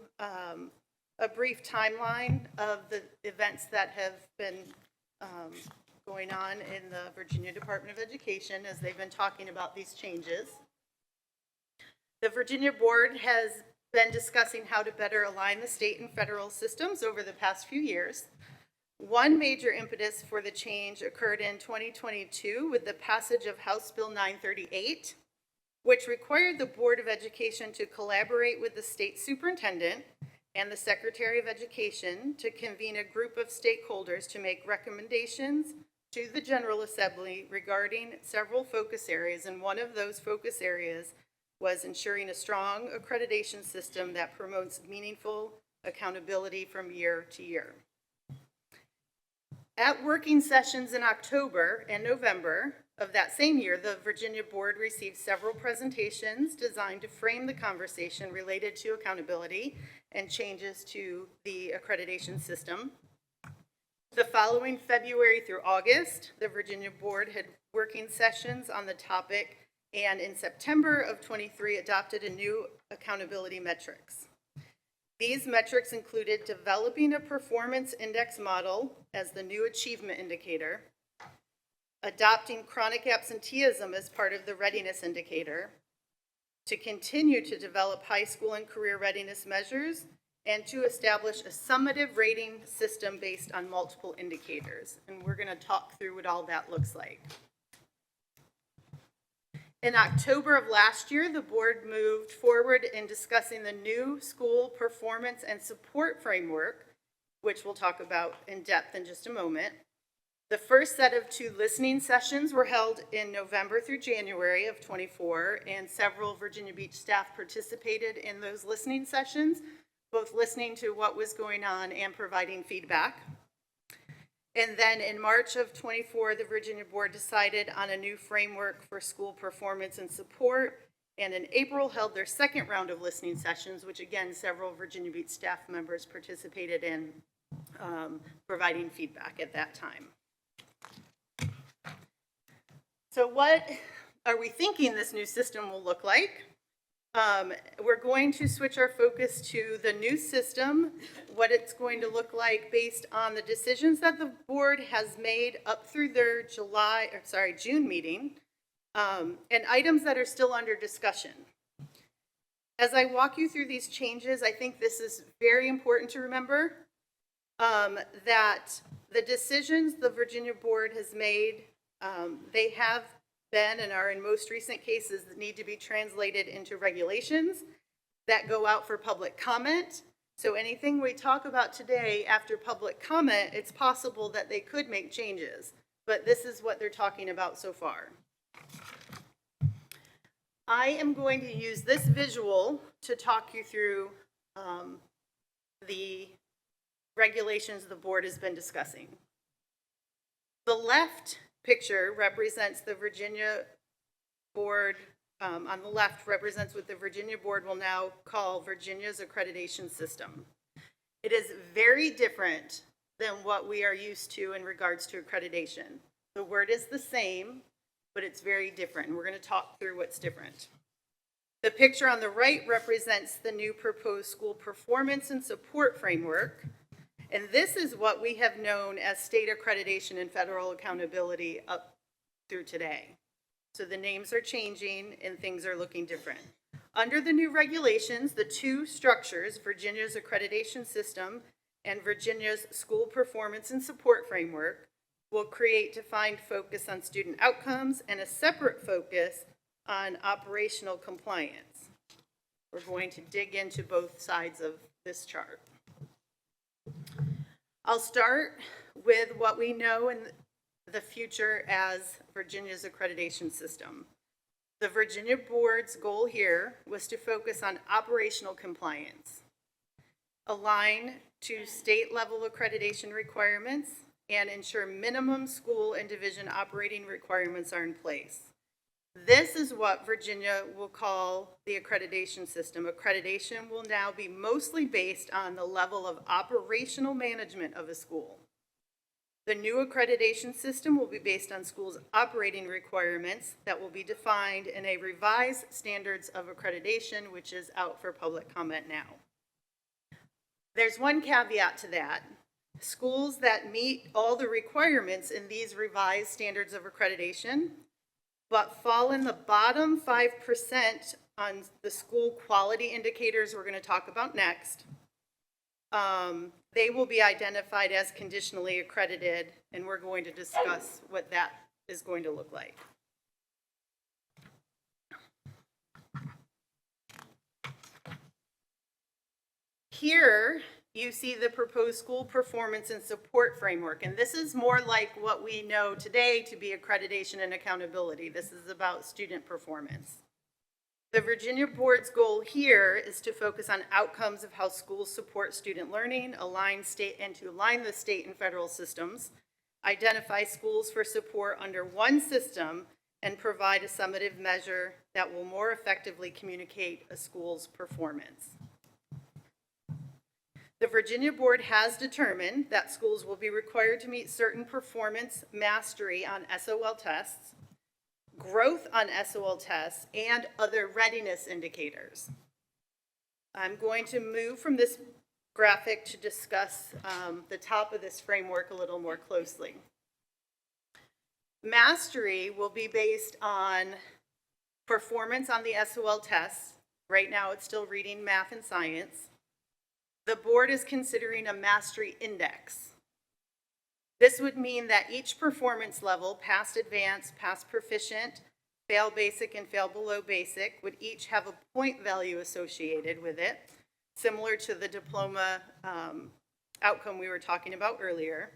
a brief timeline of the events that have been going on in the Virginia Department of Education as they've been talking about these changes. The Virginia Board has been discussing how to better align the state and federal systems over the past few years. One major impetus for the change occurred in 2022 with the passage of House Bill 938, which required the Board of Education to collaborate with the state superintendent and the Secretary of Education to convene a group of stakeholders to make recommendations to the General Assembly regarding several focus areas, and one of those focus areas was ensuring a strong accreditation system that promotes meaningful accountability from year to year. At working sessions in October and November of that same year, the Virginia Board received several presentations designed to frame the conversation related to accountability and changes to the accreditation system. The following February through August, the Virginia Board had working sessions on the topic, and in September of 23 adopted a new accountability metrics. These metrics included developing a performance index model as the new achievement indicator, adopting chronic absenteeism as part of the readiness indicator, to continue to develop high school and career readiness measures, and to establish a summative rating system based on multiple indicators. And we're going to talk through what all that looks like. In October of last year, the board moved forward in discussing the new school performance and support framework which we'll talk about in depth in just a moment. The first set of 2 listening sessions were held in November through January of '24, and several Virginia Beach staff participated in those listening sessions, both listening to what was going on and providing feedback. And then in March of '24, the Virginia Board decided on a new framework for school performance and support, and in April held their second round of listening sessions, which again, several Virginia Beach staff members participated in, providing feedback at that time. So what are we thinking this new system will look like? We're going to switch our focus to the new system, what it's going to look like based on the decisions that the board has made up through their June meeting, and items that are still under discussion. As I walk you through these changes, I think this is very important to remember, that the decisions the Virginia Board has made, they have been and are in most recent cases that need to be translated into regulations that go out for public comment. So anything we talk about today after public comment, it's possible that they could make changes, but this is what they're talking about so far. I am going to use this visual to talk you through the regulations the board has been discussing. The left picture represents the Virginia Board, on the left represents what the Virginia Board will now call Virginia's accreditation system. It is very different than what we are used to in regards to accreditation. The word is the same, but it's very different, and we're going to talk through what's different. The picture on the right represents the new proposed school performance and support framework. And this is what we have known as state accreditation and federal accountability up through today. So the names are changing and things are looking different. Under the new regulations, the 2 structures, Virginia's accreditation system and Virginia's school performance and support framework, will create defined focus on student outcomes and a separate focus on operational compliance. We're going to dig into both sides of this chart. I'll start with what we know in the future as Virginia's accreditation system. The Virginia Board's goal here was to focus on operational compliance, align to state-level accreditation requirements, and ensure minimum school and division operating requirements are in place. This is what Virginia will call the accreditation system. Accreditation will now be mostly based on the level of operational management of a school. The new accreditation system will be based on schools' operating requirements that will be defined in a revised standards of accreditation, which is out for public comment now. There's one caveat to that. Schools that meet all the requirements in these revised standards of accreditation but fall in the bottom 5% on the school quality indicators we're going to talk about next, they will be identified as conditionally accredited, and we're going to discuss what that is going to look like. Here, you see the proposed school performance and support framework, and this is more like what we know today to be accreditation and accountability. This is about student performance. The Virginia Board's goal here is to focus on outcomes of how schools support student learning, align the state and federal systems, identify schools for support under one system, and provide a summative measure that will more effectively communicate a school's performance. The Virginia Board has determined that schools will be required to meet certain performance mastery on SOL tests, growth on SOL tests, and other readiness indicators. I'm going to move from this graphic to discuss the top of this framework a little more closely. Mastery will be based on performance on the SOL tests. Right now it's still reading, math, and science. The board is considering a mastery index. This would mean that each performance level, past advanced, past proficient, fail basic, and fail below basic, would each have a point value associated with it, similar to the diploma outcome we were talking about earlier.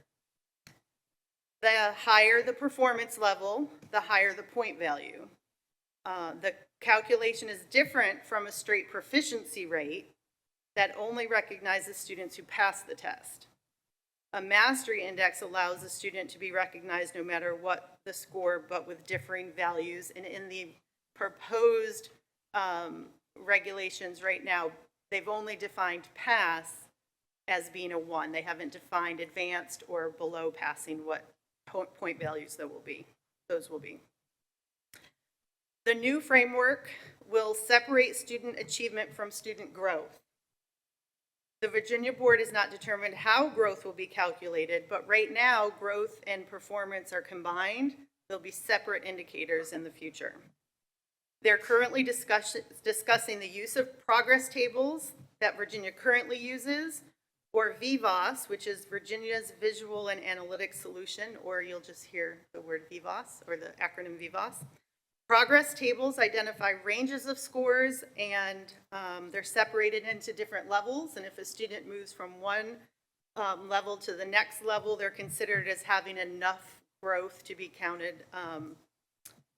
The higher the performance level, the higher the point value. The calculation is different from a straight proficiency rate that only recognizes students who pass the test. A mastery index allows a student to be recognized no matter what the score, but with differing values. And in the proposed regulations right now, they've only defined pass as being a 1. They haven't defined advanced or below passing what point values those will be. The new framework will separate student achievement from student growth. The Virginia Board has not determined how growth will be calculated, but right now, growth and performance are combined. They'll be separate indicators in the future. They're currently discussing the use of progress tables that Virginia currently uses, or VIVAS, which is Virginia's Visual and Analytic Solution, or you'll just hear the word VIVAS, or the acronym VIVAS. Progress tables identify ranges of scores, and they're separated into different levels, and if a student moves from one level to the next level, they're considered as having enough growth to be counted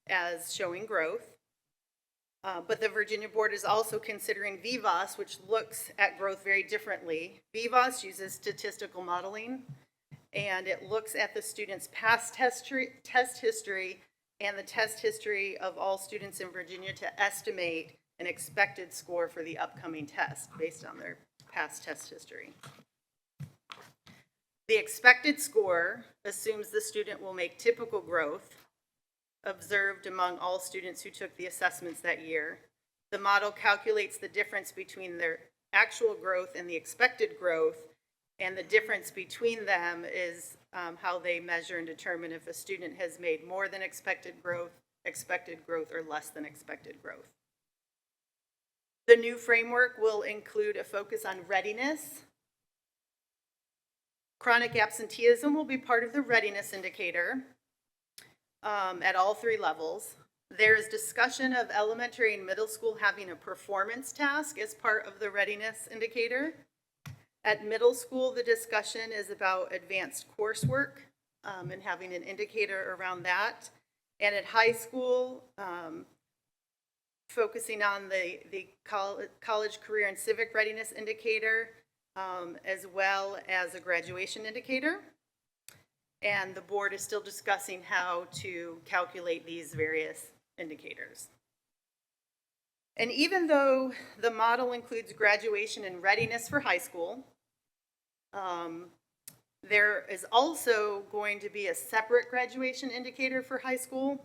as showing growth. But the Virginia Board is also considering VIVAS, which looks at growth very differently. VIVAS uses statistical modeling, and it looks at the student's past test history and the test history of all students in Virginia to estimate an expected score for the upcoming test based on their past test history. The expected score assumes the student will make typical growth observed among all students who took the assessments that year. The model calculates the difference between their actual growth and the expected growth, and the difference between them is how they measure and determine if a student has made more than expected growth, or less than expected growth. The new framework will include a focus on readiness. Chronic absenteeism will be part of the readiness indicator at all 3 levels. There is discussion of elementary and middle school having a performance task as part of the readiness indicator. At middle school, the discussion is about advanced coursework and having an indicator around that. And at high school, focusing on the college career and civic readiness indicator, as well as a graduation indicator. And the board is still discussing how to calculate these various indicators. And even though the model includes graduation and readiness for high school, there is also going to be a separate graduation indicator for high school.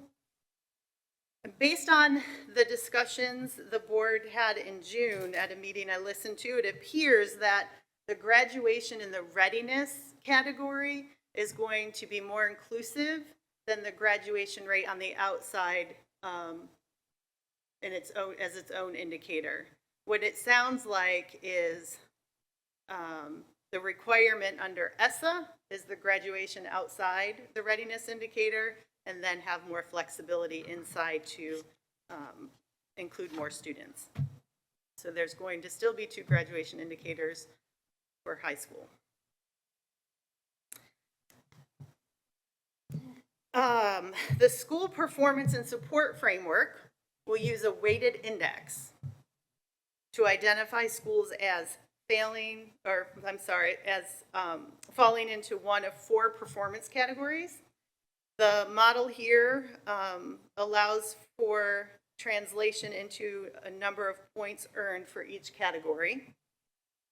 Based on the discussions the board had in June at a meeting I listened to, it appears that the graduation in the readiness category is going to be more inclusive than the graduation rate on the outside in its own, as its own indicator. What it sounds like is the requirement under ESSA is the graduation outside the readiness indicator, and then have more flexibility inside to include more students. So there's going to still be 2 graduation indicators for high school. The school performance and support framework will use a weighted index to identify schools as falling into one of 4 performance categories. The model here allows for translation into a number of points earned for each category.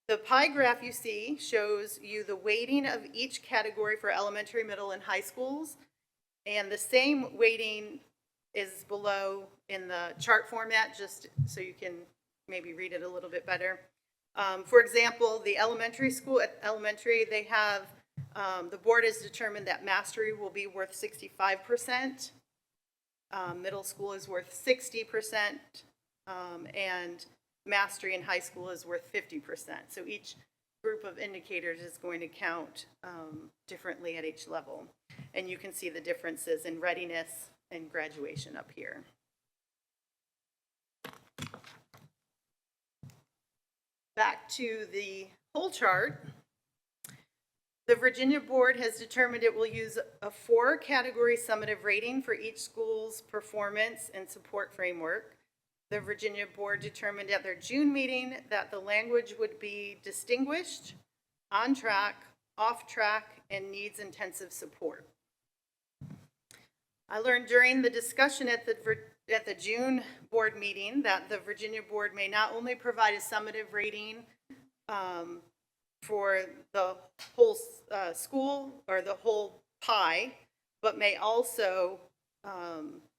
The pie graph you see shows you the weighting of each category for elementary, middle, and high schools. And the same weighting is below in the chart format, just so you can maybe read it a little bit better. For example, the elementary school, at elementary, they have, the board has determined that mastery will be worth 65%. Middle school is worth 60%, and mastery in high school is worth 50%. So each group of indicators is going to count differently at each level. And you can see the differences in readiness and graduation up here. Back to the whole chart. The Virginia Board has determined it will use a 4-category summative rating for each school's performance and support framework. The Virginia Board determined at their June meeting that the language would be distinguished, on track, off track, and needs intensive support. I learned during the discussion at the June board meeting that the Virginia Board may not only provide a summative rating for the whole school or the whole pie, but may also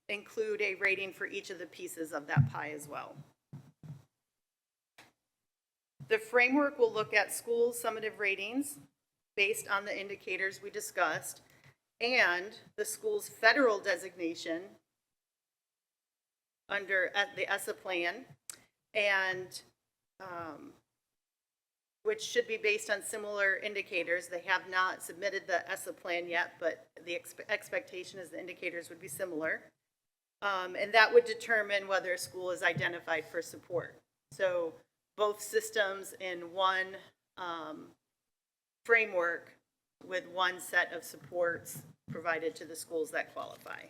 include a rating for each of the pieces of that pie as well. The framework will look at school summative ratings based on the indicators we discussed and the school's federal designation under the ESSA plan, and which should be based on similar indicators. They have not submitted the ESSA plan yet, but the expectation is the indicators would be similar. And that would determine whether a school is identified for support. So both systems in one framework with one set of supports provided to the schools that qualify.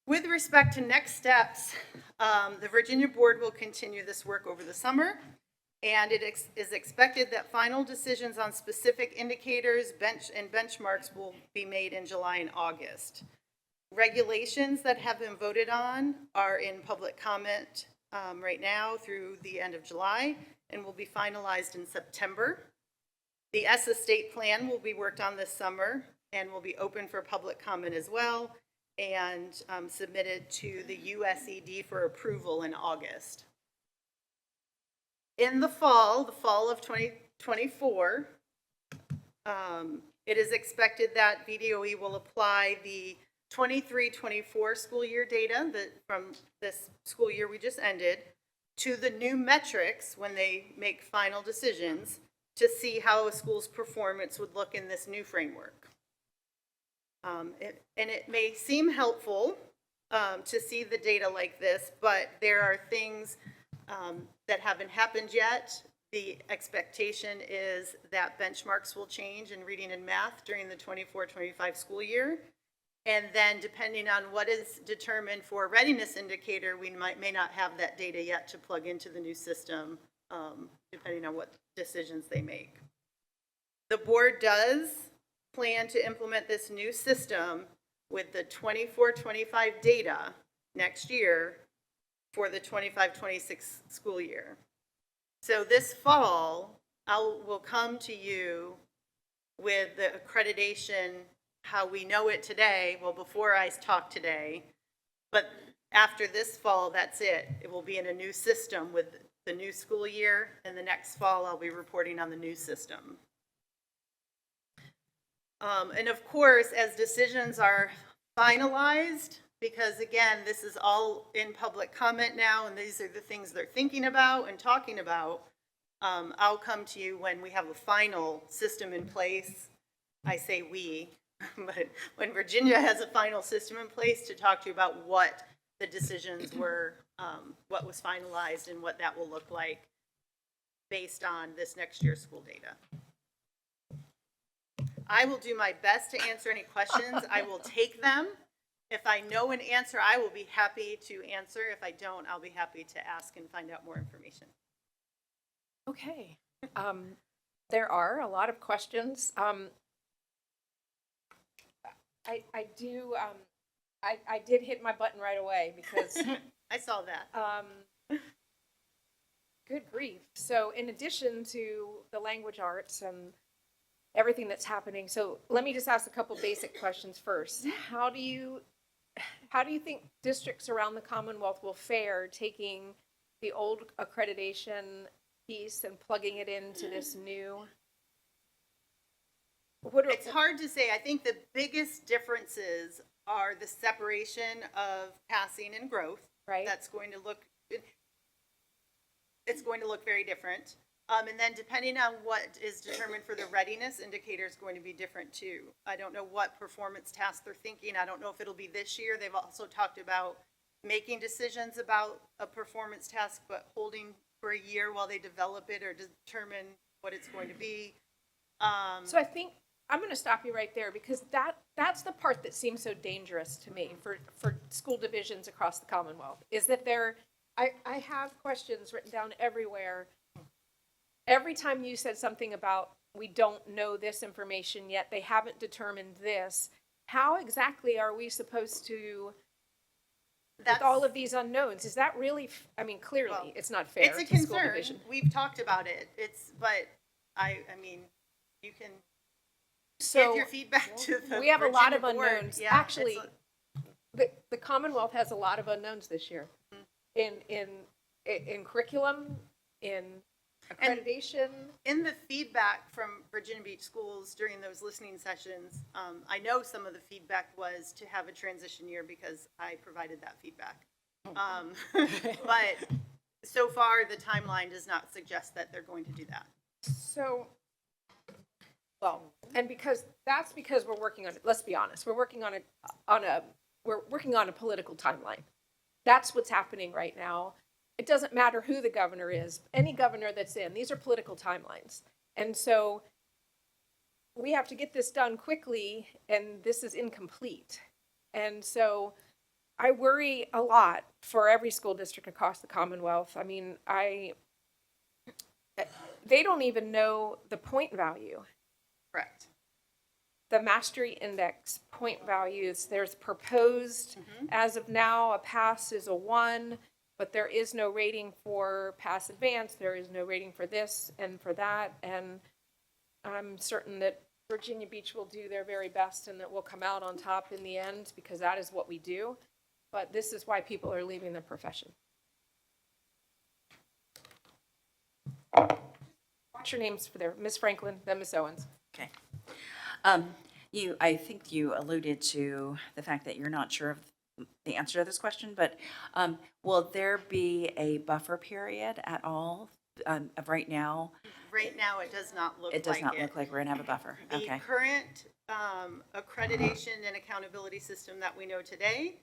With respect to next steps, the Virginia Board will continue this work over the summer, and it is expected that final decisions on specific indicators and benchmarks will be made in July and August. Regulations that have been voted on are in public comment right now through the end of July and will be finalized in September. The ESSA state plan will be worked on this summer and will be open for public comment as well, and submitted to the USED for approval in August. In the fall of 2024, it is expected that VDOE will apply the 23-24 school year data from this school year we just ended to the new metrics when they make final decisions to see how a school's performance would look in this new framework. And it may seem helpful to see the data like this, but there are things that haven't happened yet. The expectation is that benchmarks will change in reading and math during the 24-25 school year. And then depending on what is determined for a readiness indicator, we may not have that data yet to plug into the new system, depending on what decisions they make. The board does plan to implement this new system with the 24-25 data next year for the 25-26 school year. So this fall, will come to you with the accreditation, how we know it today, well, before I talk today, but after this fall, that's it. It will be in a new system with the new school year, and the next fall, I'll be reporting on the new system. And of course, as decisions are finalized, because again, this is all in public comment now, and these are the things they're thinking about and talking about, I'll come to you when we have a final system in place. I say we, but when Virginia has a final system in place to talk to you about what the decisions were, what was finalized and what that will look like based on this next year's school data. I will do my best to answer any questions. I will take them. If I know an answer, I will be happy to answer. If I don't, I'll be happy to ask and find out more information.
Okay. There are a lot of questions. I did hit my button right away because
I saw that.
good grief. So in addition to the language arts and everything that's happening, so let me just ask a couple basic questions first. How do you think districts around the Commonwealth will fare taking the old accreditation piece and plugging it into this new?
It's hard to say. I think the biggest differences are the separation of passing and growth.
Right.
That's going to look, it's going to look very different. And then depending on what is determined for the readiness indicator is going to be different too. I don't know what performance tasks they're thinking. I don't know if it'll be this year. They've also talked about making decisions about a performance task, but holding for a year while they develop it or determine what it's going to be.
So I think, I'm going to stop you right there because that's the part that seems so dangerous to me for school divisions across the Commonwealth, is that I have questions written down everywhere. Every time you said something about, we don't know this information yet, they haven't determined this, how exactly are we supposed to, with all of these unknowns, is that really, I mean, clearly,
Well,
it's not fair
It's a
to school
concern.
division.
We've talked about it. But I mean, you can
So
give your feedback to the
we have a lot of
Virginia board.
unknowns.
Yeah,
Actually,
it's
the Commonwealth has a lot of unknowns this year in curriculum, in accreditation.
in the feedback from Virginia Beach schools during those listening sessions, I know some of the feedback was to have a transition year because I provided that feedback. But so far, the timeline does not suggest that they're going to do that.
So, well, and that's because we're working on, let's be honest, we're working on a political timeline. That's what's happening right now. It doesn't matter who the governor is, any governor that's in, these are political timelines. And so we have to get this done quickly, and this is incomplete. And so I worry a lot for every school district across the Commonwealth. I mean, they don't even know the point value.
Correct.
The mastery index point values, there's proposed, as of now, a pass is a 1, but there is no rating for pass advanced, there is no rating for this and for that, and I'm certain that Virginia Beach will do their very best and that we'll come out on top in the end, because that is what we do, but this is why people are leaving the profession. What's your names for there? Ms. Franklin, then Ms. Owens.
Okay. I think you alluded to the fact that you're not sure of the answer to this question, but will there be a buffer period at all of right now?
Right now, it does not look like it.
It does not look like we're gonna have a buffer.
The
Okay.
current accreditation and accountability system that we know today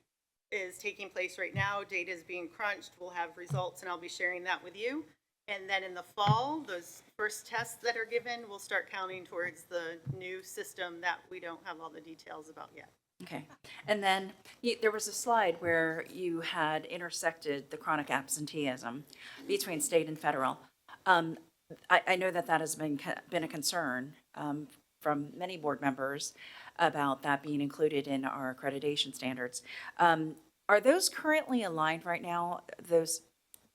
is taking place right now. Data is being crunched. We'll have results, and I'll be sharing that with you. And then in the fall, those first tests that are given will start counting towards the new system that we don't have all the details about yet.
Okay. And then there was a slide where you had intersected the chronic absenteeism between state and federal. I know that has been a concern from many board members about that being included in our accreditation standards. Are those currently aligned right now? Those?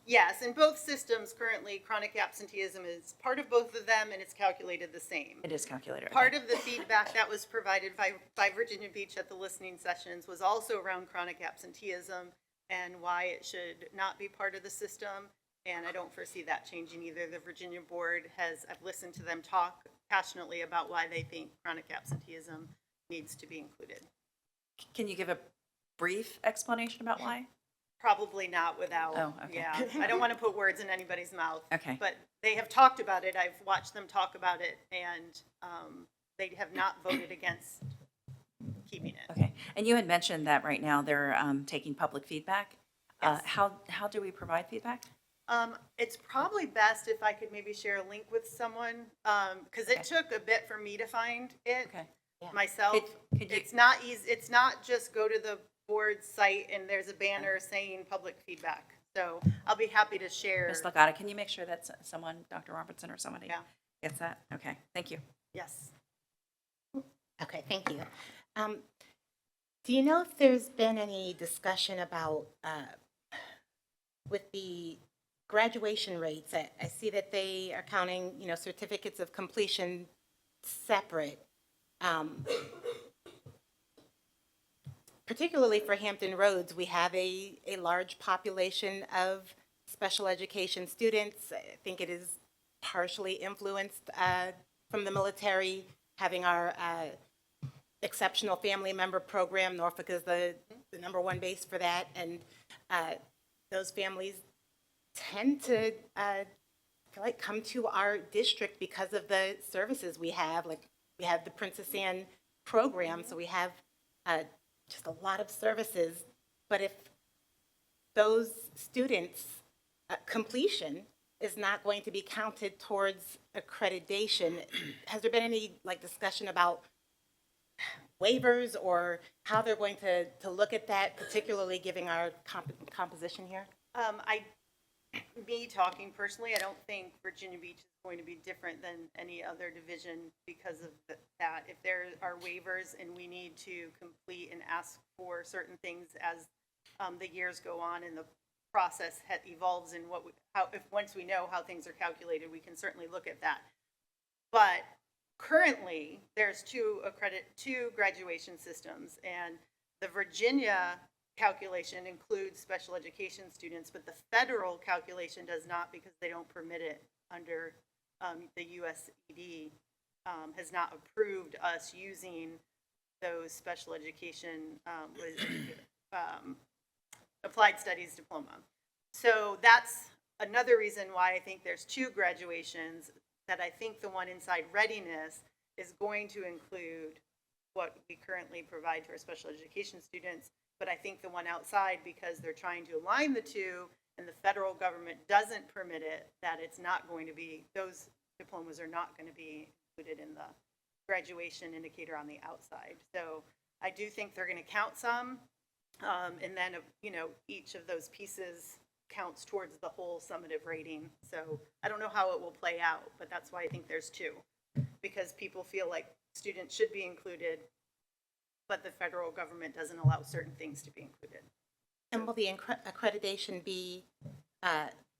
Yes, in both systems currently, chronic absenteeism is part of both of them, and it's calculated the same.
It is calculated. Okay.
Part of the feedback that was provided by Virginia Beach at the listening sessions was also around chronic absenteeism and why it should not be part of the system. And I don't foresee that changing either. The Virginia board I've listened to them talk passionately about why they think chronic absenteeism needs to be included.
Can you give a brief explanation about why?
Probably not without,
Oh, okay.
yeah. I don't want to put words in anybody's mouth.
Okay.
But they have talked about it. I've watched them talk about it, and they have not voted against keeping it.
Okay. And you had mentioned that right now they're taking public feedback.
Yes.
How do we provide feedback?
It's probably best if I could maybe share a link with someone, because it took a bit for me to find it
Okay.
myself.
Could you-
It's not easy. It's not just go to the board site and there's a banner saying public feedback. So I'll be happy to share.
Ms. Lagata, can you make sure that someone, Dr. Robertson or somebody
Yeah.
gets that? Okay, thank you.
Yes.
Okay, thank you. Do you know if there's been any discussion about, with the graduation rates? I see that they are counting, certificates of completion separate. Particularly for Hampton Roads, we have a large population of special education students. I think it is partially influenced from the military, having our exceptional family member program. Norfolk is the number one base for that, and those families tend to come to our district because of the services we have. Like, we have the Princess Anne program, so we have just a lot of services. But if those students' completion is not going to be counted towards accreditation. Has there been any discussion about waivers or how they're going to look at that, particularly given our composition here?
Me talking personally, I don't think Virginia Beach is going to be different than any other division because of that. If there are waivers and we need to complete and ask for certain things as the years go on and the process evolves and once we know how things are calculated, we can certainly look at that. But currently, there's two graduation systems, and the Virginia calculation includes special education students, but the federal calculation does not because they don't permit it under the USED has not approved us using those special education applied studies diploma. So that's another reason why I think there's two graduations, that I think the one inside readiness is going to include what we currently provide to our special education students. But I think the one outside, because they're trying to align the two and the federal government doesn't permit it, that it's not going to be, those diplomas are not going to be included in the graduation indicator on the outside. So I do think they're going to count some. And then, each of those pieces counts towards the whole summative rating. So I don't know how it will play out, but that's why I think there's two. Because people feel like students should be included, but the federal government doesn't allow certain things to be included.
And will the accreditation be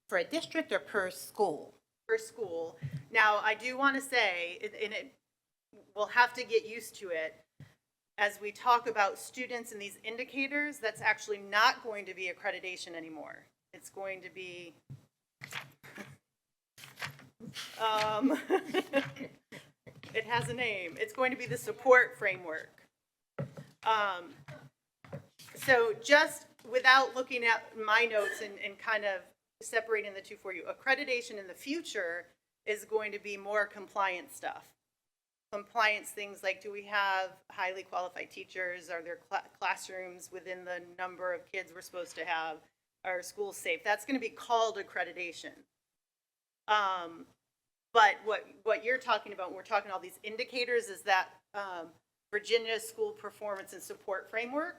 for a district or per school?
Per school. Now, I do want to say, we'll have to get used to it, as we talk about students and these indicators, that's actually not going to be accreditation anymore. It's going to be, it has a name. It's going to be the support framework. So just without looking at my notes and kind of separating the two for you, accreditation in the future is going to be more compliance stuff. Compliance things like, do we have highly qualified teachers? Are there classrooms within the number of kids we're supposed to have? Are schools safe? That's going to be called accreditation. But what you're talking about, when we're talking all these indicators, is that Virginia School Performance and Support Framework.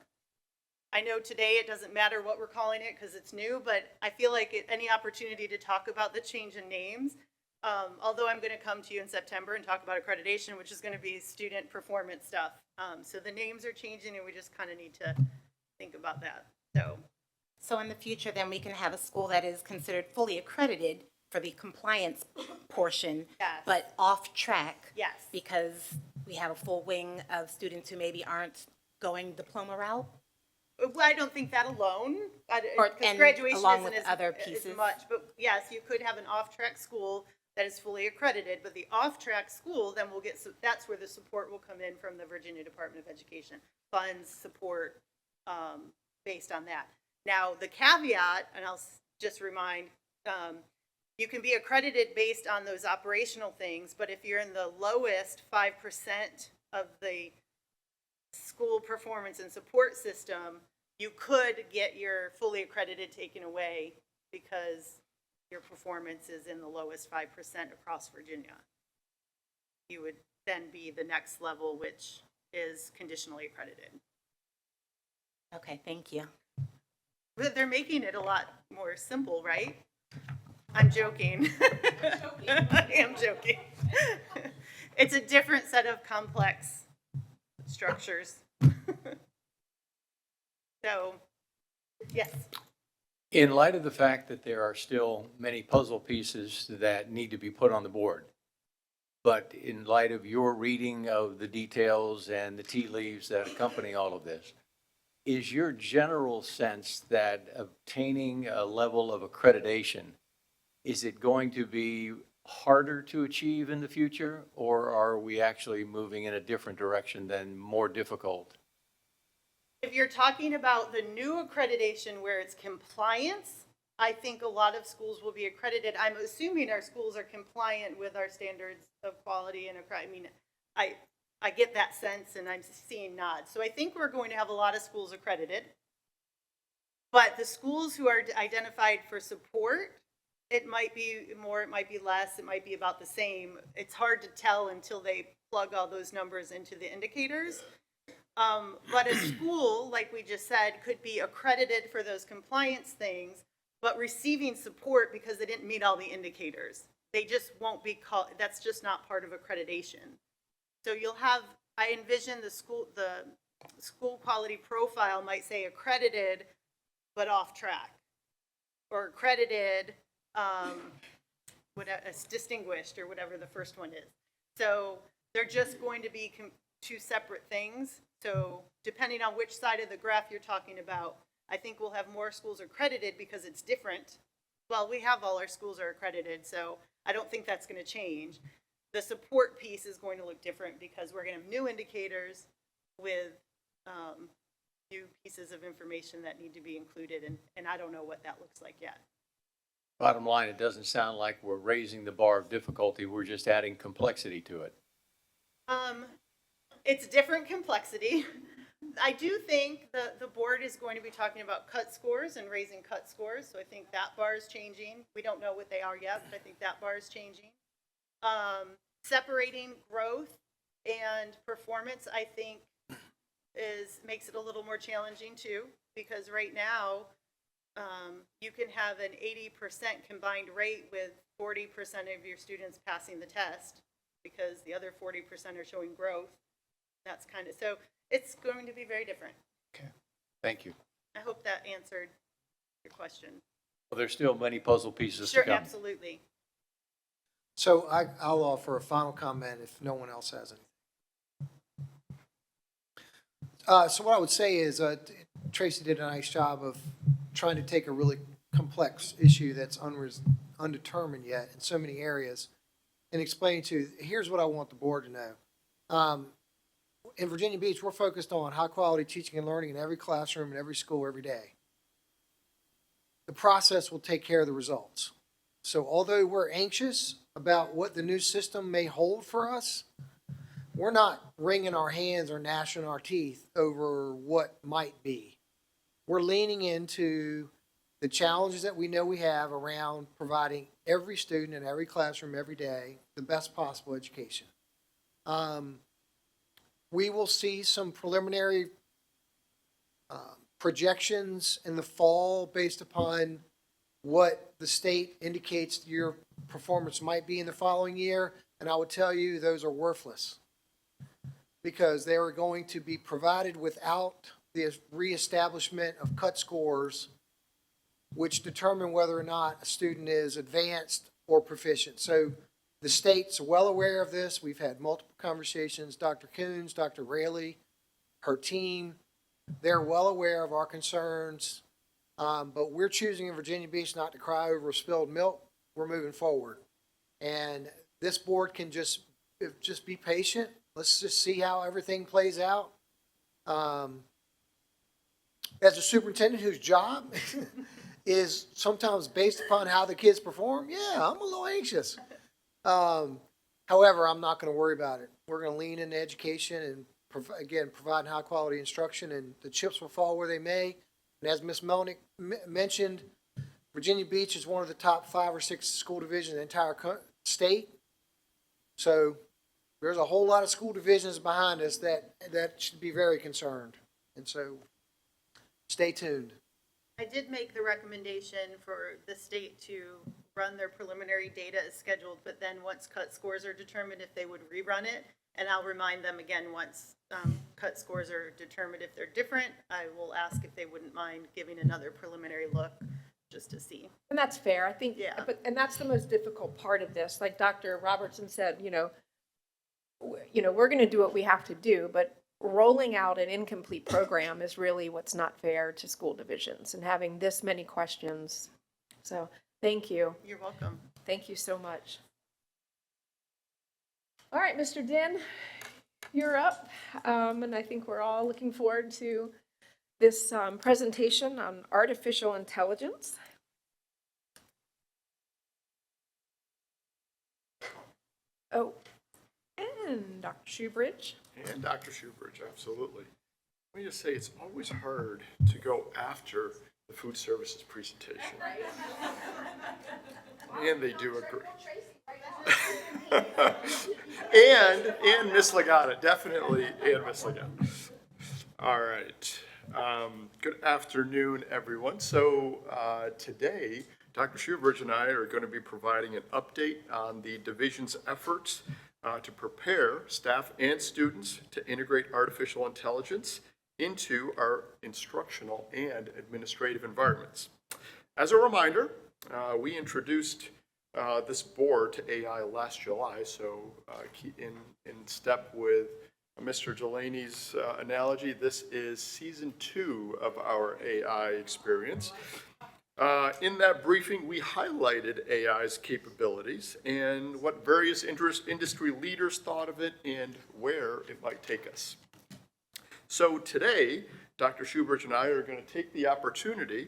I know today it doesn't matter what we're calling it because it's new, but I feel like any opportunity to talk about the change in names, although I'm going to come to you in September and talk about accreditation, which is going to be student performance stuff. So the names are changing and we just kind of need to think about that.
So in the future, then we can have a school that is considered fully accredited for the compliance portion,
Yes.
but off track.
Yes.
Because we have a full wing of students who maybe aren't going diploma route.
Well, I don't think that alone,
Or-
because
and
graduation
along
isn't
with
as
other pieces.
much. But yes, you could have an off-track school that is fully accredited, but the off-track school, then we'll get, that's where the support will come in from the Virginia Department of Education. Funds, support, based on that. Now, the caveat, and I'll just remind, you can be accredited based on those operational things, but if you're in the lowest 5% of the school performance and support system, you could get your fully accredited taken away because your performance is in the lowest 5% across Virginia. You would then be the next level, which is conditionally accredited.
Okay, thank you.
But they're making it a lot more simple, right? I'm joking. I am joking. It's a different set of complex structures. So, yes.
In light of the fact that there are still many puzzle pieces that need to be put on the board, but in light of your reading of the details and the tea leaves that accompany all of this, is your general sense that obtaining a level of accreditation, is it going to be harder to achieve in the future, or are we actually moving in a different direction than more difficult?
If you're talking about the new accreditation where it's compliance, I think a lot of schools will be accredited. I'm assuming our schools are compliant with our standards of quality and I get that sense and I'm seeing nods. So I think we're going to have a lot of schools accredited. But the schools who are identified for support, it might be more, it might be less, it might be about the same. It's hard to tell until they plug all those numbers into the indicators. But a school, like we just said, could be accredited for those compliance things, but receiving support because they didn't meet all the indicators. They just won't be called, that's just not part of accreditation. So you'll have, I envision the school quality profile might say accredited, but off track. Or accredited, it's distinguished, or whatever the first one is. So they're just going to be two separate things. So depending on which side of the graph you're talking about, I think we'll have more schools accredited because it's different. Well, we have all our schools are accredited, so I don't think that's going to change. The support piece is going to look different because we're going to have new indicators with new pieces of information that need to be included, and I don't know what that looks like yet.
Bottom line, it doesn't sound like we're raising the bar of difficulty, we're just adding complexity to it.
It's different complexity. I do think the board is going to be talking about cut scores and raising cut scores, so I think that bar is changing. We don't know what they are yet, but I think that bar is changing. Separating growth and performance, I think, makes it a little more challenging too, because right now, you can have an 80% combined rate with 40% of your students passing the test, because the other 40% are showing growth. That's kind of, so it's going to be very different.
Okay. Thank you.
I hope that answered your question.
Well, there's still many puzzle pieces to
Sure,
come.
absolutely.
So I'll offer a final comment if no one else has any. So what I would say is Tracy did a nice job of trying to take a really complex issue that's undetermined yet in so many areas and explain to you, here's what I want the board to know. In Virginia Beach, we're focused on high-quality teaching and learning in every classroom, in every school, every day. The process will take care of the results. So although we're anxious about what the new system may hold for us, we're not wringing our hands or gnashing our teeth over what might be. We're leaning into the challenges that we know we have around providing every student in every classroom every day the best possible education. We will see some preliminary projections in the fall based upon what the state indicates your performance might be in the following year, and I would tell you those are worthless because they are going to be provided without the reestablishment of cut scores, which determine whether or not a student is advanced or proficient. So the state's well aware of this. We've had multiple conversations. Dr. Coons, Dr. Raley, her team, they're well aware of our concerns. But we're choosing in Virginia Beach not to cry over spilled milk. We're moving forward. And this board can just be patient. Let's just see how everything plays out. As a superintendent whose job is sometimes based upon how the kids perform, yeah, I'm a little anxious. However, I'm not going to worry about it. We're going to lean into education and, provide high-quality instruction, and the chips will fall where they may. And as Ms. Melnick mentioned, Virginia Beach is one of the top 5 or 6 school divisions in the entire state. So there's a whole lot of school divisions behind us that should be very concerned. And so stay tuned.
I did make the recommendation for the state to run their preliminary data as scheduled, but then once cut scores are determined, if they would rerun it. And I'll remind them again, once cut scores are determined, if they're different, I will ask if they wouldn't mind giving another preliminary look just to see.
And that's fair, I think,
Yeah.
and that's the most difficult part of this. Like Dr. Robertson said, we're going to do what we have to do, but rolling out an incomplete program is really what's not fair to school divisions and having this many questions. So thank you.
You're welcome.
Thank you so much. All right, Mr. Dinh, you're up. And I think we're all looking forward to this presentation on artificial intelligence. Oh, and Dr. Shoebridge.
And Dr. Shoebridge, absolutely. Let me just say, it's always hard to go after the food services presentation. And they do agree. and Miss Lagata, definitely, and Miss Lagata. All right. Good afternoon, everyone. So today, Dr. Schubert and I are going to be providing an update on the division's efforts to prepare staff and students to integrate artificial intelligence into our instructional and administrative environments. As a reminder, we introduced this board to AI last July, so in step with Mr. Delaney's analogy, this is season 2 of our AI experience. In that briefing, we highlighted AI's capabilities and what various industry leaders thought of it and where it might take us. So today, Dr. Schubert and I are going to take the opportunity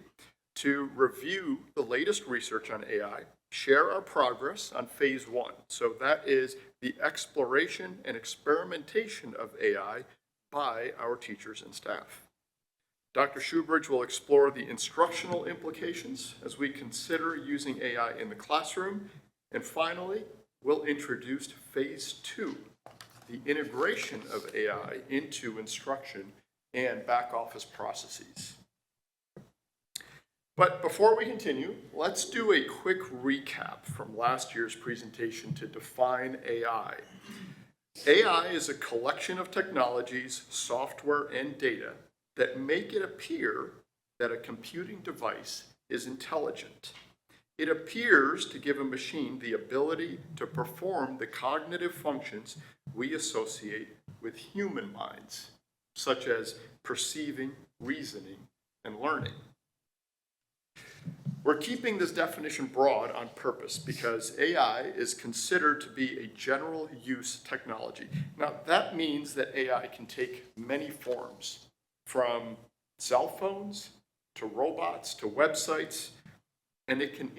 to review the latest research on AI, share our progress on phase 1. So that is the exploration and experimentation of AI by our teachers and staff. Dr. Schubert will explore the instructional implications as we consider using AI in the classroom. And finally, we'll introduce phase 2, the integration of AI into instruction and back office processes. But before we continue, let's do a quick recap from last year's presentation to define AI. AI is a collection of technologies, software, and data that make it appear that a computing device is intelligent. It appears to give a machine the ability to perform the cognitive functions we associate with human minds, such as perceiving, reasoning, and learning. We're keeping this definition broad on purpose because AI is considered to be a general use technology. Now, that means that AI can take many forms, from cell phones to robots to websites, and it can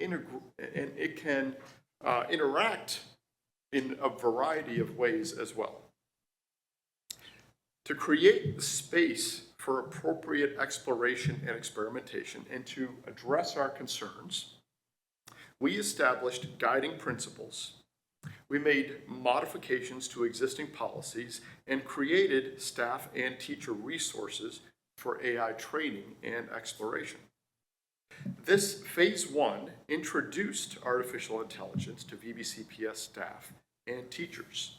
interact in a variety of ways as well. To create the space for appropriate exploration and experimentation and to address our concerns, we established guiding principles. We made modifications to existing policies and created staff and teacher resources for AI training and exploration. This phase 1 introduced artificial intelligence to VBCPS staff and teachers.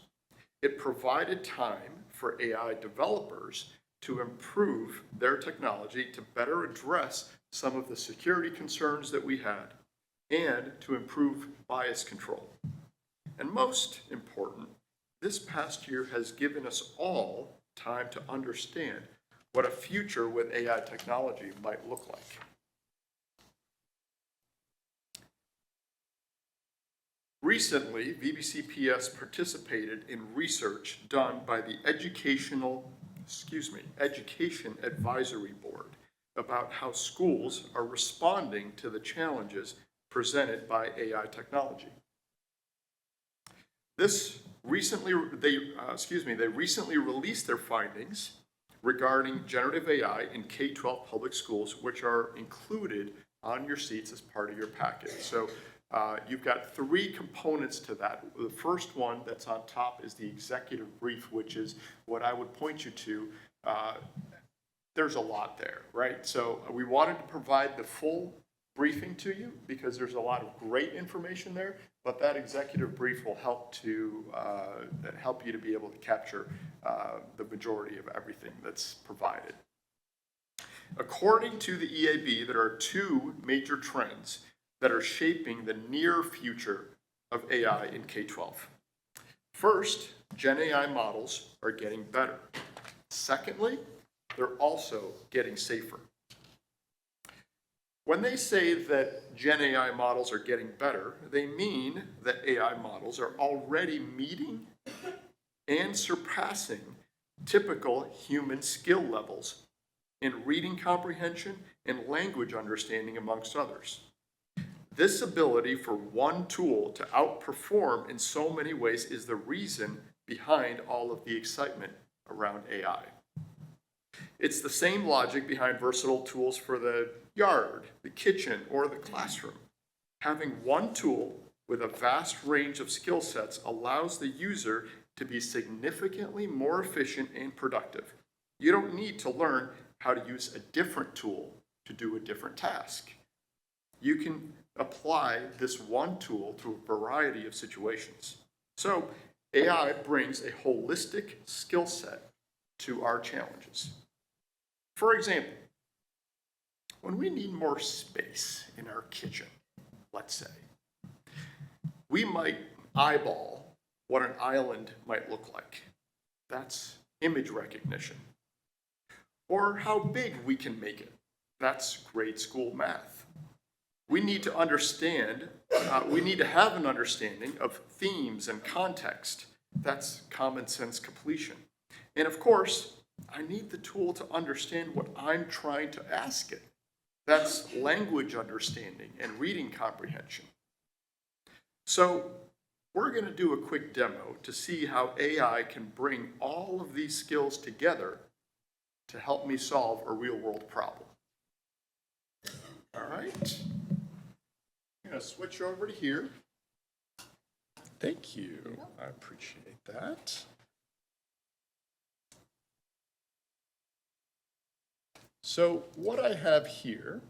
It provided time for AI developers to improve their technology to better address some of the security concerns that we had and to improve bias control. And most important, this past year has given us all time to understand what a future with AI technology might look like. Recently, VBCPS participated in research done by the Education Advisory Board about how schools are responding to the challenges presented by AI technology. They recently released their findings regarding generative AI in K-12 public schools, which are included on your seats as part of your packet. So you've got 3 components to that. The first one that's on top is the executive brief, which is what I would point you to. There's a lot there, right? So we wanted to provide the full briefing to you because there's a lot of great information there, but that executive brief will help you to be able to capture the majority of everything that's provided. According to the EAB, there are 2 major trends that are shaping the near future of AI in K-12. First, Gen AI models are getting better. Secondly, they're also getting safer. When they say that Gen AI models are getting better, they mean that AI models are already meeting and surpassing typical human skill levels in reading comprehension and language understanding, amongst others. This ability for one tool to outperform in so many ways is the reason behind all of the excitement around AI. It's the same logic behind versatile tools for the yard, the kitchen, or the classroom. Having one tool with a vast range of skill sets allows the user to be significantly more efficient and productive. You don't need to learn how to use a different tool to do a different task. You can apply this one tool to a variety of situations. So AI brings a holistic skill set to our challenges. For example, when we need more space in our kitchen, let's say, we might eyeball what an island might look like. That's image recognition. Or how big we can make it. That's grade school math. We need to understand, we need to have an understanding of themes and context. That's common sense completion. And of course, I need the tool to understand what I'm trying to ask it. That's language understanding and reading comprehension. So we're going to do a quick demo to see how AI can bring all of these skills together to help me solve a real-world problem. All right. I'm going to switch over to here. Thank you. I appreciate that. So what I have here,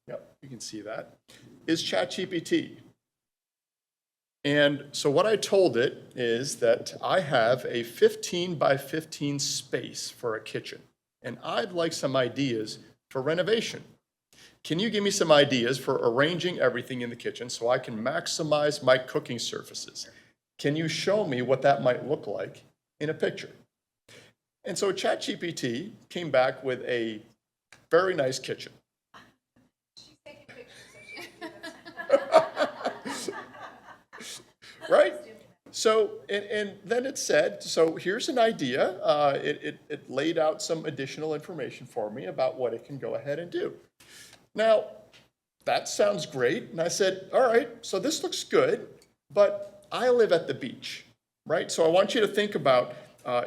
yep, you can see that, is ChatGPT. And so what I told it is that I have a 15 by 15 space for a kitchen, and I'd like some ideas for renovation. Can you give me some ideas for arranging everything in the kitchen so I can maximize my cooking surfaces? Can you show me what that might look like in a picture? And so ChatGPT came back with a very nice kitchen. Right? So, and then it said, so here's an idea. It laid out some additional information for me about what it can go ahead and do. Now, that sounds great. And I said, all right, so this looks good, but I live at the beach, right? So I want you to think about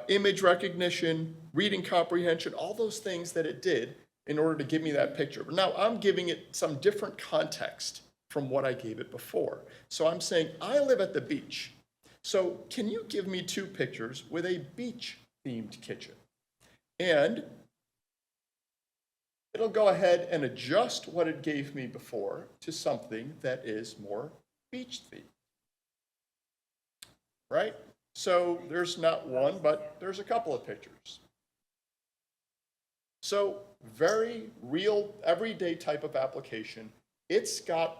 image recognition, reading comprehension, all those things that it did in order to give me that picture. But now I'm giving it some different context from what I gave it before. So I'm saying, I live at the beach. So can you give me 2 pictures with a beach-themed kitchen? And it'll go ahead and adjust what it gave me before to something that is more beach-themed. Right? So there's not one, but there's a couple of pictures. So very real, everyday type of application. It's got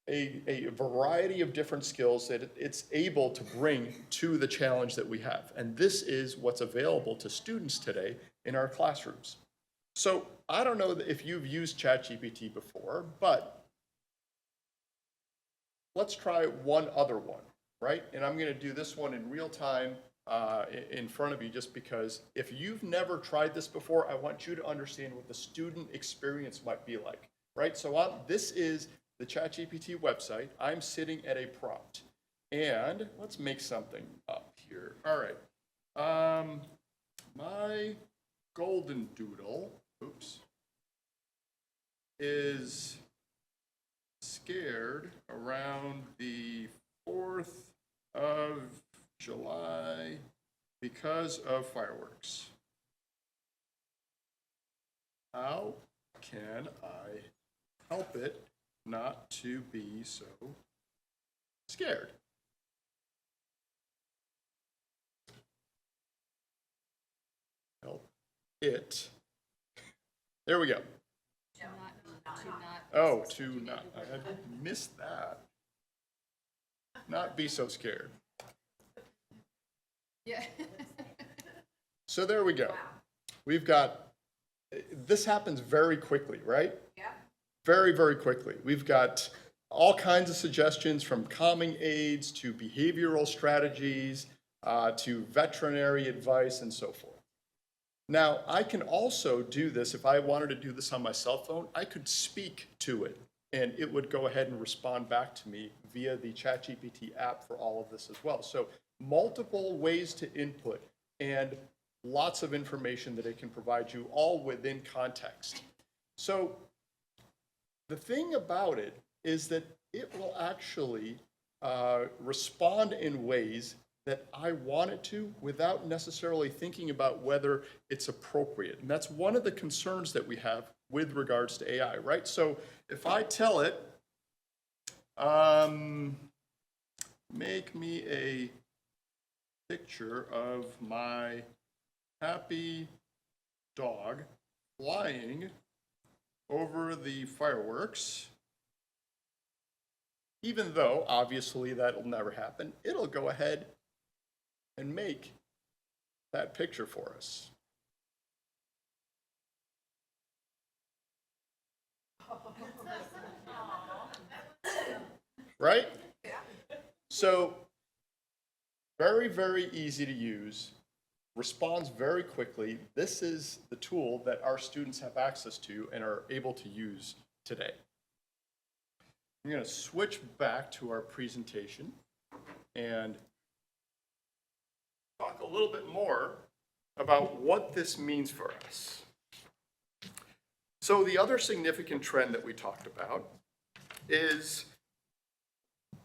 a variety of different skills that it's able to bring to the challenge that we have. And this is what's available to students today in our classrooms. So I don't know if you've used ChatGPT before, but let's try one other one, right? And I'm going to do this one in real time in front of you, just because if you've never tried this before, I want you to understand what the student experience might be like, right? So this is the ChatGPT website. I'm sitting at a prompt, and let's make something up here. All right, my golden doodle, is scared around the 4th of July because of fireworks. How can I help it not to be so scared? Help it. There we go. Oh, to not, I missed that. Not be so scared. Yeah. So there we go. We've got, this happens very quickly, right? Yeah. Very, very quickly. We've got all kinds of suggestions, from calming aids to behavioral strategies to veterinary advice and so forth. Now, I can also do this, if I wanted to do this on my cell phone, I could speak to it, and it would go ahead and respond back to me via the ChatGPT app for all of this as well. So multiple ways to input and lots of information that it can provide you, all within context. So The thing about it is that it will actually respond in ways that I want it to without necessarily thinking about whether it's appropriate. And that's one of the concerns that we have with regards to AI, right? So if I tell it, make me a picture of my happy dog flying over the fireworks, even though obviously that'll never happen, it'll go ahead and make that picture for us. Right? So, very, very easy to use, responds very quickly. This is the tool that our students have access to and are able to use today. I'm going to switch back to our presentation and talk a little bit more about what this means for us. So the other significant trend that we talked about is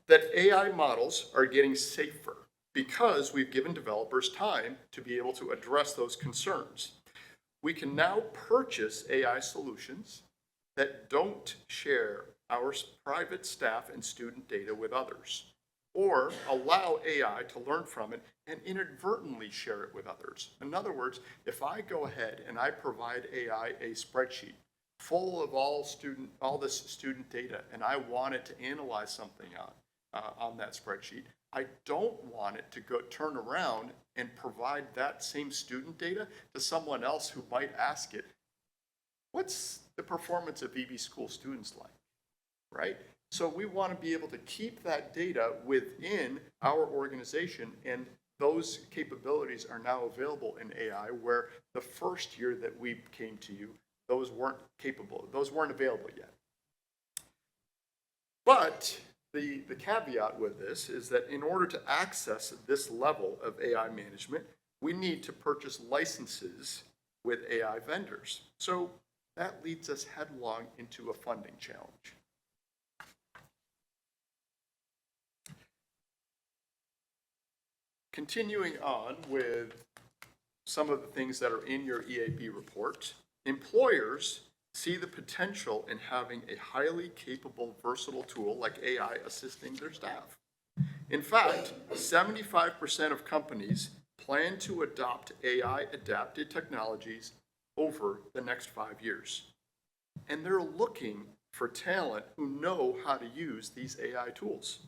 that AI models are getting safer because we've given developers time to be able to address those concerns. We can now purchase AI solutions that don't share our private staff and student data with others, or allow AI to learn from it and inadvertently share it with others. In other words, if I go ahead and I provide AI a spreadsheet full of all this student data, and I want it to analyze something on that spreadsheet, I don't want it to go turn around and provide that same student data to someone else who might ask it, what's the performance of EB school students like, right? So we want to be able to keep that data within our organization, and those capabilities are now available in AI, where the first year that we came to you, those weren't available yet. But the caveat with this is that in order to access this level of AI management, we need to purchase licenses with AI vendors. So that leads us headlong into a funding challenge. Continuing on with some of the things that are in your EAB report, employers see the potential in having a highly capable, versatile tool like AI assisting their staff. In fact, 75% of companies plan to adopt AI-adapted technologies over the next 5 years. And they're looking for talent who know how to use these AI tools.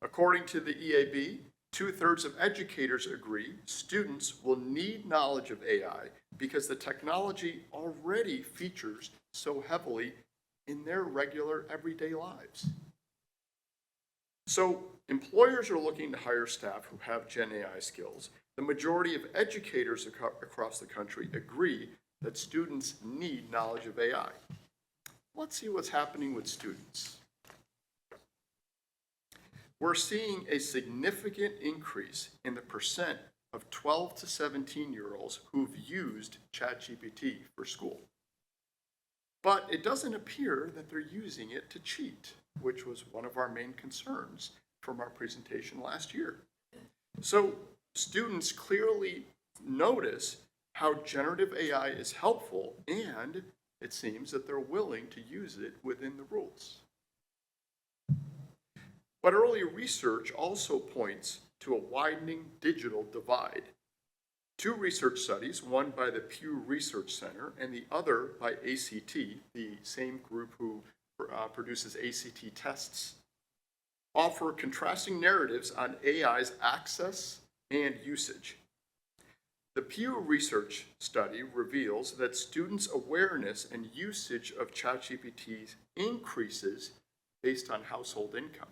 According to the EAB, 2/3 of educators agree students will need knowledge of AI because the technology already features so heavily in their regular everyday lives. So employers are looking to hire staff who have Gen AI skills. The majority of educators across the country agree that students need knowledge of AI. Let's see what's happening with students. We're seeing a significant increase in the percent of 12 to 17-year-olds who've used ChatGPT for school. But it doesn't appear that they're using it to cheat, which was one of our main concerns from our presentation last year. So students clearly notice how generative AI is helpful, and it seems that they're willing to use it within the rules. But early research also points to a widening digital divide. 2 research studies, one by the Pew Research Center and the other by ACT, the same group who produces ACT tests, offer contrasting narratives on AI's access and usage. The Pew Research study reveals that students' awareness and usage of ChatGPT increases based on household income.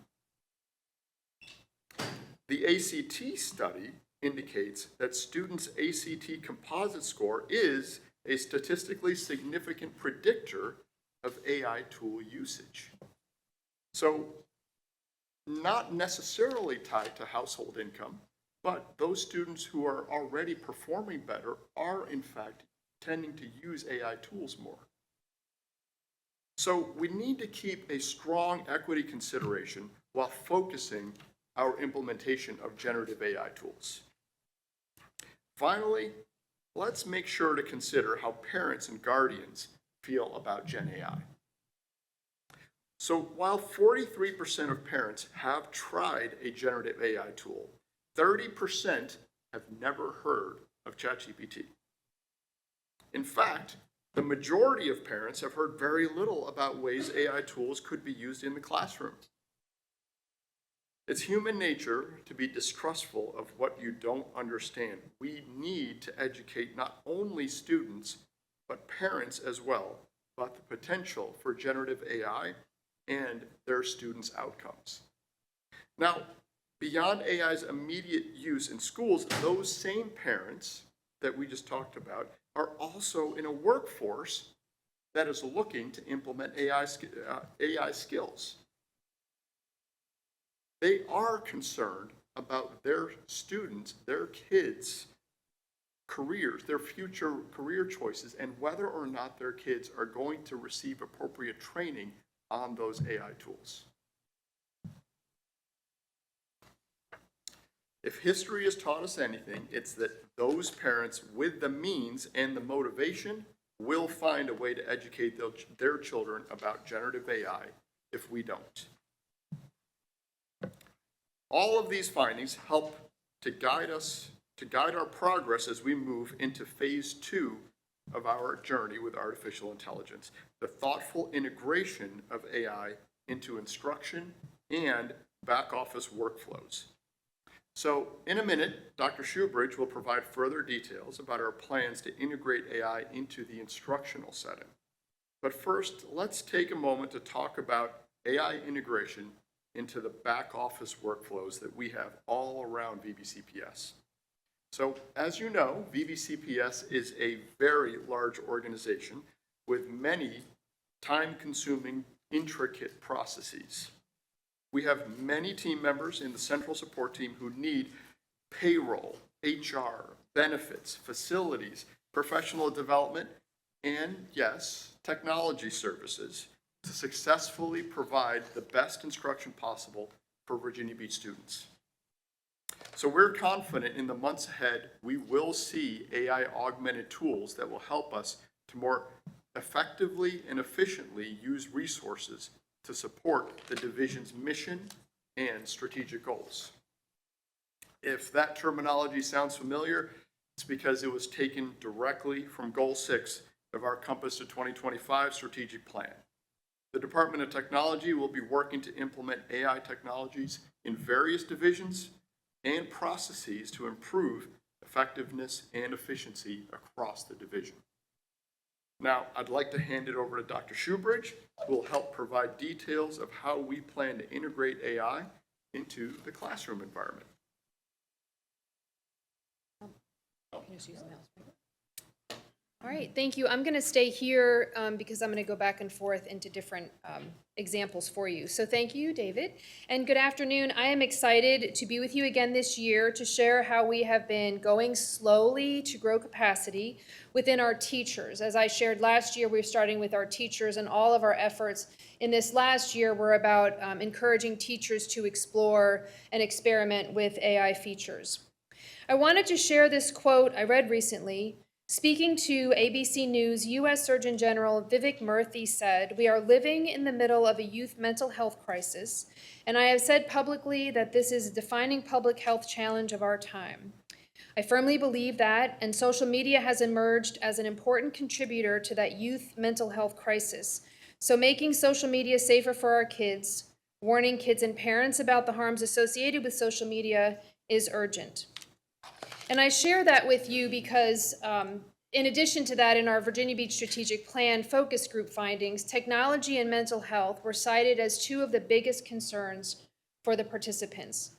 The ACT study indicates that students' ACT composite score is a statistically significant predictor of AI tool usage. So, not necessarily tied to household income, but those students who are already performing better are in fact tending to use AI tools more. So we need to keep a strong equity consideration while focusing our implementation of generative AI tools. Finally, let's make sure to consider how parents and guardians feel about Gen AI. So while 43% of parents have tried a generative AI tool, 30% have never heard of ChatGPT. In fact, the majority of parents have heard very little about ways AI tools could be used in the classroom. It's human nature to be distrustful of what you don't understand. We need to educate not only students, but parents as well about the potential for generative AI and their students' outcomes. Now, beyond AI's immediate use in schools, those same parents that we just talked about are also in a workforce that is looking to implement AI skills. They are concerned about their students, their kids' careers, their future career choices, and whether or not their kids are going to receive appropriate training on those AI tools. If history has taught us anything, it's that those parents with the means and the motivation will find a way to educate their children about generative AI if we don't. All of these findings help to guide our progress as we move into phase 2 of our journey with artificial intelligence, the thoughtful integration of AI into instruction and back office workflows. So in a minute, Dr. Shoebridge will provide further details about our plans to integrate AI into the instructional setting. But first, let's take a moment to talk about AI integration into the back office workflows that we have all around VBCPS. So as you know, VBCPS is a very large organization with many time-consuming, intricate processes. We have many team members in the central support team who need payroll, HR, benefits, facilities, professional development, and yes, technology services to successfully provide the best instruction possible for Virginia Beach students. So we're confident in the months ahead, we will see AI augmented tools that will help us to more effectively and efficiently use resources to support the division's mission and strategic goals. If that terminology sounds familiar, it's because it was taken directly from Goal 6 of our Compass to 2025 strategic plan. The Department of Technology will be working to implement AI technologies in various divisions and processes to improve effectiveness and efficiency across the division. Now, I'd like to hand it over to Dr. Shoebridge, who will help provide details of how we plan to integrate AI into the classroom environment.
All right, thank you. I'm going to stay here because I'm going to go back and forth into different examples for you. So thank you, David, and good afternoon. I am excited to be with you again this year to share how we have been going slowly to grow capacity within our teachers. As I shared last year, we're starting with our teachers, and all of our efforts in this last year were about encouraging teachers to explore and experiment with AI features. I wanted to share this quote I read recently. Speaking to ABC News, U.S. Surgeon General Vivek Murthy said, "We are living in the middle of a youth mental health crisis, and I have said publicly that this is a defining public health challenge of our time. I firmly believe that, and social media has emerged as an important contributor to that youth mental health crisis. So making social media safer for our kids, warning kids and parents about the harms associated with social media is urgent." And I share that with you because in addition to that, in our Virginia Beach Strategic Plan focus group findings, technology and mental health were cited as two of the biggest concerns for the participants.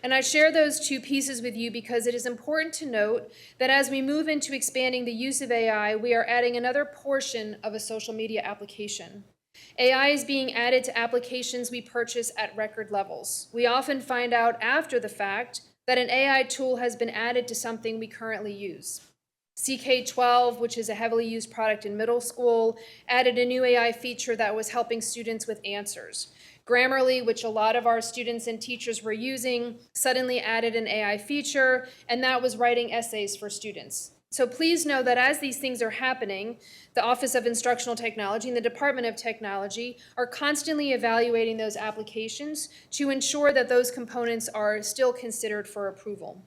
And I share those two pieces with you because it is important to note that as we move into expanding the use of AI, we are adding another portion of a social media application. AI is being added to applications we purchase at record levels. We often find out after the fact that an AI tool has been added to something we currently use. CK12, which is a heavily used product in middle school, added a new AI feature that was helping students with answers. Grammarly, which a lot of our students and teachers were using, suddenly added an AI feature, and that was writing essays for students. So please know that as these things are happening, the Office of Instructional Technology and the Department of Technology are constantly evaluating those applications to ensure that those components are still considered for approval.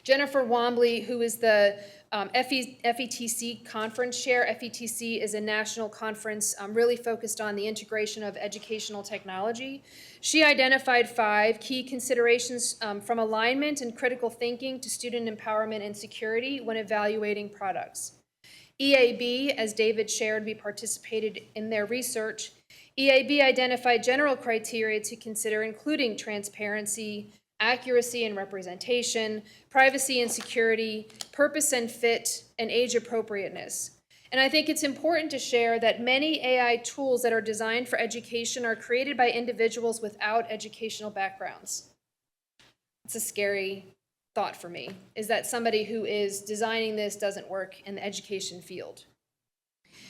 Jennifer Wombley, who is the FETC conference chair. FETC is a national conference really focused on the integration of educational technology. She identified 5 key considerations from alignment and critical thinking to student empowerment and security when evaluating products. EAB, as David shared, we participated in their research. EAB identified general criteria to consider, including transparency, accuracy and representation, privacy and security, purpose and fit, and age appropriateness. And I think it's important to share that many AI tools that are designed for education are created by individuals without educational backgrounds. It's a scary thought for me, is that somebody who is designing this doesn't work in the education field.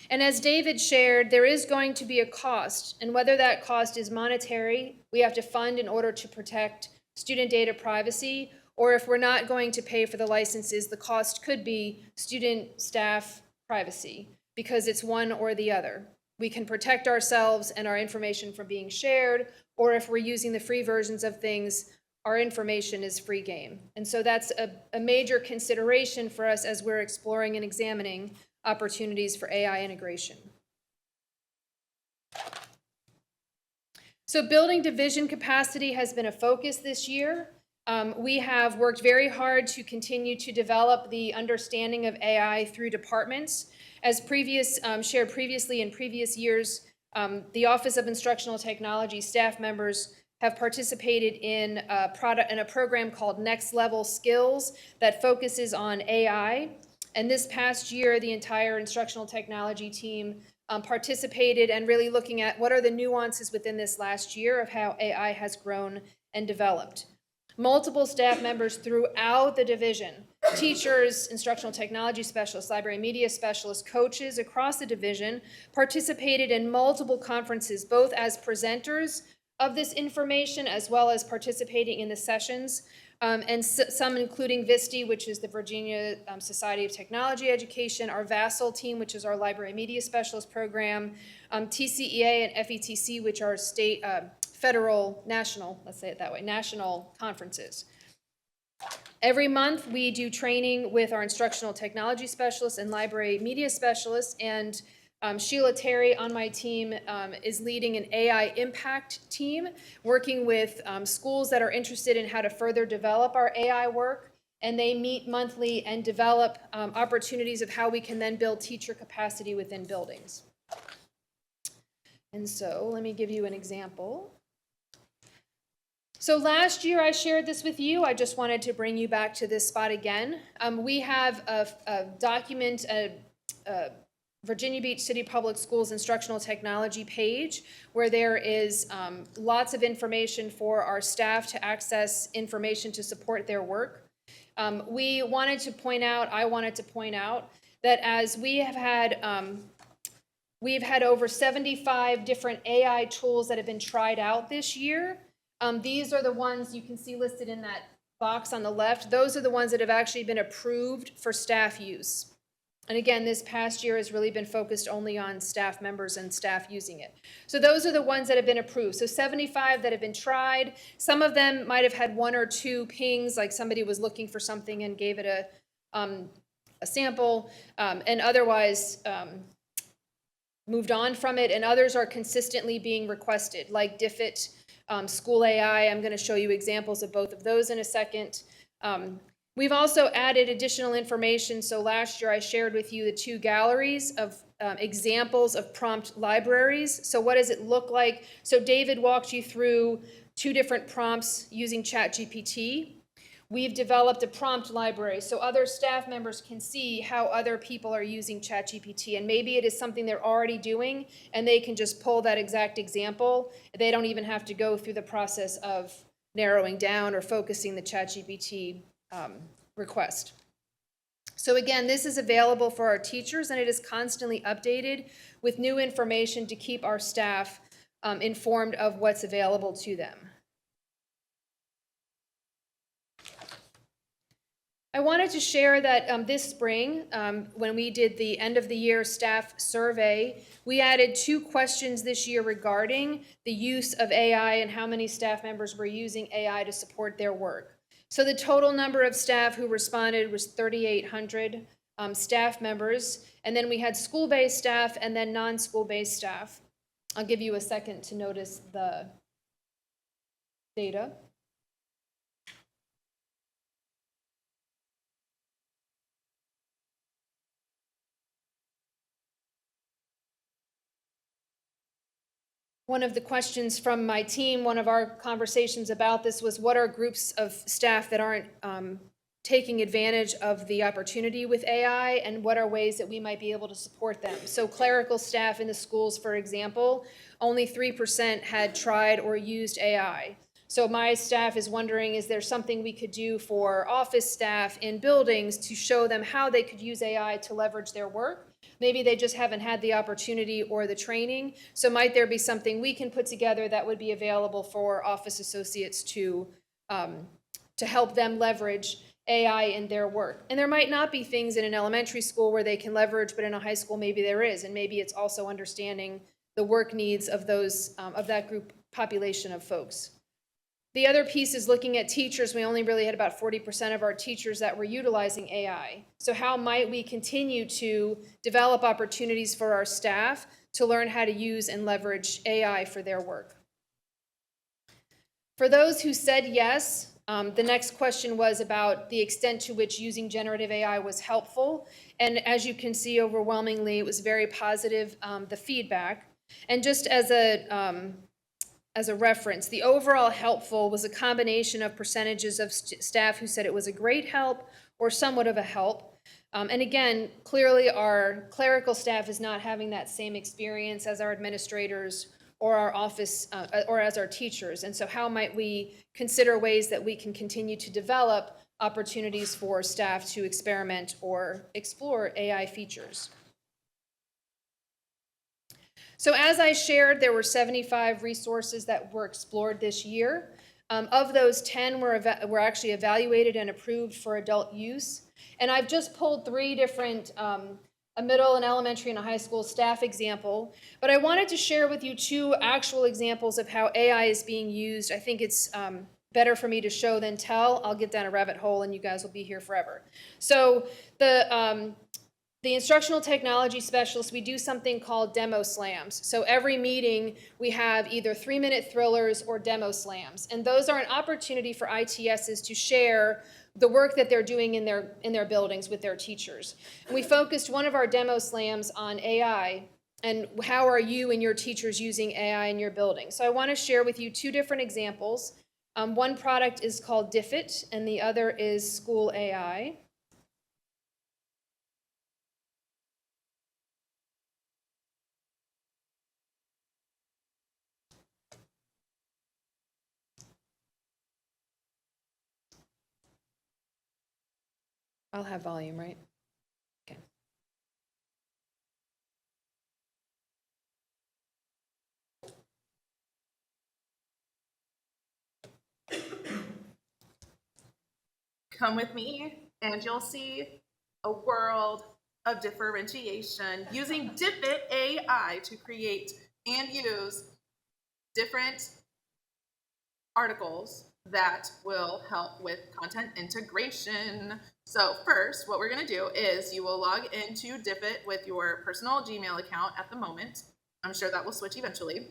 And as David shared, there is going to be a cost, and whether that cost is monetary, we have to fund in order to protect student data privacy, or if we're not going to pay for the licenses, the cost could be student staff privacy, because it's one or the other. We can protect ourselves and our information from being shared, or if we're using the free versions of things, our information is free game. And so that's a major consideration for us as we're exploring and examining opportunities for AI integration. So building division capacity has been a focus this year. We have worked very hard to continue to develop the understanding of AI through departments. As shared previously in previous years, the Office of Instructional Technology staff members have participated in a program called Next Level Skills that focuses on AI. And this past year, the entire instructional technology team participated and really looking at what are the nuances within this last year of how AI has grown and developed. Multiple staff members throughout the division, teachers, instructional technology specialists, library media specialists, coaches across the division participated in multiple conferences, both as presenters of this information as well as participating in the sessions. And some including VISTE, which is the Virginia Society of Technology Education, our VASSL team, which is our Library Media Specialist program, TCEA and FETC, which are state, federal, national, let's say it that way, national conferences. Every month we do training with our instructional technology specialists and library media specialists, and Sheila Terry on my team is leading an AI impact team, working with schools that are interested in how to further develop our AI work. And they meet monthly and develop opportunities of how we can then build teacher capacity within buildings. And so let me give you an example. So last year I shared this with you. I just wanted to bring you back to this spot again. We have a document, Virginia Beach City Public Schools instructional technology page where there is lots of information for our staff to access information to support their work. I wanted to point out that as we've had over 75 different AI tools that have been tried out this year. These are the ones you can see listed in that box on the left. Those are the ones that have actually been approved for staff use. And again, this past year has really been focused only on staff members and staff using it. So those are the ones that have been approved. So 75 that have been tried. Some of them might have had 1 or 2 pings, like somebody was looking for something and gave it a sample, and otherwise moved on from it. And others are consistently being requested, like DFIT, School AI. I'm going to show you examples of both of those in a second. We've also added additional information. So last year I shared with you the 2 galleries of examples of prompt libraries. So what does it look like? So David walked you through 2 different prompts using ChatGPT. We've developed a prompt library so other staff members can see how other people are using ChatGPT. And maybe it is something they're already doing and they can just pull that exact example. They don't even have to go through the process of narrowing down or focusing the ChatGPT request. So again, this is available for our teachers, and it is constantly updated with new information to keep our staff informed of what's available to them. I wanted to share that this spring, when we did the end of the year staff survey, we added 2 questions this year regarding the use of AI and how many staff members were using AI to support their work. So the total number of staff who responded was 3,800 staff members, and then we had school-based staff and then non-school-based staff. I'll give you a second to notice the data. One of the questions from my team, one of our conversations about this was, what are groups of staff that aren't taking advantage of the opportunity with AI, and what are ways that we might be able to support them? So clerical staff in the schools, for example, only 3% had tried or used AI. So my staff is wondering, is there something we could do for office staff in buildings to show them how they could use AI to leverage their work? Maybe they just haven't had the opportunity or the training. So might there be something we can put together that would be available for office associates to help them leverage AI in their work? And there might not be things in an elementary school where they can leverage, but in a high school maybe there is. And maybe it's also understanding the work needs of those of that group population of folks. The other piece is looking at teachers. We only really had about 40% of our teachers that were utilizing AI. So how might we continue to develop opportunities for our staff to learn how to use and leverage AI for their work? For those who said yes, the next question was about the extent to which using generative AI was helpful. And as you can see, overwhelmingly, it was very positive, the feedback. And just as a reference, the overall helpful was a combination of percentages of staff who said it was a great help or somewhat of a help. And again, clearly our clerical staff is not having that same experience as our administrators or our office or as our teachers. And so how might we consider ways that we can continue to develop opportunities for staff to experiment or explore AI features? So as I shared, there were 75 resources that were explored this year. Of those, 10 were actually evaluated and approved for adult use. And I've just pulled 3 different, a middle, an elementary, and a high school staff example. But I wanted to share with you 2 actual examples of how AI is being used. I think it's better for me to show than tell. I'll get down a rabbit hole and you guys will be here forever. So the instructional technology specialists, we do something called demo slams. So every meeting, we have either 3-minute thrillers or demo slams. And those are an opportunity for ITSs to share the work that they're doing in their buildings with their teachers. And we focused one of our demo slams on AI and how are you and your teachers using AI in your building. So I want to share with you 2 different examples. One product is called Diffit and the other is School AI. I'll have volume, right? Okay.
Come with me and you'll see a world of differentiation using Diffit AI to create and use different articles that will help with content integration. So first, what we're going to do is you will log into Diffit with your personal Gmail account at the moment. I'm sure that will switch eventually.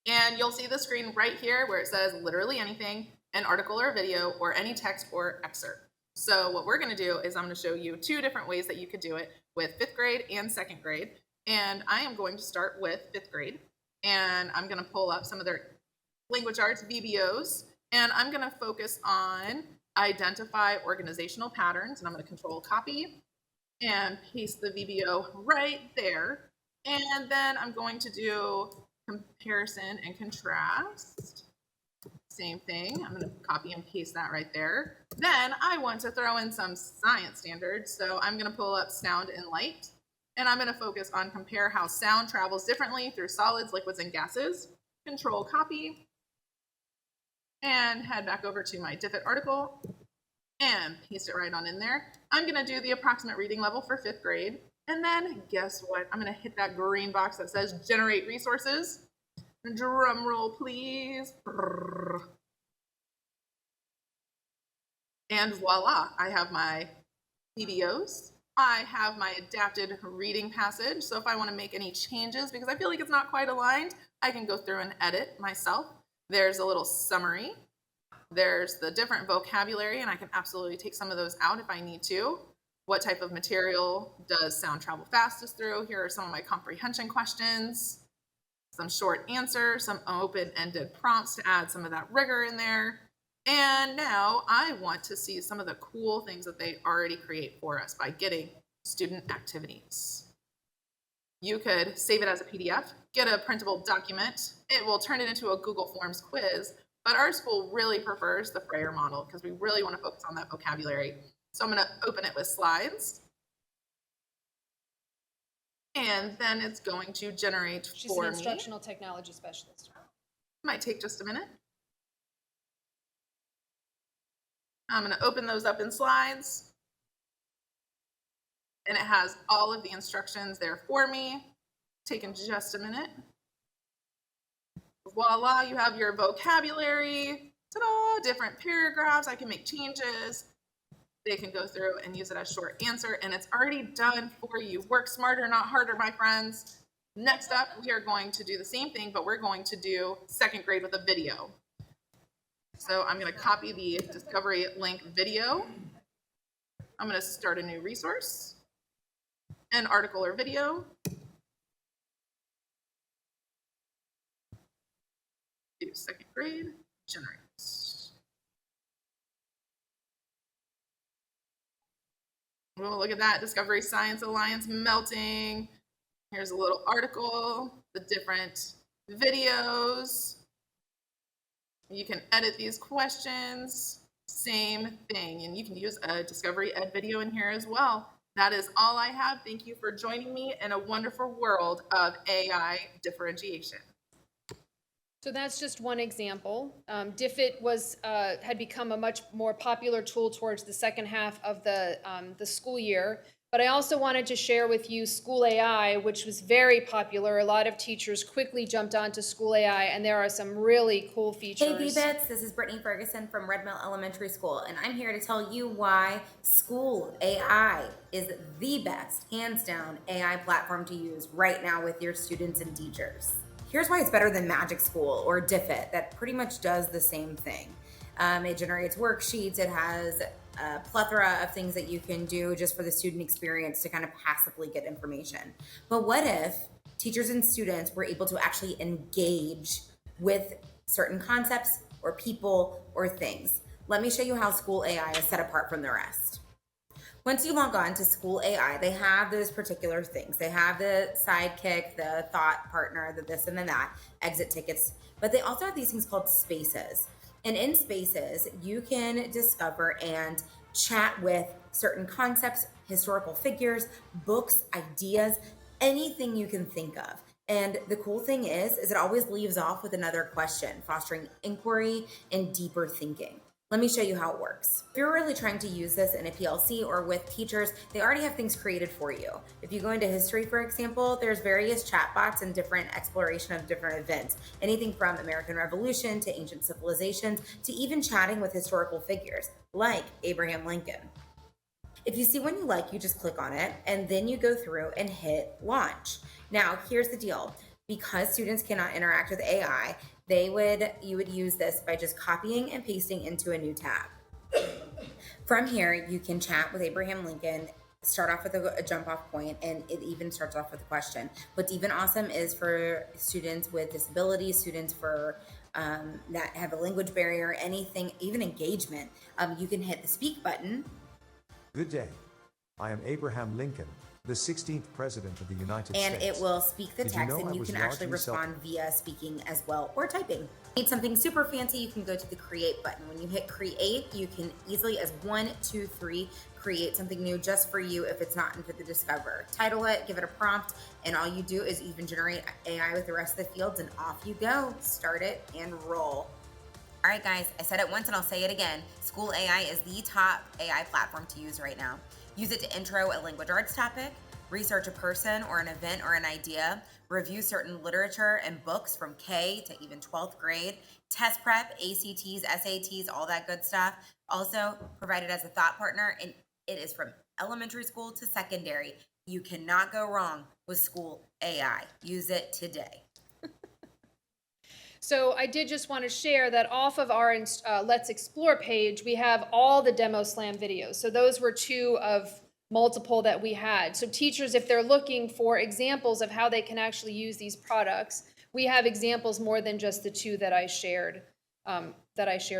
And you'll see the screen right here where it says literally anything, an article or a video, or any text or excerpt. So what we're going to do is I'm going to show you 2 different ways that you could do it with 5th grade and 2nd grade. And I am going to start with 5th grade. And I'm going to pull up some of their language arts VBOs. And I'm going to focus on identify organizational patterns. And I'm going to control copy and paste the VBO right there. And then I'm going to do comparison and contrast.
Same thing. I'm going to copy and paste that right there. Then I want to throw in some science standards. So I'm going to pull up sound and light. And I'm going to focus on compare how sound travels differently through solids, liquids, and gases. Control copy. And head back over to my DFID article and paste it right on in there. I'm going to do the approximate reading level for 5th grade. And then guess what? I'm going to hit that green box that says generate resources. Drum roll, please. And voila, I have my PBOs. I have my adapted reading passage. So if I want to make any changes, because I feel like it's not quite aligned, I can go through and edit myself. There's a little summary. There's the different vocabulary, and I can absolutely take some of those out if I need to. What type of material does sound travel fastest through? Here are some of my comprehension questions. Some short answers, some open-ended prompts to add some of that rigor in there. And now I want to see some of the cool things that they already create for us by getting student activities. You could save it as a PDF, get a printable document. It will turn it into a Google Forms quiz, but our school really prefers the Frayer model because we really want to focus on that vocabulary. So I'm going to open it with slides. And then it's going to generate
She's
for
an
me.
instructional technology specialist.
Might take just a minute. I'm going to open those up in slides. And it has all of the instructions there for me. Taking just a minute. Voila, you have your vocabulary. Ta-da, different paragraphs. I can make changes. They can go through and use it as short answer, and it's already done for you. Work smarter, not harder, my friends. Next up, we are going to do the same thing, but we're going to do 2nd grade with a video. So I'm going to copy the Discovery link video. I'm going to start a new resource, an article or video. Do 2nd grade, generate. Oh, look at that, Discovery Science Alliance melting. Here's a little article, the different videos. You can edit these questions, same thing. And you can use a Discovery Ed video in here as well. That is all I have. Thank you for joining me in a wonderful world of AI differentiation.
So that's just one example. DFID had become a much more popular tool towards the second half of the school year. But I also wanted to share with you School AI, which was very popular. A lot of teachers quickly jumped onto School AI, and there are some really cool features.
Hey V-Bits, this is Brittany Ferguson from Red Mill Elementary School, and I'm here to tell you why School AI is the best, hands down, AI platform to use right now with your students and teachers. Here's why it's better than Magic School or DFID that pretty much does the same thing. It generates worksheets, it has a plethora of things that you can do just for the student experience to kind of passively get information. But what if teachers and students were able to actually engage with certain concepts or people or things? Let me show you how School AI is set apart from the rest. Once you log on to School AI, they have those particular things. They have the sidekick, the thought partner, the this and the that, exit tickets, but they also have these things called spaces. And in spaces, you can discover and chat with certain concepts, historical figures, books, ideas, anything you can think of. And the cool thing is it always leaves off with another question, fostering inquiry and deeper thinking. Let me show you how it works. If you're really trying to use this in a PLC or with teachers, they already have things created for you. If you go into history, for example, there's various chatbots and different exploration of different events. Anything from American Revolution to ancient civilizations to even chatting with historical figures like Abraham Lincoln. If you see one you like, you just click on it and then you go through and hit launch. Now, here's the deal. Because students cannot interact with AI, you would use this by just copying and pasting into a new tab. From here, you can chat with Abraham Lincoln, start off with a jump off point, and it even starts off with a question. What's even awesome is for students with disabilities, students that have a language barrier, anything, even engagement, you can hit the speak button.
Good day. I am Abraham Lincoln, the 16th President of the United
And
States.
it will speak the
Did you
text,
know I
and you
was
can actually
largely self-
respond via speaking as well or typing. Need something super fancy, you can go to the create button. When you hit create, you can easily as 1, 2, 3 create something new just for you if it's not into the Discover. Title it, give it a prompt, and all you do is even generate AI with the rest of the fields, and off you go. Start it and roll. All right, guys, I said it once and I'll say it again. School AI is the top AI platform to use right now. Use it to intro a language arts topic, research a person or an event or an idea, review certain literature and books from K to even 12th grade, test prep, ACTs, SATs, all that good stuff. Also, provide it as a thought partner, and it is from elementary school to secondary. You cannot go wrong with School AI. Use it today.
So I did just want to share that off of our Let's Explore page, we have all the Demo Slam videos. So those were 2 of multiple that we had. So teachers, if they're looking for examples of how they can actually use these products, we have examples more than just the 2 that I shared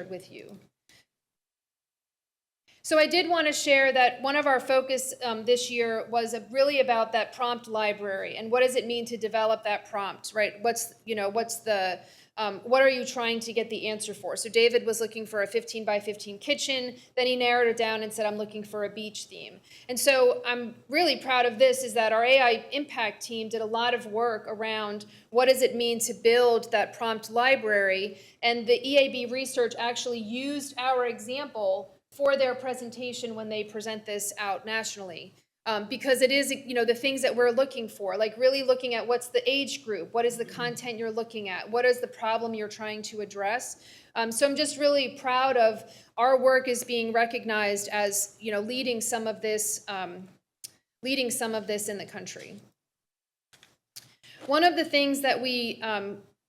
with you. So I did want to share that one of our focus this year was really about that prompt library and what does it mean to develop that prompt, right? What are you trying to get the answer for? So David was looking for a 15 by 15 kitchen. Then he narrowed it down and said, I'm looking for a beach theme. And so I'm really proud of this is that our AI impact team did a lot of work around what does it mean to build that prompt library. And the EAB research actually used our example for their presentation when they present this out nationally. Because it is, the things that we're looking for, like really looking at what's the age group, what is the content you're looking at, what is the problem you're trying to address. So I'm just really proud of our work is being recognized as, leading some of this in the country. One of the things that we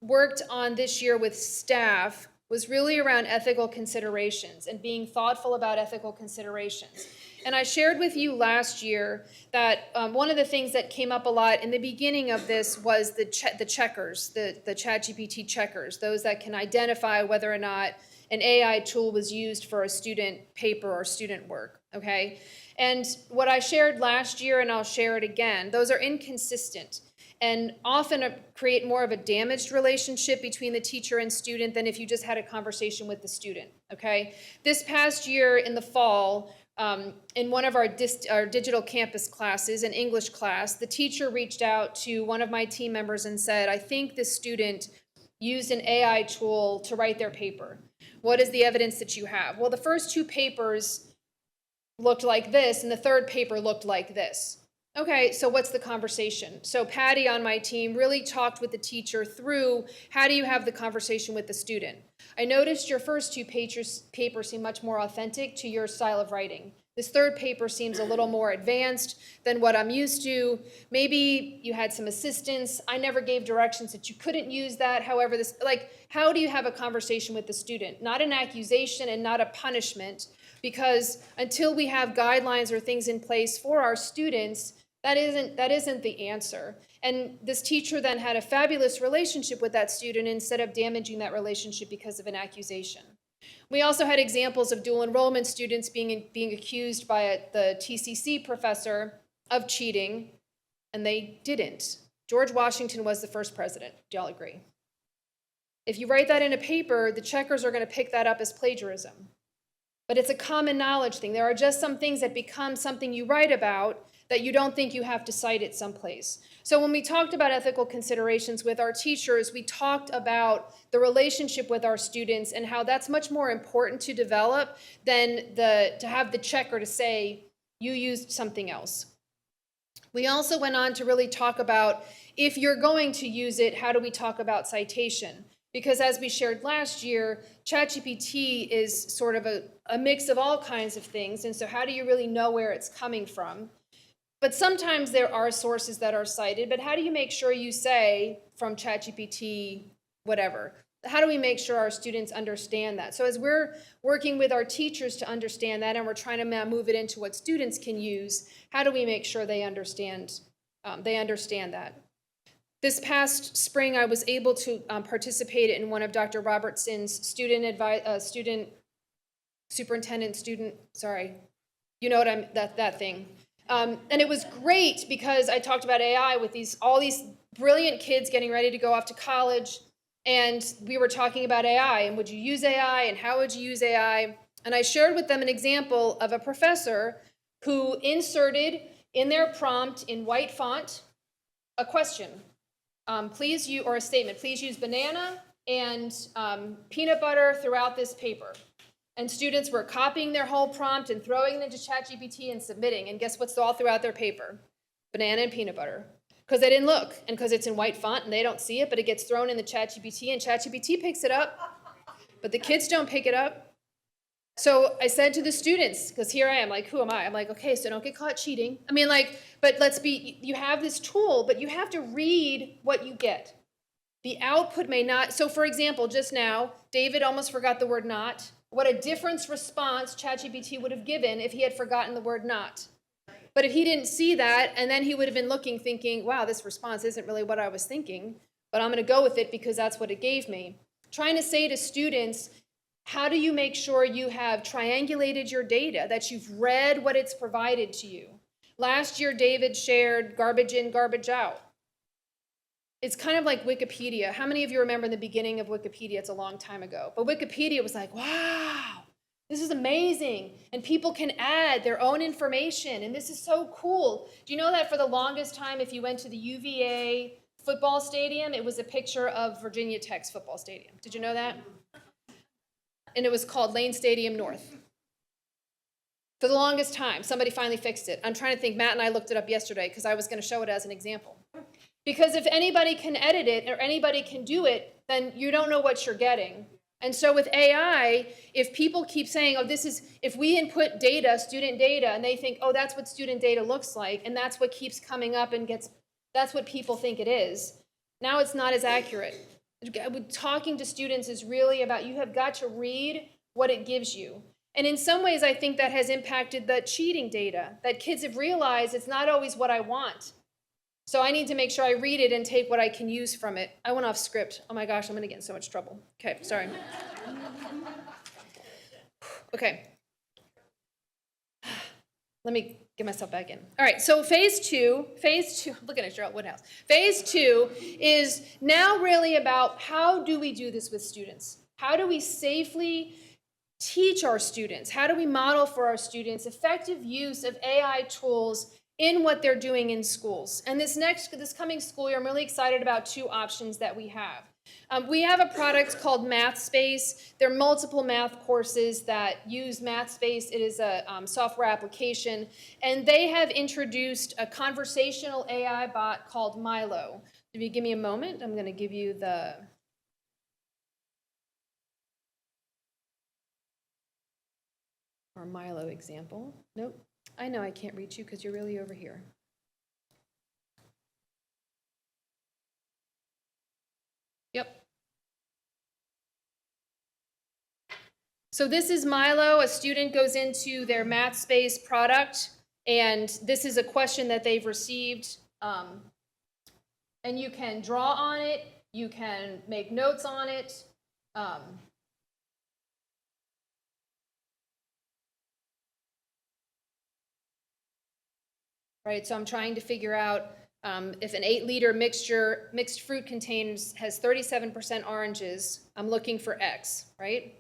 worked on this year with staff was really around ethical considerations and being thoughtful about ethical considerations. And I shared with you last year that one of the things that came up a lot in the beginning of this was the checkers, the ChatGPT checkers, those that can identify whether or not an AI tool was used for a student paper or student work, okay? And what I shared last year, and I'll share it again, those are inconsistent and often create more of a damaged relationship between the teacher and student than if you just had a conversation with the student, okay? This past year in the fall, in one of our digital campus classes, an English class, the teacher reached out to one of my team members and said, I think the student used an AI tool to write their paper. What is the evidence that you have? Well, the first 2 papers looked like this, and the third paper looked like this. Okay, so what's the conversation? So Patty on my team really talked with the teacher through how do you have the conversation with the student. I noticed your first 2 papers seem much more authentic to your style of writing. This third paper seems a little more advanced than what I'm used to. Maybe you had some assistance. I never gave directions that you couldn't use that. However, how do you have a conversation with the student? Not an accusation and not a punishment, because until we have guidelines or things in place for our students, that isn't the answer. And this teacher then had a fabulous relationship with that student instead of damaging that relationship because of an accusation. We also had examples of dual enrollment students being accused by the TCC professor of cheating, and they didn't. George Washington was the first president. Do y'all agree? If you write that in a paper, the checkers are going to pick that up as plagiarism. But it's a common knowledge thing. There are just some things that become something you write about that you don't think you have to cite it someplace. So when we talked about ethical considerations with our teachers, we talked about the relationship with our students and how that's much more important to develop than to have the checker to say, you used something else. We also went on to really talk about, if you're going to use it, how do we talk about citation? Because as we shared last year, ChatGPT is sort of a mix of all kinds of things, and so how do you really know where it's coming from? But sometimes there are sources that are cited, but how do you make sure you say from ChatGPT, whatever? How do we make sure our students understand that? So as we're working with our teachers to understand that, and we're trying to move it into what students can use, how do we make sure they understand that? This past spring, I was able to participate in one of Dr. Robertson's that thing. And it was great because I talked about AI with all these brilliant kids getting ready to go off to college. And we were talking about AI and would you use AI and how would you use AI? And I shared with them an example of a professor who inserted in their prompt in white font a question, or a statement, please use banana and peanut butter throughout this paper. And students were copying their whole prompt and throwing it into ChatGPT and submitting. And guess what's all throughout their paper? Banana and peanut butter. Because they didn't look, and because it's in white font and they don't see it, but it gets thrown in the ChatGPT and ChatGPT picks it up, but the kids don't pick it up. So I said to the students, because here I am, like, who am I? I'm like, okay, so don't get caught cheating. I mean, like, but you have this tool, but you have to read what you get. The output may not, so for example, just now, David almost forgot the word not. What a different response ChatGPT would have given if he had forgotten the word not. But if he didn't see that, and then he would have been looking, thinking, wow, this response isn't really what I was thinking, but I'm going to go with it because that's what it gave me. Trying to say to students, how do you make sure you have triangulated your data, that you've read what it's provided to you? Last year, David shared garbage in, garbage out. It's kind of like Wikipedia. How many of you remember the beginning of Wikipedia? It's a long time ago. But Wikipedia was like, wow, this is amazing. And people can add their own information. And this is so cool. Do you know that for the longest time, if you went to the UVA football stadium, it was a picture of Virginia Tech's football stadium? Did you know that? And it was called Lane Stadium North. For the longest time, somebody finally fixed it. I'm trying to think, Matt and I looked it up yesterday because I was going to show it as an example. Because if anybody can edit it or anybody can do it, then you don't know what you're getting. And so with AI, if people keep saying, oh, if we input data, student data, and they think, oh, that's what student data looks like, and that's what keeps coming up and that's what people think it is, now it's not as accurate. Talking to students is really about, you have got to read what it gives you. And in some ways, I think that has impacted the cheating data, that kids have realized it's not always what I want. So I need to make sure I read it and take what I can use from it. I went off script. Oh my gosh, I'm gonna get in so much trouble. Okay, sorry. Okay. Let me get myself back in. All right, so phase two, looking at Cheryl Woodhouse. Phase two is now really about how do we do this with students? How do we safely teach our students? How do we model for our students effective use of AI tools in what they're doing in schools? And this coming school year, I'm really excited about two options that we have. We have a product called MathSpace. There are multiple math courses that use MathSpace. It is a software application, and they have introduced a conversational AI bot called Milo. If you give me a moment, I'm going to give you our Milo example. Nope. I know I can't reach you because you're really over here. Yep. So this is Milo. A student goes into their MathSpace product, and this is a question that they've received. And you can draw on it. You can make notes on it. Right, so I'm trying to figure out if an 8-liter mixed fruit contains has 37% oranges, I'm looking for X, right?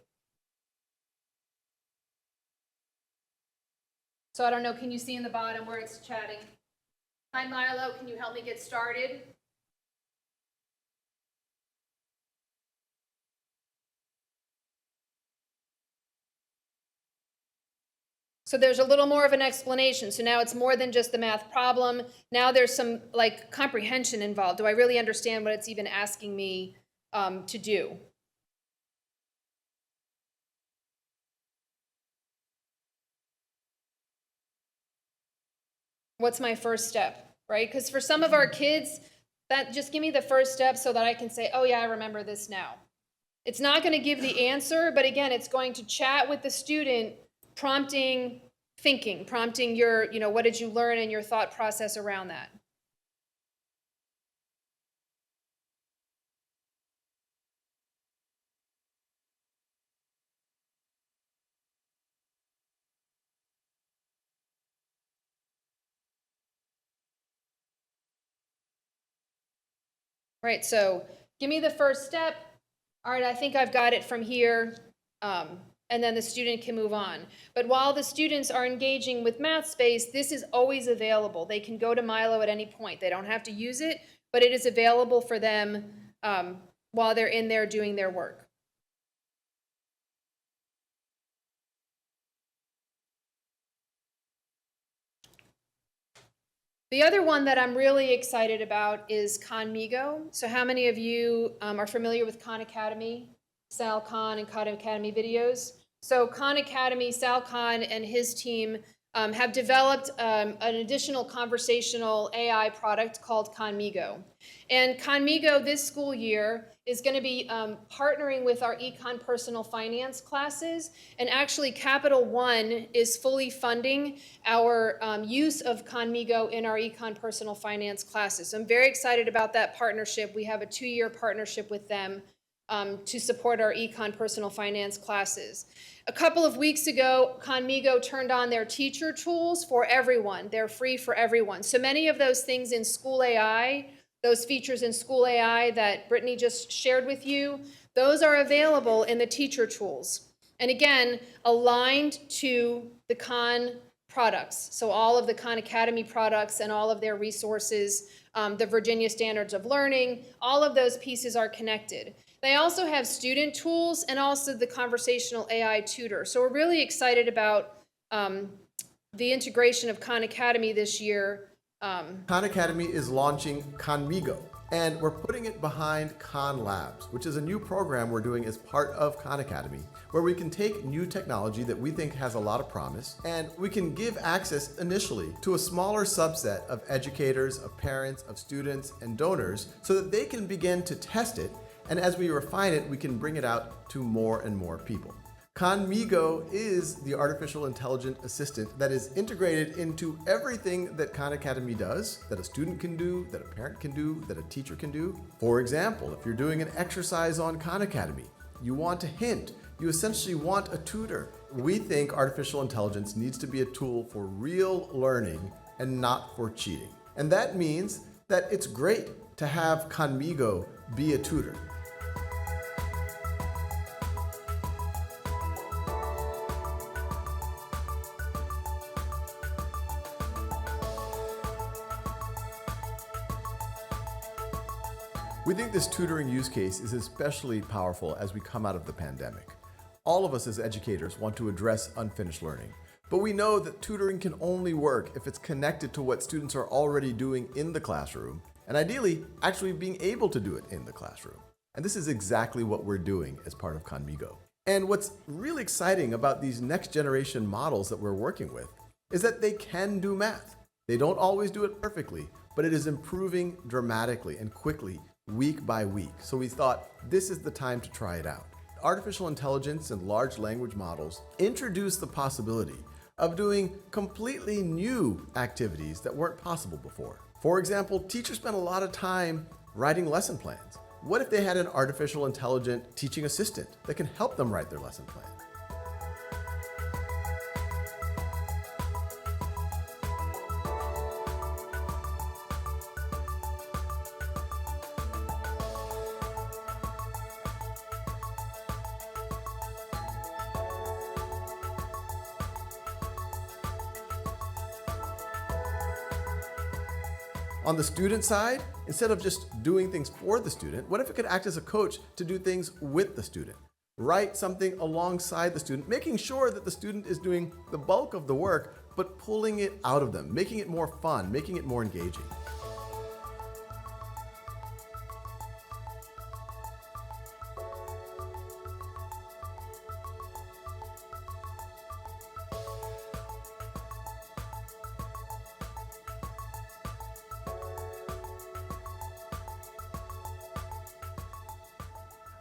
So I don't know, can you see in the bottom where it's chatting? Hi Milo, can you help me get started? So there's a little more of an explanation. So now it's more than just the math problem. Now there's some like comprehension involved. Do I really understand what it's even asking me to do? What's my first step, right? Because for some of our kids, just give me the first step so that I can say, oh yeah, I remember this now. It's not going to give the answer, but again, it's going to chat with the student, prompting thinking, prompting your, what did you learn and your thought process around that. Right, so give me the first step. All right, I think I've got it from here. And then the student can move on. But while the students are engaging with MathSpace, this is always available. They can go to Milo at any point. They don't have to use it, but it is available for them while they're in there doing their work. The other one that I'm really excited about is Khanmigo. So how many of you are familiar with Khan Academy, Sal Khan and Khan Academy videos? So Khan Academy, Sal Khan and his team have developed an additional conversational AI product called Khanmigo. And Khanmigo this school year is going to be partnering with our Econ Personal Finance classes. And actually, Capital One is fully funding our use of Khanmigo in our Econ Personal Finance classes. So I'm very excited about that partnership. We have a 2-year partnership with them to support our Econ Personal Finance classes. A couple of weeks ago, Khanmigo turned on their teacher tools for everyone. They're free for everyone. So many of those things in School AI, those features in School AI that Brittany just shared with you, those are available in the teacher tools. And again, aligned to the Khan products. So all of the Khan Academy products and all of their resources, the Virginia Standards of Learning, all of those pieces are connected. They also have student tools and also the conversational AI tutor. So we're really excited about the integration of Khan Academy this year.
Khan Academy is launching Khanmigo, and we're putting it behind Khan Labs, which is a new program we're doing as part of Khan Academy, where we can take new technology that we think has a lot of promise, and we can give access initially to a smaller subset of educators, of parents, of students, and donors so that they can begin to test it. And as we refine it, we can bring it out to more and more people. Khanmigo is the artificial intelligent assistant that is integrated into everything that Khan Academy does, that a student can do, that a parent can do, that a teacher can do. For example, if you're doing an exercise on Khan Academy, you want a hint, you essentially want a tutor. We think artificial intelligence needs to be a tool for real learning and not for cheating. And that means that it's great to have Khanmigo be a tutor. We think this tutoring use case is especially powerful as we come out of the pandemic. All of us as educators want to address unfinished learning, but we know that tutoring can only work if it's connected to what students are already doing in the classroom, and ideally, actually being able to do it in the classroom. And this is exactly what we're doing as part of Khanmigo. And what's really exciting about these next generation models that we're working with is that they can do math. They don't always do it perfectly, but it is improving dramatically and quickly week by week. So we thought this is the time to try it out. Artificial intelligence and large language models introduce the possibility of doing completely new activities that weren't possible before. For example, teachers spend a lot of time writing lesson plans. What if they had an artificial intelligent teaching assistant that can help them write their lesson plan? On the student side, instead of just doing things for the student, what if it could act as a coach to do things with the student? Write something alongside the student, making sure that the student is doing the bulk of the work, but pulling it out of them, making it more fun, making it more engaging.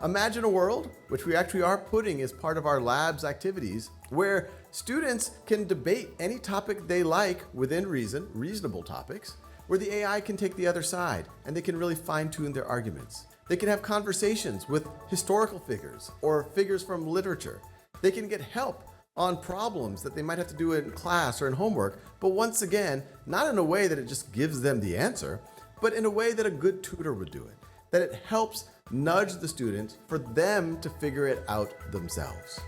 Imagine a world, which we actually are putting as part of our lab's activities, where students can debate any topic they like within reason, reasonable topics, where the AI can take the other side and they can really fine-tune their arguments. They can have conversations with historical figures or figures from literature. They can get help on problems that they might have to do in class or in homework, but once again, not in a way that it just gives them the answer, but in a way that a good tutor would do it. that it helps nudge the students for them to figure it out themselves.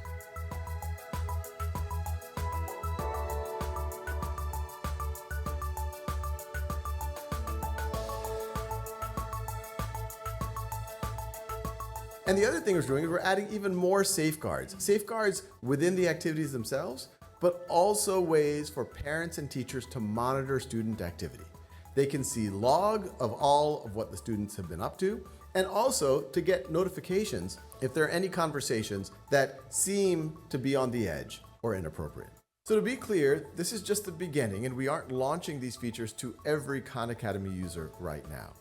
And the other thing we're doing is we're adding even more safeguards. Safeguards within the activities themselves, but also ways for parents and teachers to monitor student activity. They can see log of all of what the students have been up to, and also to get notifications if there are any conversations that seem to be on the edge or inappropriate. So to be clear, this is just the beginning, and we aren't launching these features to every Khan Academy user right now.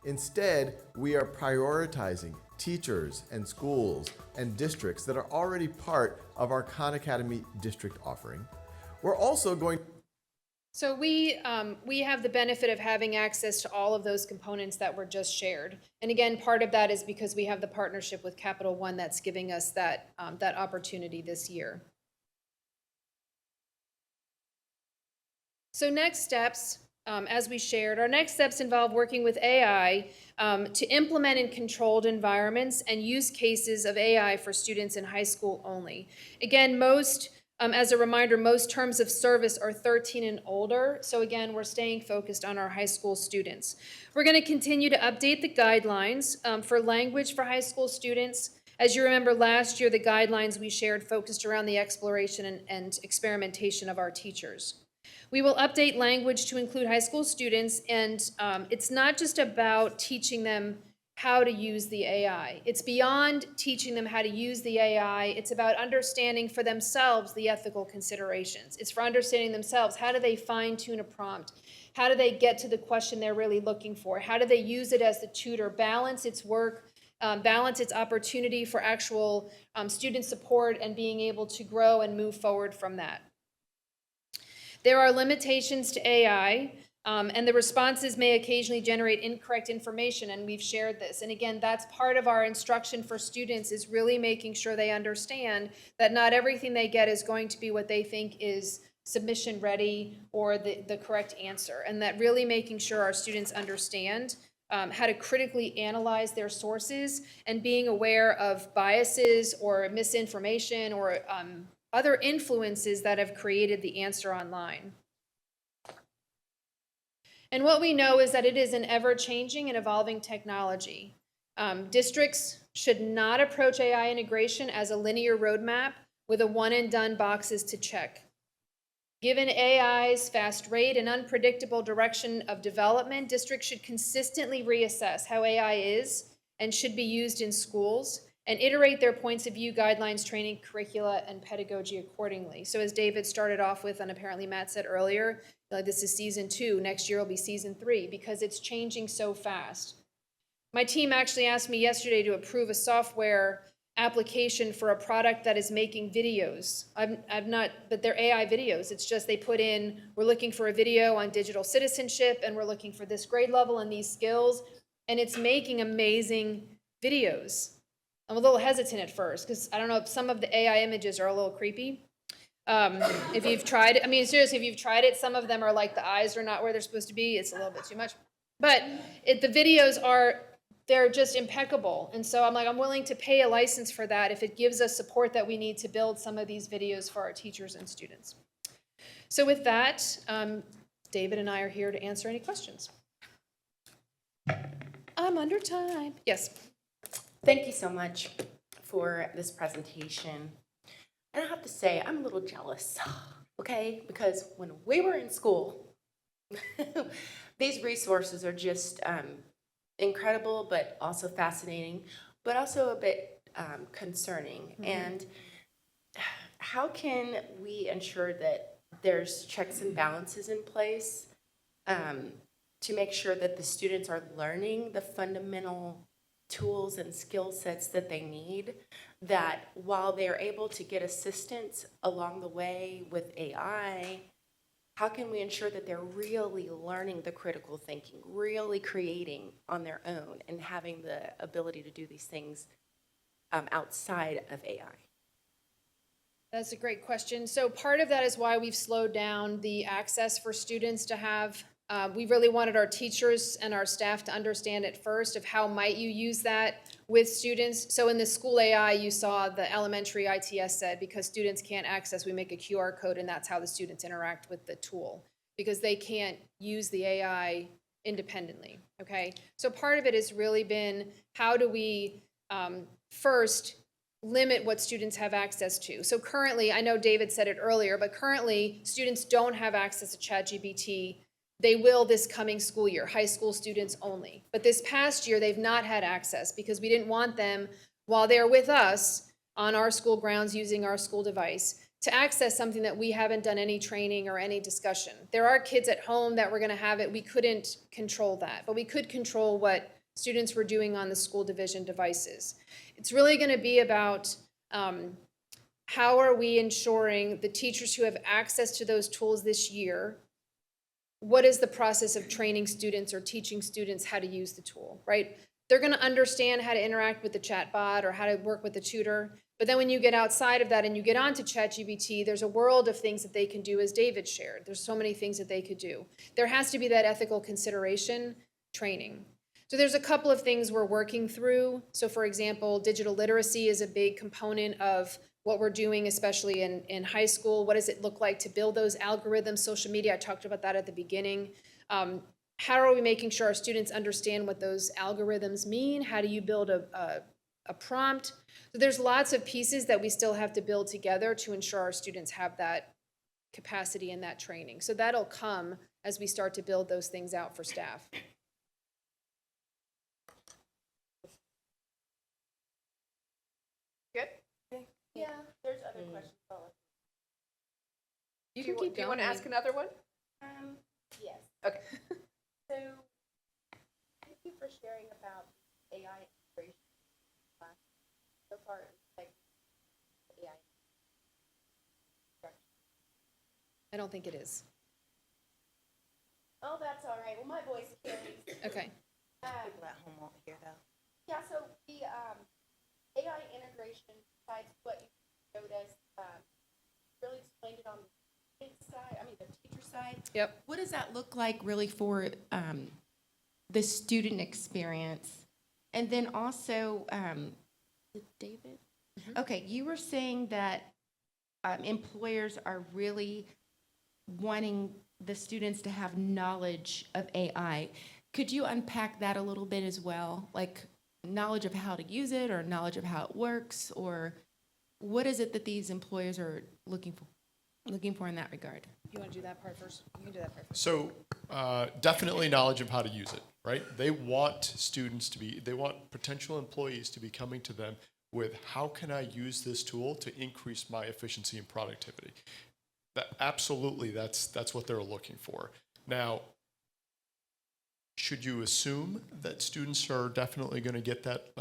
Instead, we are prioritizing teachers and schools and districts that are already part of our Khan Academy district offering. We're also going.
So we have the benefit of having access to all of those components that were just shared. And again, part of that is because we have the partnership with Capital One that's giving us that opportunity this year. So next steps, as we shared, our next steps involve working with AI to implement in controlled environments and use cases of AI for students in high school only. Again, as a reminder, most terms of service are 13 and older. So again, we're staying focused on our high school students. We're going to continue to update the guidelines for language for high school students. As you remember, last year, the guidelines we shared focused around the exploration and experimentation of our teachers. We will update language to include high school students, and it's not just about teaching them how to use the AI. It's beyond teaching them how to use the AI. It's about understanding for themselves the ethical considerations. It's for understanding themselves, how do they fine-tune a prompt? How do they get to the question they're really looking for? How do they use it as the tutor, balance its work, balance its opportunity for actual student support and being able to grow and move forward from that. There are limitations to AI, and the responses may occasionally generate incorrect information, and we've shared this. And again, that's part of our instruction for students, is really making sure they understand that not everything they get is going to be what they think is submission ready or the correct answer, and that really making sure our students understand how to critically analyze their sources and being aware of biases or misinformation or other influences that have created the answer online. And what we know is that it is an ever-changing and evolving technology. Districts should not approach AI integration as a linear roadmap with a one-and-done boxes to check. Given AI's fast rate and unpredictable direction of development, districts should consistently reassess how AI is and should be used in schools and iterate their points of view, guidelines, training, curricula, and pedagogy accordingly. So as David started off with, and apparently Matt said earlier, this is season 2, next year will be season 3, because it's changing so fast. My team actually asked me yesterday to approve a software application for a product that is making videos. But they're AI videos. It's just they put in, we're looking for a video on digital citizenship, and we're looking for this grade level and these skills, and it's making amazing videos. I'm a little hesitant at first because I don't know if some of the AI images are a little creepy. If you've tried it, I mean, seriously, if you've tried it, some of them are like the eyes are not where they're supposed to be. It's a little bit too much. But the videos they're just impeccable. And so I'm willing to pay a license for that if it gives us support that we need to build some of these videos for our teachers and students. So with that, David and I are here to answer any questions. I'm under time. Yes.
Thank you so much for this presentation. And I have to say, I'm a little jealous, okay? Because when we were in school, these resources are just incredible, but also fascinating, but also a bit concerning. Mm-hmm. And how can we ensure that there's checks and balances in place to make sure that the students are learning the fundamental tools and skill sets that they need, that while they're able to get assistance along the way with AI, how can we ensure that they're really learning the critical thinking, really creating on their own and having the ability to do these things outside of AI?
That's a great question. So part of that is why we've slowed down the access for students to have We really wanted our teachers and our staff to understand it first of how might you use that with students. So in the school AI, you saw the elementary ITS said, because students can't access, we make a QR code, and that's how the students interact with the tool, because they can't use the AI independently, okay? So part of it has really been, how do we first limit what students have access to? So currently, I know David said it earlier, but currently, students don't have access to ChatGPT. They will this coming school year, high school students only. But this past year, they've not had access because we didn't want them, while they're with us on our school grounds using our school device, to access something that we haven't done any training or any discussion. There are kids at home that were gonna have it. We couldn't control that, but we could control what students were doing on the school division devices. It's really gonna be about how are we ensuring the teachers who have access to those tools this year, what is the process of training students or teaching students how to use the tool, right? They're gonna understand how to interact with the chatbot or how to work with the tutor. But then when you get outside of that and you get onto ChatGPT, there's a world of things that they can do, as David shared. There's so many things that they could do. There has to be that ethical consideration training. So there's a couple of things we're working through. So for example, digital literacy is a big component of what we're doing, especially in high school. What does it look like to build those algorithms? Social media, I talked about that at the beginning. How are we making sure our students understand what those algorithms mean? How do you build a prompt? So there's lots of pieces that we still have to build together to ensure our students have that capacity and that training. So that'll come as we start to build those things out for staff. Good?
Yeah, there's other questions.
You can keep going. Do you want to ask another one?
Yes.
Okay.
So, thank you for sharing about AI integration class. So far, like AI.
I don't think it is.
Oh, that's all right. Well, my voice carries.
Okay.
People at home won't hear though.
Yeah, so the AI integration, besides what you showed us, really explained it on the student side, the teacher side.
Yep.
What does that look like really for the student experience? And then also, David? Okay, you were saying that employers are really wanting the students to have knowledge of AI. Could you unpack that a little bit as well? Like knowledge of how to use it or knowledge of how it works, or what is it that these employers are looking for in that regard?
You want to do that part first? You can do that part first.
So definitely knowledge of how to use it, right? They want they want potential employees to be coming to them with, how can I use this tool to increase my efficiency and productivity? Absolutely, that's what they're looking for. Now, should you assume that students are definitely going to get that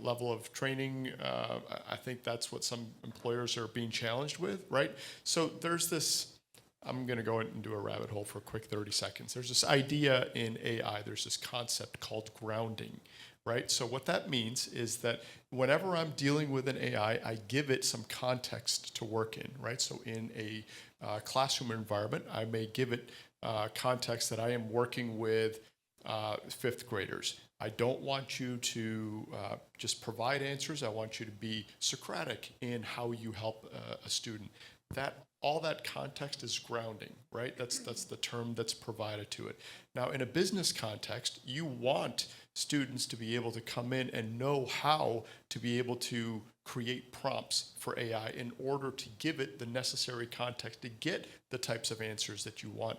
level of training? I think that's what some employers are being challenged with, right? So there's this, I'm going to go into a rabbit hole for a quick 30 seconds. There's this idea in AI, there's this concept called grounding, right? So what that means is that whenever I'm dealing with an AI, I give it some context to work in, right? So in a classroom environment, I may give it context that I am working with fifth graders. I don't want you to just provide answers. I want you to be Socratic in how you help a student. All that context is grounding, right? That's the term that's provided to it. Now, in a business context, you want students to be able to come in and know how to be able to create prompts for AI in order to give it the necessary context to get the types of answers that you want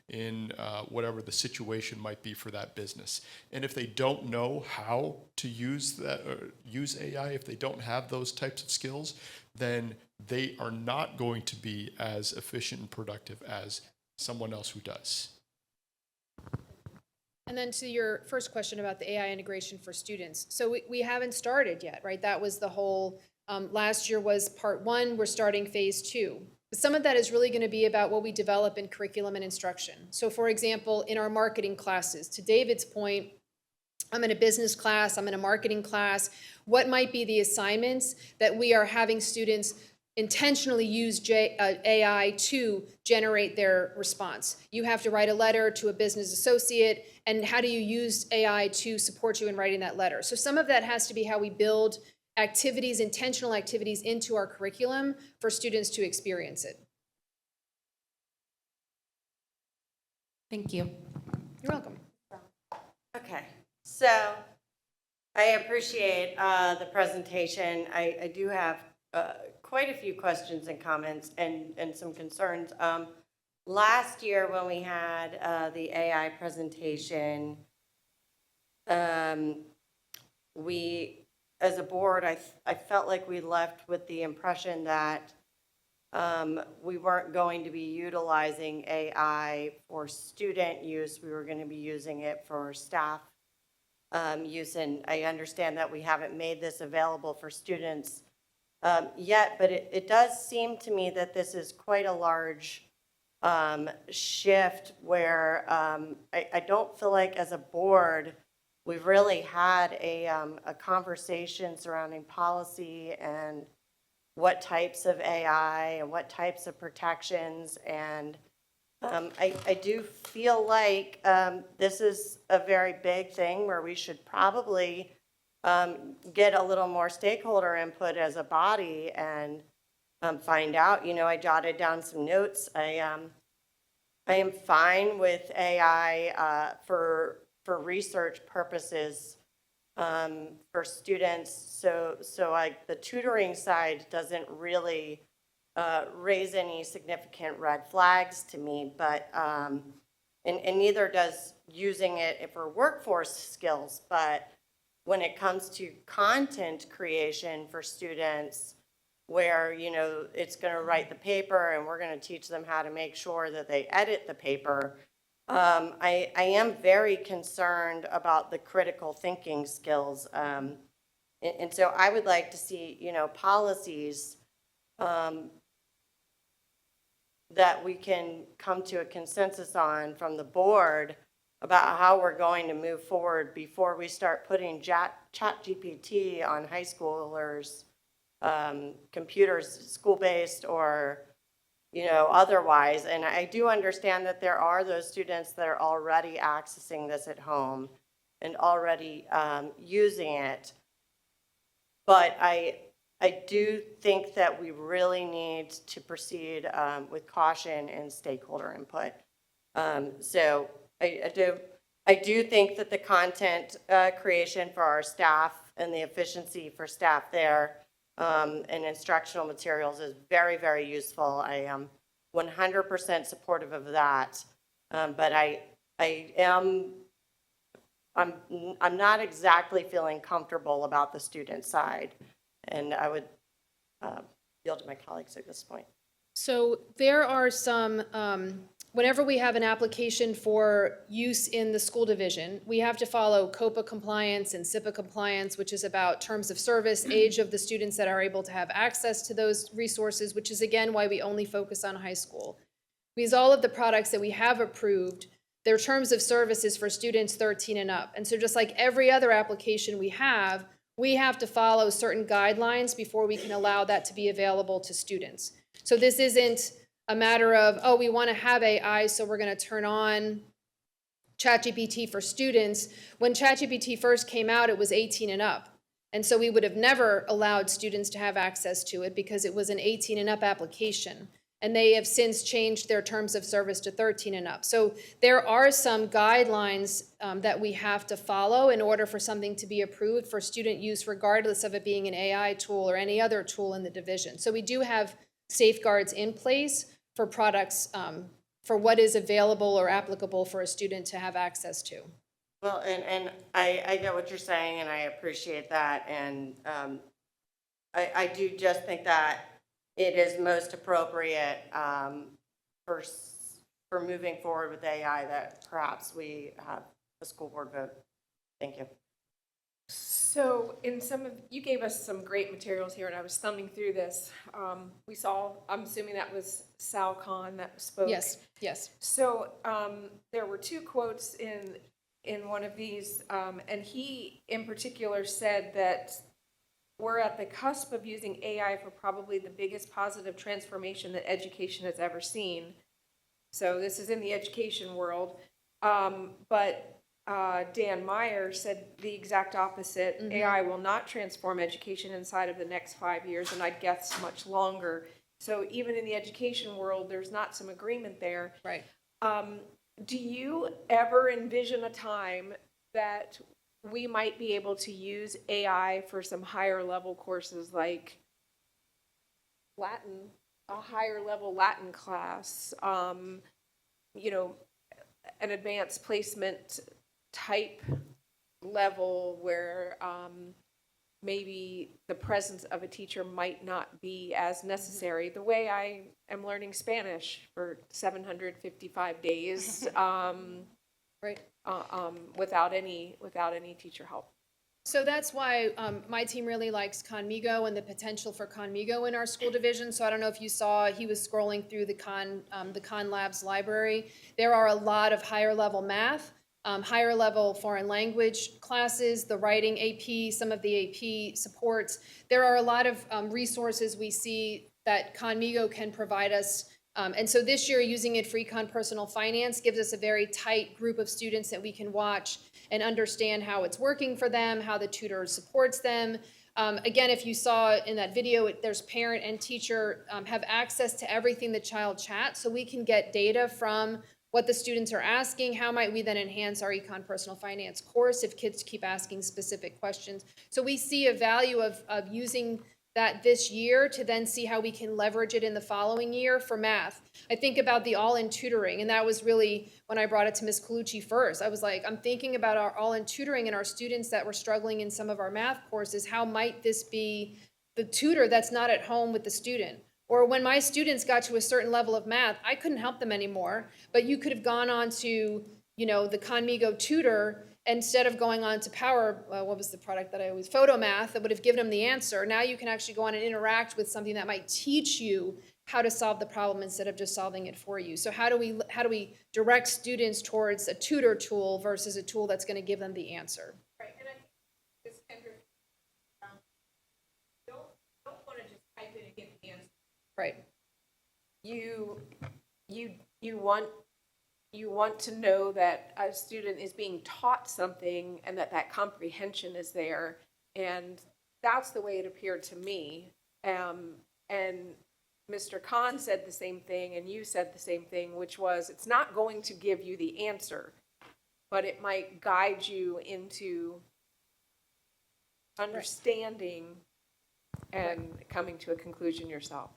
in whatever the situation might be for that business. And if they don't know how to use AI, if they don't have those types of skills, then they are not going to be as efficient and productive as someone else who does.
And then to your first question about the AI integration for students. So we haven't started yet, right? That was the whole, last year was part one, we're starting phase two. But some of that is really going to be about what we develop in curriculum and instruction. So for example, in our marketing classes, to David's point, I'm in a business class, I'm in a marketing class. What might be the assignments that we are having students intentionally use AI to generate their response. You have to write a letter to a business associate, and how do you use AI to support you in writing that letter? So some of that has to be how we build activities, intentional activities into our curriculum for students to experience it.
Thank you.
You're welcome.
Okay, so I appreciate the presentation. I do have quite a few questions and comments and some concerns. Last year when we had the AI presentation, we, as a board, I felt like we left with the impression that we weren't going to be utilizing AI for student use. We were going to be using it for staff use. And I understand that we haven't made this available for students yet, but it does seem to me that this is quite a large shift where I don't feel like as a board we've really had a conversation surrounding policy and what types of AI and what types of protections. And I do feel like this is a very big thing where we should probably get a little more stakeholder input as a body and find out. You know, I jotted down some notes. I am fine with AI for research purposes for students. So the tutoring side doesn't really raise any significant red flags to me, but and neither does using it for workforce skills. But when it comes to content creation for students, where, you know, it's going to write the paper and we're going to teach them how to make sure that they edit the paper, I am very concerned about the critical thinking skills. And so I would like to see, you know, policies that we can come to a consensus on from the board about how we're going to move forward before we start putting ChatGPT on high schoolers' computers, school-based or, you know, otherwise. And I do understand that there are those students that are already accessing this at home and already using it. But I do think that we really need to proceed with caution and stakeholder input. So I do think that the content creation for our staff and the efficiency for staff there and instructional materials is very, very useful. I am 100% supportive of that. But I'm not exactly feeling comfortable about the student side. And I would yield to my colleagues at this point.
So there are some, whenever we have an application for use in the school division, we have to follow COPA compliance and SIPA compliance, which is about terms of service, age of the students that are able to have access to those resources, which is again why we only focus on high school. Because all of the products that we have approved, their terms of service is for students 13 and up. And so just like every other application we have to follow certain guidelines before we can allow that to be available to students. So this isn't a matter of, oh, we want to have AI, so we're going to turn on ChatGPT for students. When ChatGPT first came out, it was 18 and up. And so we would have never allowed students to have access to it because it was an 18 and up application. And they have since changed their terms of service to 13 and up. So there are some guidelines that we have to follow in order for something to be approved for student use, regardless of it being an AI tool or any other tool in the division. So we do have safeguards in place for products, for what is available or applicable for a student to have access to.
Well, and I get what you're saying, and I appreciate that. And I do just think that it is most appropriate for moving forward with AI that perhaps we have a school board vote. Thank you.
So you gave us some great materials here, and I was thumbing through this. We saw, I'm assuming that was Sal Khan that spoke.
Yes, yes.
So there were two quotes in one of these, and he in particular said that we're at the cusp of using AI for probably the biggest positive transformation that education has ever seen. So this is in the education world. But Dan Meyer said the exact opposite. AI will not transform education inside of the next 5 years, and I'd guess much longer. So even in the education world, there's not some agreement there.
Right.
Do you ever envision a time that we might be able to use AI for some higher level courses like Latin, a higher level Latin class, you know, an advanced placement type level where maybe the presence of a teacher might not be as necessary, the way I am learning Spanish for 755 days,
Right.
without any teacher help.
So that's why my team really likes Conmigo and the potential for Conmigo in our school division. So I don't know if you saw, he was scrolling through the Con Labs library. There are a lot of higher level math, higher level foreign language classes, the writing AP, some of the AP supports. There are a lot of resources we see that Conmigo can provide us. And so this year, using it for Econ Personal Finance gives us a very tight group of students that we can watch and understand how it's working for them, how the tutor supports them. Again, if you saw in that video, there's parent and teacher have access to everything the child chats, so we can get data from what the students are asking. How might we then enhance our Econ Personal Finance course if kids keep asking specific questions? So we see a value of using that this year to then see how we can leverage it in the following year for math. I think about the all-in tutoring, and that was really when I brought it to Ms. Colucci first. I was like, I'm thinking about our all-in tutoring and our students that were struggling in some of our math courses. How might this be the tutor that's not at home with the student? Or when my students got to a certain level of math, I couldn't help them anymore, but you could have gone on to, you know, the Conmigo tutor instead of going on to what was the product that I always, Photomath, that would have given them the answer. Now you can actually go on and interact with something that might teach you how to solve the problem instead of just solving it for you. So how do we direct students towards a tutor tool versus a tool that's going to give them the answer?
Right, and I think this Kendrick, don't want to just type in and get the answer.
Right.
You want to know that a student is being taught something and that comprehension is there. And that's the way it appeared to me. And Mr. Khan said the same thing, and you said the same thing, which was it's not going to give you the answer, but it might guide you into understanding and coming to a conclusion yourself.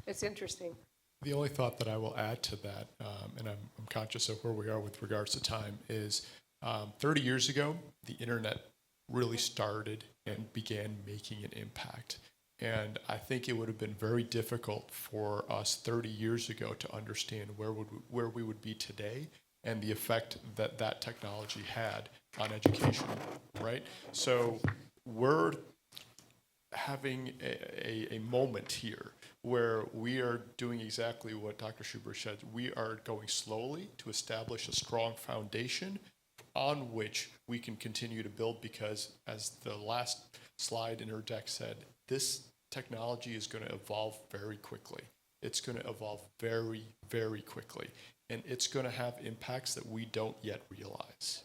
It's interesting.
The only thought that I will add to that, and I'm conscious of where we are with regards to time, is 30 years ago, the internet really started and began making an impact. And I think it would have been very difficult for us 30 years ago to understand where we would be today and the effect that that technology had on education, right? So we're having a moment here where we are doing exactly what Dr. Schubert said. We are going slowly to establish a strong foundation on which we can continue to build, because as the last slide in her deck said, this technology is going to evolve very quickly. It's going to evolve very, very quickly, and it's going to have impacts that we don't yet realize.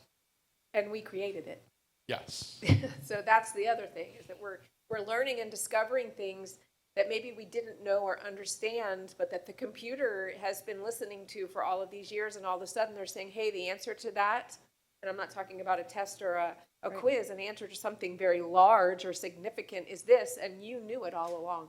And we created it.
Yes.
So that's the other thing, is that we're learning and discovering things that maybe we didn't know or understand, but that the computer has been listening to for all of these years, and all of a sudden they're saying, hey, the answer to that, and I'm not talking about a test or a quiz, an answer to something very large or significant is this, and you knew it all along.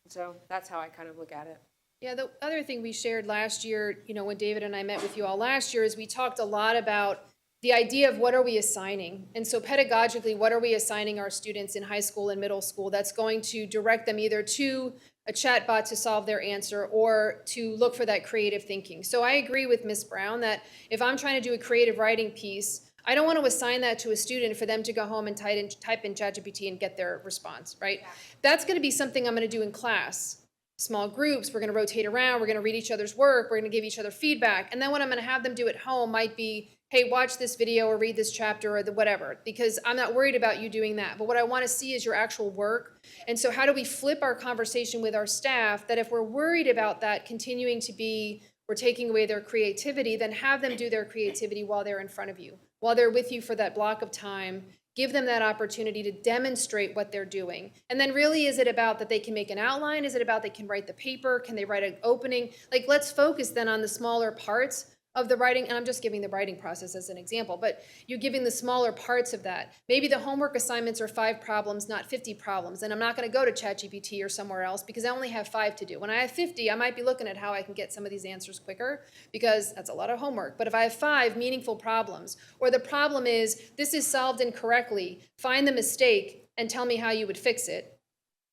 So that's how I kind of look at it.
Yeah, the other thing we shared last year, you know, when David and I met with you all last year, is we talked a lot about the idea of what are we assigning. And so pedagogically, what are we assigning our students in high school and middle school that's going to direct them either to a chatbot to solve their answer or to look for that creative thinking. So I agree with Ms. Brown that if I'm trying to do a creative writing piece, I don't want to assign that to a student for them to go home and type in ChatGPT and get their response, right? Yeah. That's going to be something I'm going to do in class. Small groups, we're going to rotate around, we're going to read each other's work, we're going to give each other feedback. And then what I'm going to have them do at home might be hey, watch this video or read this chapter or the whatever, because I'm not worried about you doing that. But what I want to see is your actual work. And so how do we flip our conversation with our staff that if we're worried about that continuing to be, we're taking away their creativity, then have them do their creativity while they're in front of you, while they're with you for that block of time. Give them that opportunity to demonstrate what they're doing. And then really, is it about that they can make an outline? Is it about they can write the paper? Can they write an opening? Like, let's focus then on the smaller parts of the writing. And I'm just giving the writing process as an example, but you're giving the smaller parts of that. Maybe the homework assignments are 5 problems, not 50 problems. And I'm not going to go to ChatGPT or somewhere else because I only have 5 to do. When I have 50, I might be looking at how I can get some of these answers quicker because that's a lot of homework. But if I have 5 meaningful problems, or the problem is this is solved incorrectly, find the mistake and tell me how you would fix it,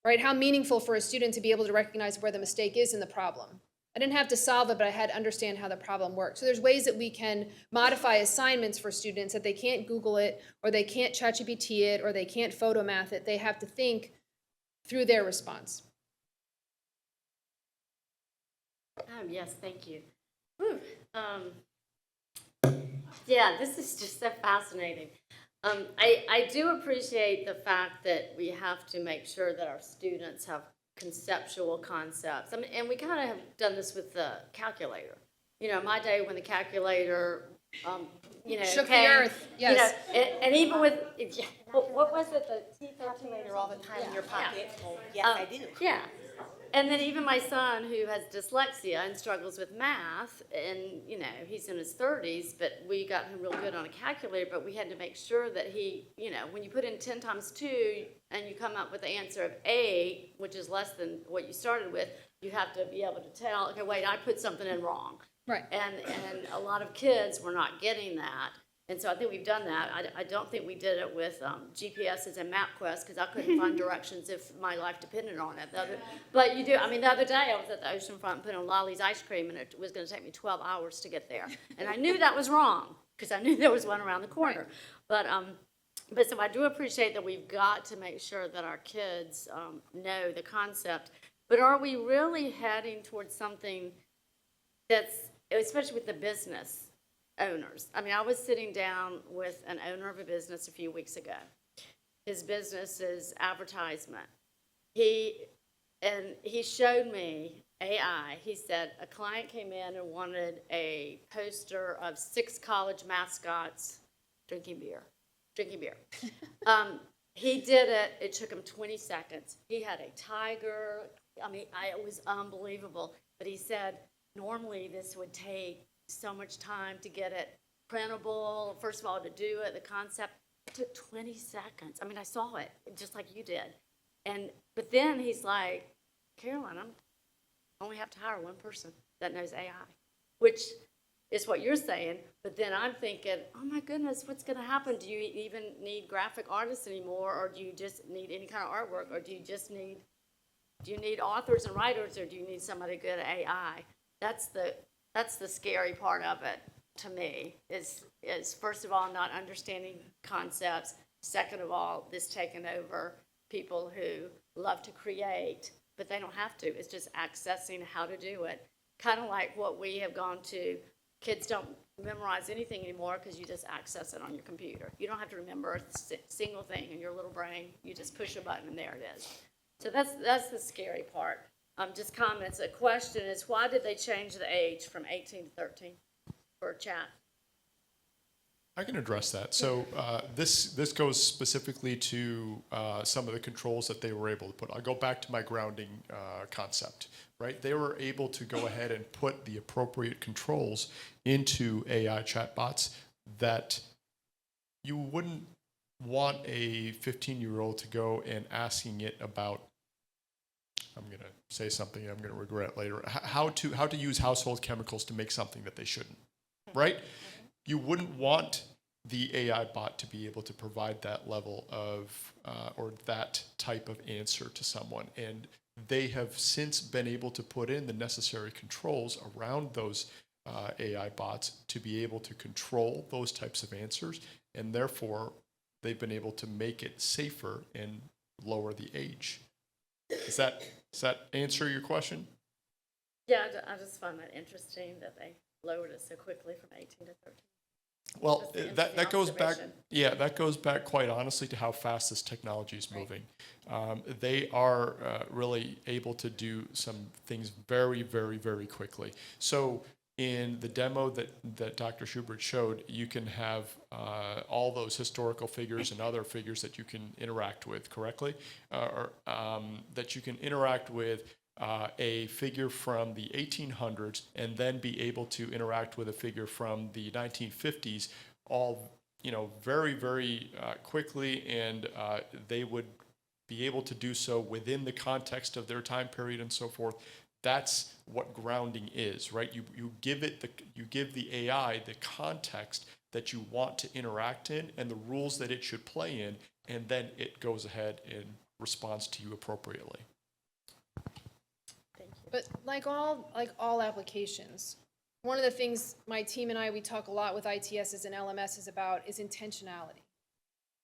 right? How meaningful for a student to be able to recognize where the mistake is in the problem. I didn't have to solve it, but I had to understand how the problem works. So there's ways that we can modify assignments for students that they can't Google it, or they can't ChatGPT it, or they can't photomath it. They have to think through their response.
Yes, thank you. Whew. Yeah, this is just so fascinating. I do appreciate the fact that we have to make sure that our students have conceptual concepts. I mean, and we kind of have done this with the calculator. You know, my day when the calculator, you know,
Shook the
came,
earth, yes.
You know, and even with, what was it, the T13?
Calculator all the time in your
Yeah.
pocket. Well, yes, I do.
Yeah. And then even my son, who has dyslexia and struggles with math, and, you know, he's in his 30s, but we got him real good on a calculator, but we had to make sure that he, you know, when you put in 10 times 2 and you come up with the answer of 8, which is less than what you started with, you have to be able to tell, okay, wait, I put something in wrong.
Right.
And a lot of kids were not getting that. And so I think we've done that. I don't think we did it with GPSs and MapQuest because I couldn't find directions if my life depended on it. But you do. I mean, the other day I was at the oceanfront and put on Lolly's ice cream, and it was going to take me 12 hours to get there. And I knew that was wrong because I knew there was one around the corner. But so I do appreciate that we've got to make sure that our kids know the concept. But are we really heading towards something that's, especially with the business owners? I mean, I was sitting down with an owner of a business a few weeks ago. His business is advertisement. He showed me AI. He said a client came in and wanted a poster of 6 college mascots drinking beer. He did it. It took him 20 seconds. He had a tiger. I mean, it was unbelievable. But he said, normally this would take so much time to get it printable, first of all, to do it, the concept. It took 20 seconds. I mean, I saw it, just like you did. But then he's like, Caroline, I only have to hire one person that knows AI, which is what you're saying. But then I'm thinking, oh my goodness, what's going to happen? Do you even need graphic artists anymore, or do you just need any kind of artwork, or do you need authors and writers, or do you need somebody good at AI? That's the scary part of it to me, is first of all, not understanding concepts. Second of all, this taking over people who love to create, but they don't have to. It's just accessing how to do it. Kind of like what we have gone to. Kids don't memorize anything anymore because you just access it on your computer. You don't have to remember a single thing in your little brain. You just push a button and there it is. So that's the scary part. Just comments. A question is, why did they change the age from 18 to 13 for chat?
I can address that. So this goes specifically to some of the controls that they were able to put. I'll go back to my grounding concept, right? They were able to go ahead and put the appropriate controls into AI chatbots that you wouldn't want a 15-year-old to go and asking it about, I'm going to say something I'm going to regret later, how to use household chemicals to make something that they shouldn't, right? You wouldn't want the AI bot to be able to provide that level of, or that type of answer to someone. And they have since been able to put in the necessary controls around those AI bots to be able to control those types of answers. And therefore, they've been able to make it safer and lower the age. Does that answer your question?
Yeah, I just find that interesting that they lowered it so quickly from 18 to 13.
Well,
Just an
that goes back,
observation.
yeah, that goes back quite honestly to how fast this technology is moving. They are really able to do some things very, very, very quickly. So in the demo that Dr. Schubert showed, you can have all those historical figures and other figures that you can interact with correctly, or that you can interact with a figure from the 1800s and then be able to interact with a figure from the 1950s, all very, very quickly, and they would be able to do so within the context of their time period and so forth. That's what grounding is, right? You give the AI the context that you want to interact in and the rules that it should play in, and then it goes ahead and responds to you appropriately.
But like all applications, one of the things my team and we talk a lot with ITSs and LMSs about is intentionality.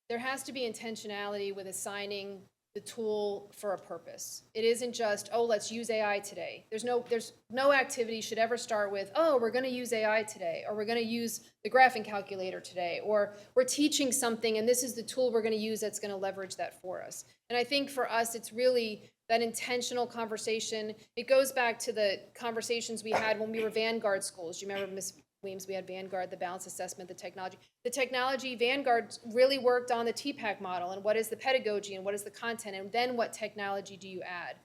There has to be intentionality with assigning the tool for a purpose. It isn't just, oh, let's use AI today. There's no activity should ever start with, oh, we're going to use AI today, or we're going to use the graphing calculator today, or we're teaching something and this is the tool we're going to use that's going to leverage that for us. And I think for us, it's really that intentional conversation. It goes back to the conversations we had when we were Vanguard schools. Do you remember, Ms. Weems, we had Vanguard, the balance assessment, the technology. The technology, Vanguard really worked on the TPACK model and what is the pedagogy and what is the content and then what technology do you add?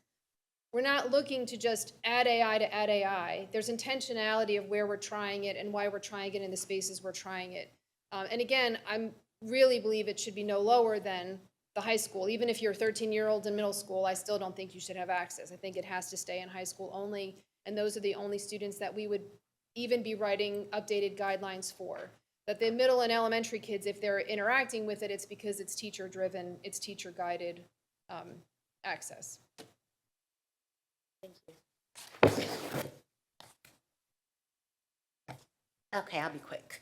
We're not looking to just add AI to add AI. There's intentionality of where we're trying it and why we're trying it in the spaces we're trying it. And again, I really believe it should be no lower than the high school. Even if you're 13-year-olds in middle school, I still don't think you should have access. I think it has to stay in high school only, and those are the only students that we would even be writing updated guidelines for. That the middle and elementary kids, if they're interacting with it, it's because it's teacher-driven, it's teacher-guided access.
Thank you. Okay, I'll be quick.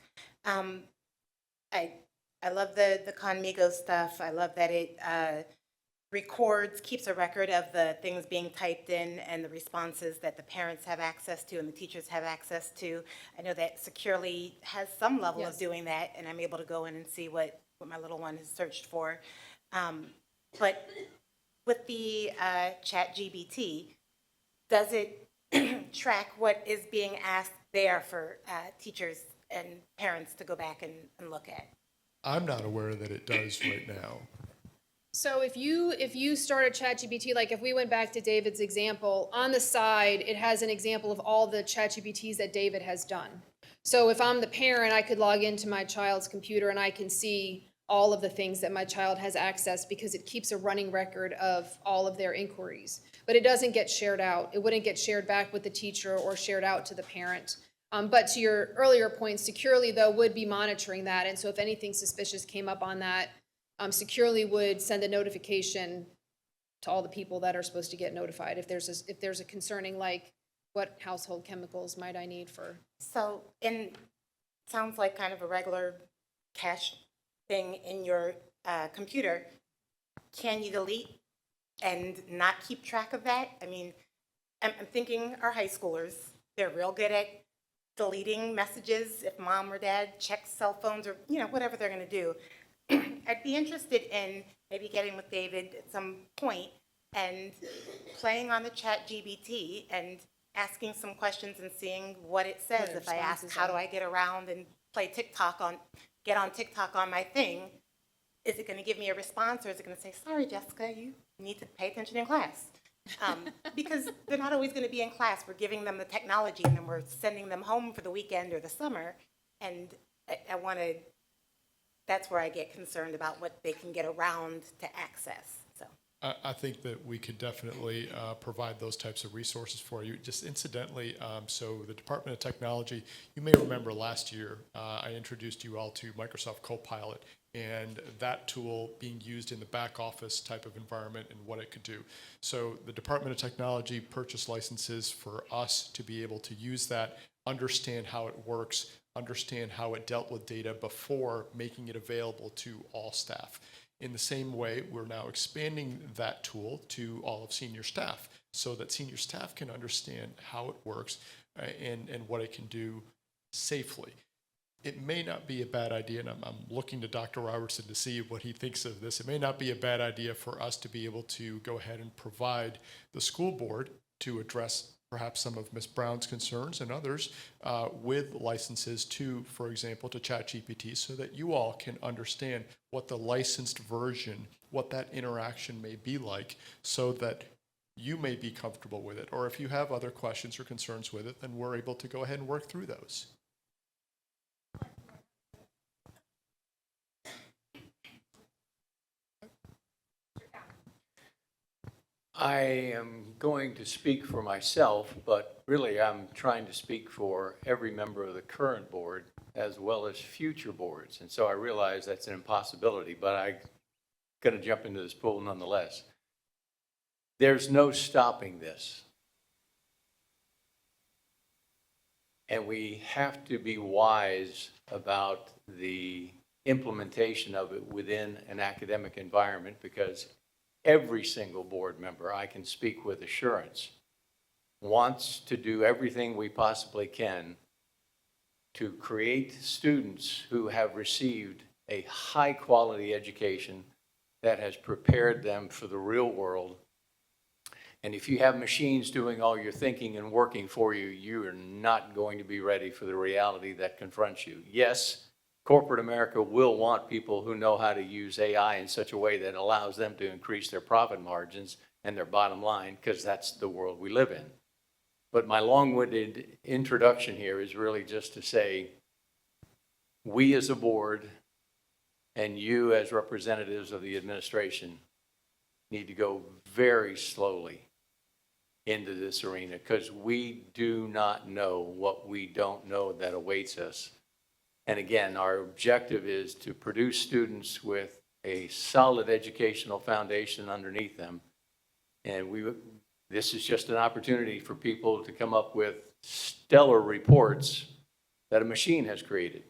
I love the Conmigo stuff. I love that it keeps a record of the things being typed in and the responses that the parents have access to and the teachers have access to. I know that Securely has some level of doing that, and I'm able to go in and see what my little one has searched for. But with the ChatGPT, does it track what is being asked there for teachers and parents to go back and look at?
I'm not aware that it does right now.
So if you start a ChatGPT, like if we went back to David's example, on the side, it has an example of all the ChatGPTs that David has done. So if I'm the parent, I could log into my child's computer and I can see all of the things that my child has accessed because it keeps a running record of all of their inquiries. But it doesn't get shared out. It wouldn't get shared back with the teacher or shared out to the parent. But to your earlier point, Securely, though, would be monitoring that. And so if anything suspicious came up on that, Securely would send a notification to all the people that are supposed to get notified if there's a concerning, like, what household chemicals might I need for?
So, sounds like kind of a regular cache thing in your computer. Can you delete and not keep track of that? I mean, I'm thinking our high schoolers, they're real good at deleting messages if mom or dad checks cell phones or, whatever they're going to do. I'd be interested in maybe getting with David at some point and playing on the ChatGPT and asking some questions and seeing what it says. If I ask, how do I get around and get on TikTok on my thing, is it going to give me a response, or is it going to say, sorry, Jessica, you need to pay attention in class? Because they're not always going to be in class. We're giving them the technology and then we're sending them home for the weekend or the summer. And that's where I get concerned about what they can get around to access. So
I think that we could definitely provide those types of resources for you. Just incidentally, so the Department of Technology, you may remember last year, I introduced you all to Microsoft Copilot and that tool being used in the back office type of environment and what it could do. So the Department of Technology purchased licenses for us to be able to use that, understand how it works, understand how it dealt with data before making it available to all staff. In the same way, we're now expanding that tool to all of senior staff so that senior staff can understand how it works and what it can do safely. it may not be a bad idea, and I'm looking to Dr. Robertson to see what he thinks of this. It may not be a bad idea for us to be able to go ahead and provide the school board to address perhaps some of Ms. Brown's concerns and others with licenses to, for example, to ChatGPT, so that you all can understand what the licensed version, what that interaction may be like, so that you may be comfortable with it. Or if you have other questions or concerns with it, then we're able to go ahead and work through those.
I am going to speak for myself, but really I'm trying to speak for every member of the current board as well as future boards. And so I realize that's an impossibility, but I'm going to jump into this pool nonetheless. There's no stopping this. And we have to be wise about the implementation of it within an academic environment, because every single board member, I can speak with assurance, wants to do everything we possibly can to create students who have received a high-quality education that has prepared them for the real world. And if you have machines doing all your thinking and working for you, you are not going to be ready for the reality that confronts you. Yes, corporate America will want people who know how to use AI in such a way that allows them to increase their profit margins and their bottom line, because that's the world we live in. But my long-winded introduction here is really just to say, we as a board and you as representatives of the administration need to go very slowly into this arena, because we do not know what we don't know that awaits us. And again, our objective is to produce students with a solid educational foundation underneath them. And this is just an opportunity for people to come up with stellar reports that a machine has created.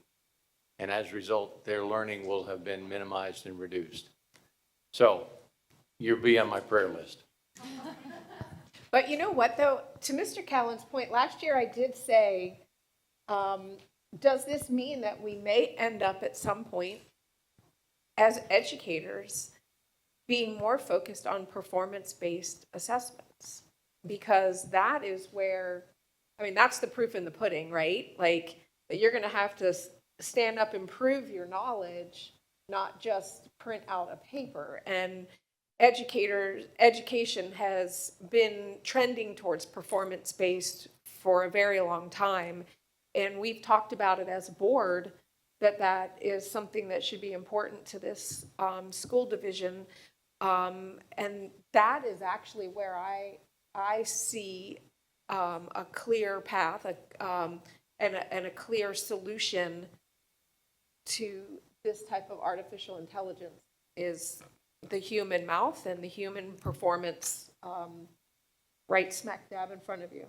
And as a result, their learning will have been minimized and reduced. So you'll be on my prayer list.
But you know what, though? To Mr. Callan's point, last year I did say, does this mean that we may end up at some point as educators being more focused on performance-based assessments? Because that is where, I mean, that's the proof in the pudding, right? Like, that you're going to have to stand up and prove your knowledge, not just print out a paper. And education has been trending towards performance-based for a very long time. And we've talked about it as a board, that is something that should be important to this school division. And that is actually where I see a clear path and a clear solution to this type of artificial intelligence, is the human mouth and the human performance right smack dab in front of you.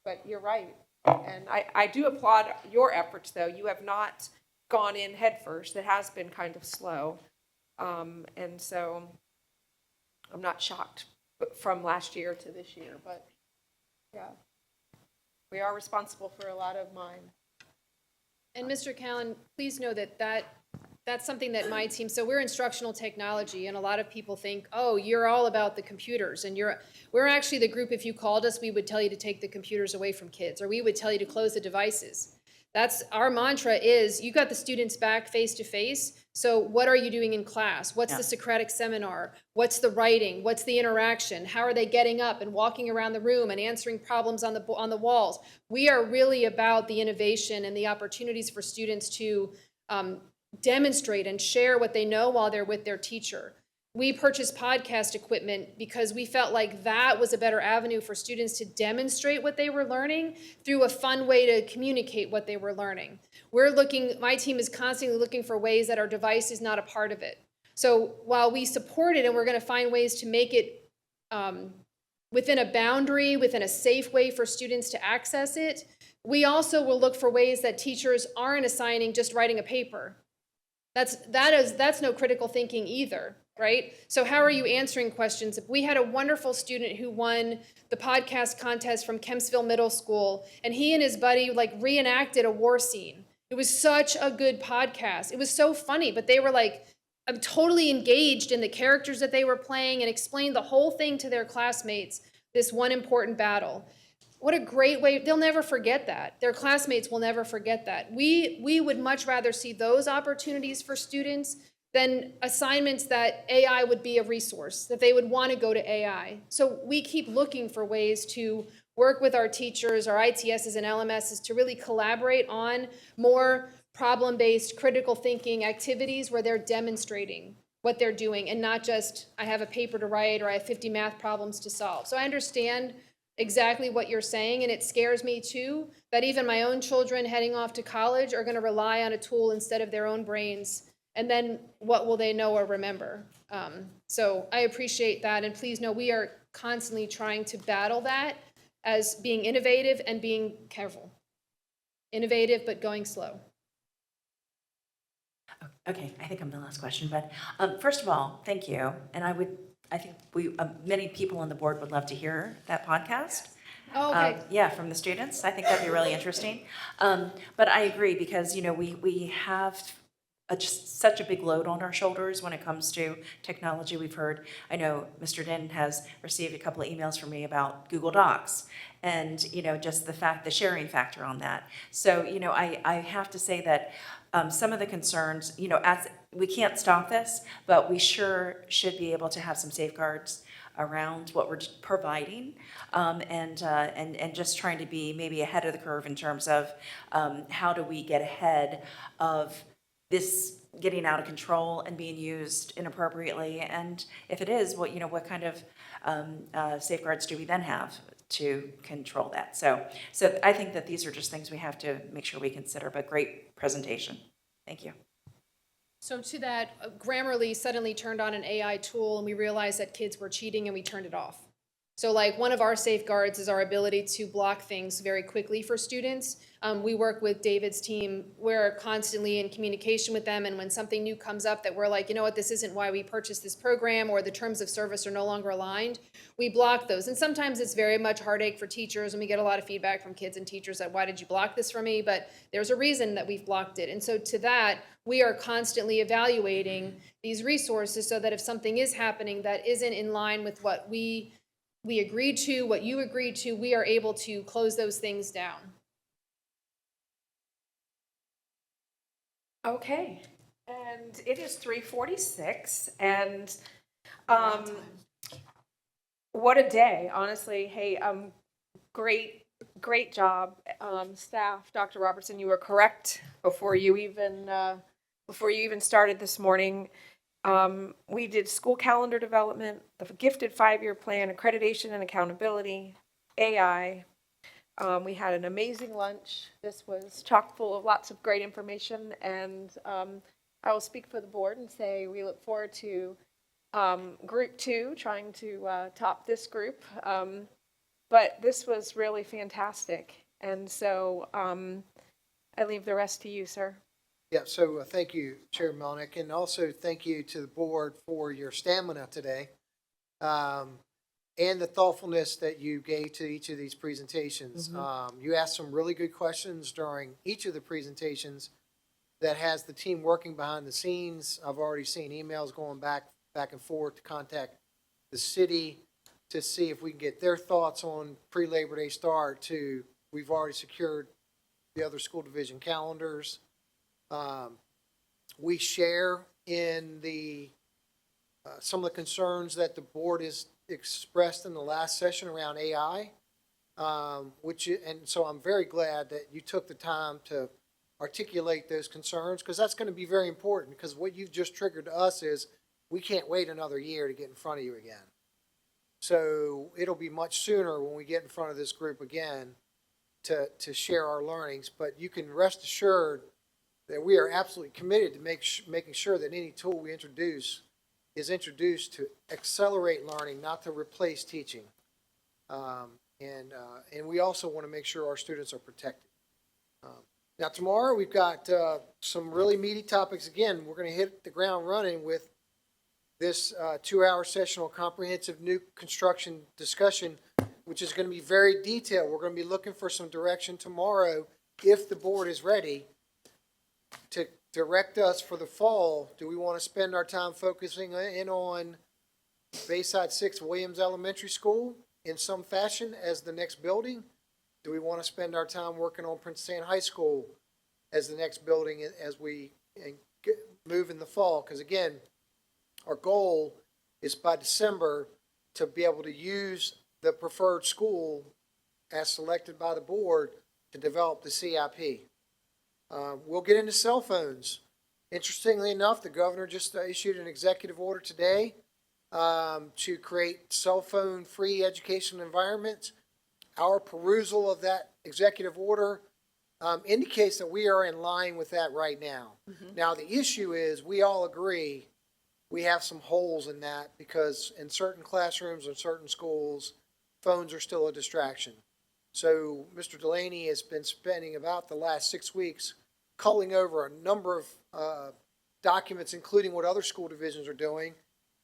But you're right. And I do applaud your efforts, though. You have not gone in headfirst. It has been kind of slow. And so I'm not shocked from last year to this year. But, yeah, we are responsible for a lot of mine.
And Mr. Callan, please know that's something that my team, so we're instructional technology, and a lot of people think, oh, you're all about the computers, and we're actually the group, if you called us, we would tell you to take the computers away from kids, or we would tell you to close the devices. That's our mantra is, you got the students back face to face, so what are you doing in class? What's the Socratic seminar? What's the writing? What's the interaction? How are they getting up and walking around the room and answering problems on the walls? We are really about the innovation and the opportunities for students to demonstrate and share what they know while they're with their teacher. We purchased podcast equipment because we felt like that was a better avenue for students to demonstrate what they were learning through a fun way to communicate what they were learning. My team is constantly looking for ways that our device is not a part of it. So while we support it and we're going to find ways to make it within a boundary, within a safe way for students to access it, we also will look for ways that teachers aren't assigning just writing a paper. That's no critical thinking either, right? So how are you answering questions? We had a wonderful student who won the podcast contest from Kempsville Middle School, and he and his buddy reenacted a war scene. It was such a good podcast. It was so funny, but they were like, I'm totally engaged in the characters that they were playing and explained the whole thing to their classmates, this one important battle. What a great way. They'll never forget that. Their classmates will never forget that. We would much rather see those opportunities for students than assignments that AI would be a resource, that they would want to go to AI. So we keep looking for ways to work with our teachers, our ITSs and LMSs to really collaborate on more problem-based critical thinking activities where they're demonstrating what they're doing and not just, I have a paper to write or I have 50 math problems to solve. So I understand exactly what you're saying, and it scares me too that even my own children heading off to college are going to rely on a tool instead of their own brains, and then what will they know or remember? So I appreciate that, and please know we are constantly trying to battle that as being innovative and being careful. Innovative, but going slow.
Okay, I think I'm the last question, but first of all, thank you. And I think many people on the board would love to hear that podcast.
Oh, okay.
Yeah, from the students. I think that'd be really interesting. But I agree because, we have just such a big load on our shoulders when it comes to technology. We've heard, I know Mr. Den has received a couple of emails from me about Google Docs and, just the sharing factor on that. So, I have to say that some of the concerns, as we can't stop this, but we sure should be able to have some safeguards around what we're providing, and just trying to be maybe ahead of the curve in terms of how do we get ahead of this getting out of control and being used inappropriately, and if it is, what kind of safeguards do we then have to control that? So I think that these are just things we have to make sure we consider. But great presentation, thank you.
So to that, Grammarly suddenly turned on an AI tool and we realized that kids were cheating and we turned it off. So like one of our safeguards is our ability to block things very quickly for students. We work with David's team. We're constantly in communication with them, and when something new comes up that we're like, you know what, this isn't why we purchased this program, or the terms of service are no longer aligned, we block those. And sometimes it's very much heartache for teachers, and we get a lot of feedback from kids and teachers that, why did you block this for me? But there's a reason that we've blocked it. And so to that, we are constantly evaluating these resources so that if something is happening that isn't in line with what we agreed to, what you agreed to, we are able to close those things down.
Okay, and it is 3:46, and what a day, honestly. Hey, great job, staff. Dr. Robertson, you were correct before you even started this morning. We did school calendar development, the gifted 5-year plan, accreditation and accountability, AI. We had an amazing lunch. This was chock full of lots of great information, and I will speak for the board and say we look forward to group 2 trying to top this group. But this was really fantastic, and so I leave the rest to you, sir.
Yeah, so thank you, Chair Melnick, and also thank you to the board for your stamina today, and the thoughtfulness that you gave to each of these presentations. You asked some really good questions during each of the presentations that has the team working behind the scenes. I've already seen emails going back and forth to contact the city to see if we can get their thoughts on pre-Labor Day start to, we've already secured the other school division calendars. We share in the some of the concerns that the board has expressed in the last session around AI, and so I'm very glad that you took the time to articulate those concerns, because that's going to be very important, because what you've just triggered to us is we can't wait another year to get in front of you again. So it'll be much sooner when we get in front of this group again to share our learnings, but you can rest assured that we are absolutely committed to making sure that any tool we introduce is introduced to accelerate learning, not to replace teaching. And we also want to make sure our students are protected. Now tomorrow we've got some really meaty topics. Again, we're going to hit the ground running with this 2-hour sessional comprehensive new construction discussion, which is going to be very detailed. We're going to be looking for some direction tomorrow, if the board is ready, to direct us for the fall, do we want to spend our time focusing in on Bayside 6 Williams Elementary School in some fashion as the next building? Do we want to spend our time working on Princess Anne High School as the next building as we move in the fall? Because again, our goal is by December to be able to use the preferred school as selected by the board to develop the CIP. We'll get into cell phones. Interestingly enough, the governor just issued an executive order today to create cell phone-free education environments. Our perusal of that executive order indicates that we are in line with that right now. Now, the issue is, we all agree we have some holes in that because in certain classrooms and certain schools, phones are still a distraction. So Mr. Delaney has been spending about the last 6 weeks culling over a number of documents, including what other school divisions are doing.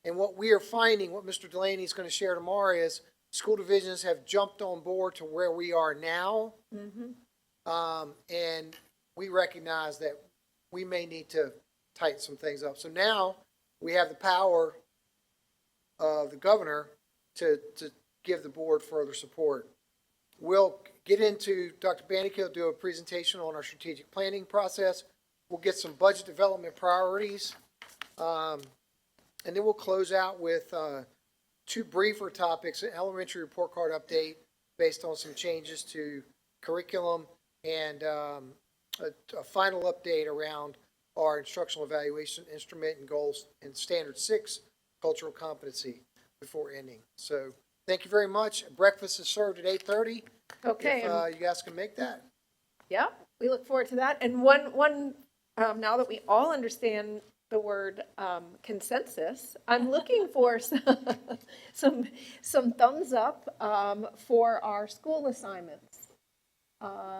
And what we are finding, what Mr. Delaney is going to share tomorrow, is school divisions have jumped on board to where we are now. And we recognize that we may need to tighten some things up. So now we have the power of the governor to give the board further support. We'll get into, Dr. Bannick will do a presentation on our strategic planning process. We'll get some budget development priorities. And then we'll close out with two briefer topics, an elementary report card update based on some changes to curriculum, and a final update around our instructional evaluation instrument and goals in Standard 6, cultural competency, before ending. So thank you very much. Breakfast is served at 8:30.
Okay.
If you guys can make that.
Yeah, we look forward to that. And one now that we all understand the word consensus, I'm looking for some thumbs up for our school assignments.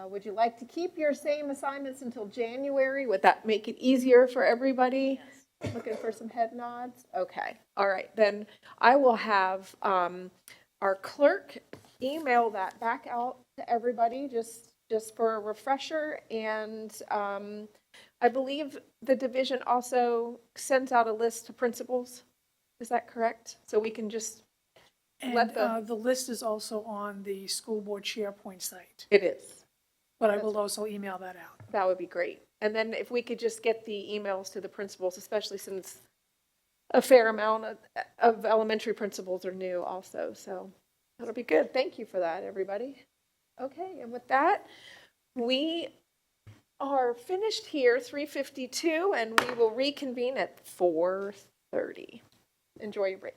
Would you like to keep your same assignments until January? Would that make it easier for everybody? Yes. Looking for some head nods? Okay. All right. Then I will have our clerk email that back out to everybody just for a refresher. And I believe the division also sends out a list to principals. Is that correct? So we can just let
the list is also on the school board SharePoint site,
It is.
but I will also email that out.
That would be great. And then if we could just get the emails to the principals, especially since a fair amount of elementary principals are new also. So that'll be good. Thank you for that, everybody. Okay, and with that, we are finished here, 3:52, and we will reconvene at 4:30. Enjoy your break.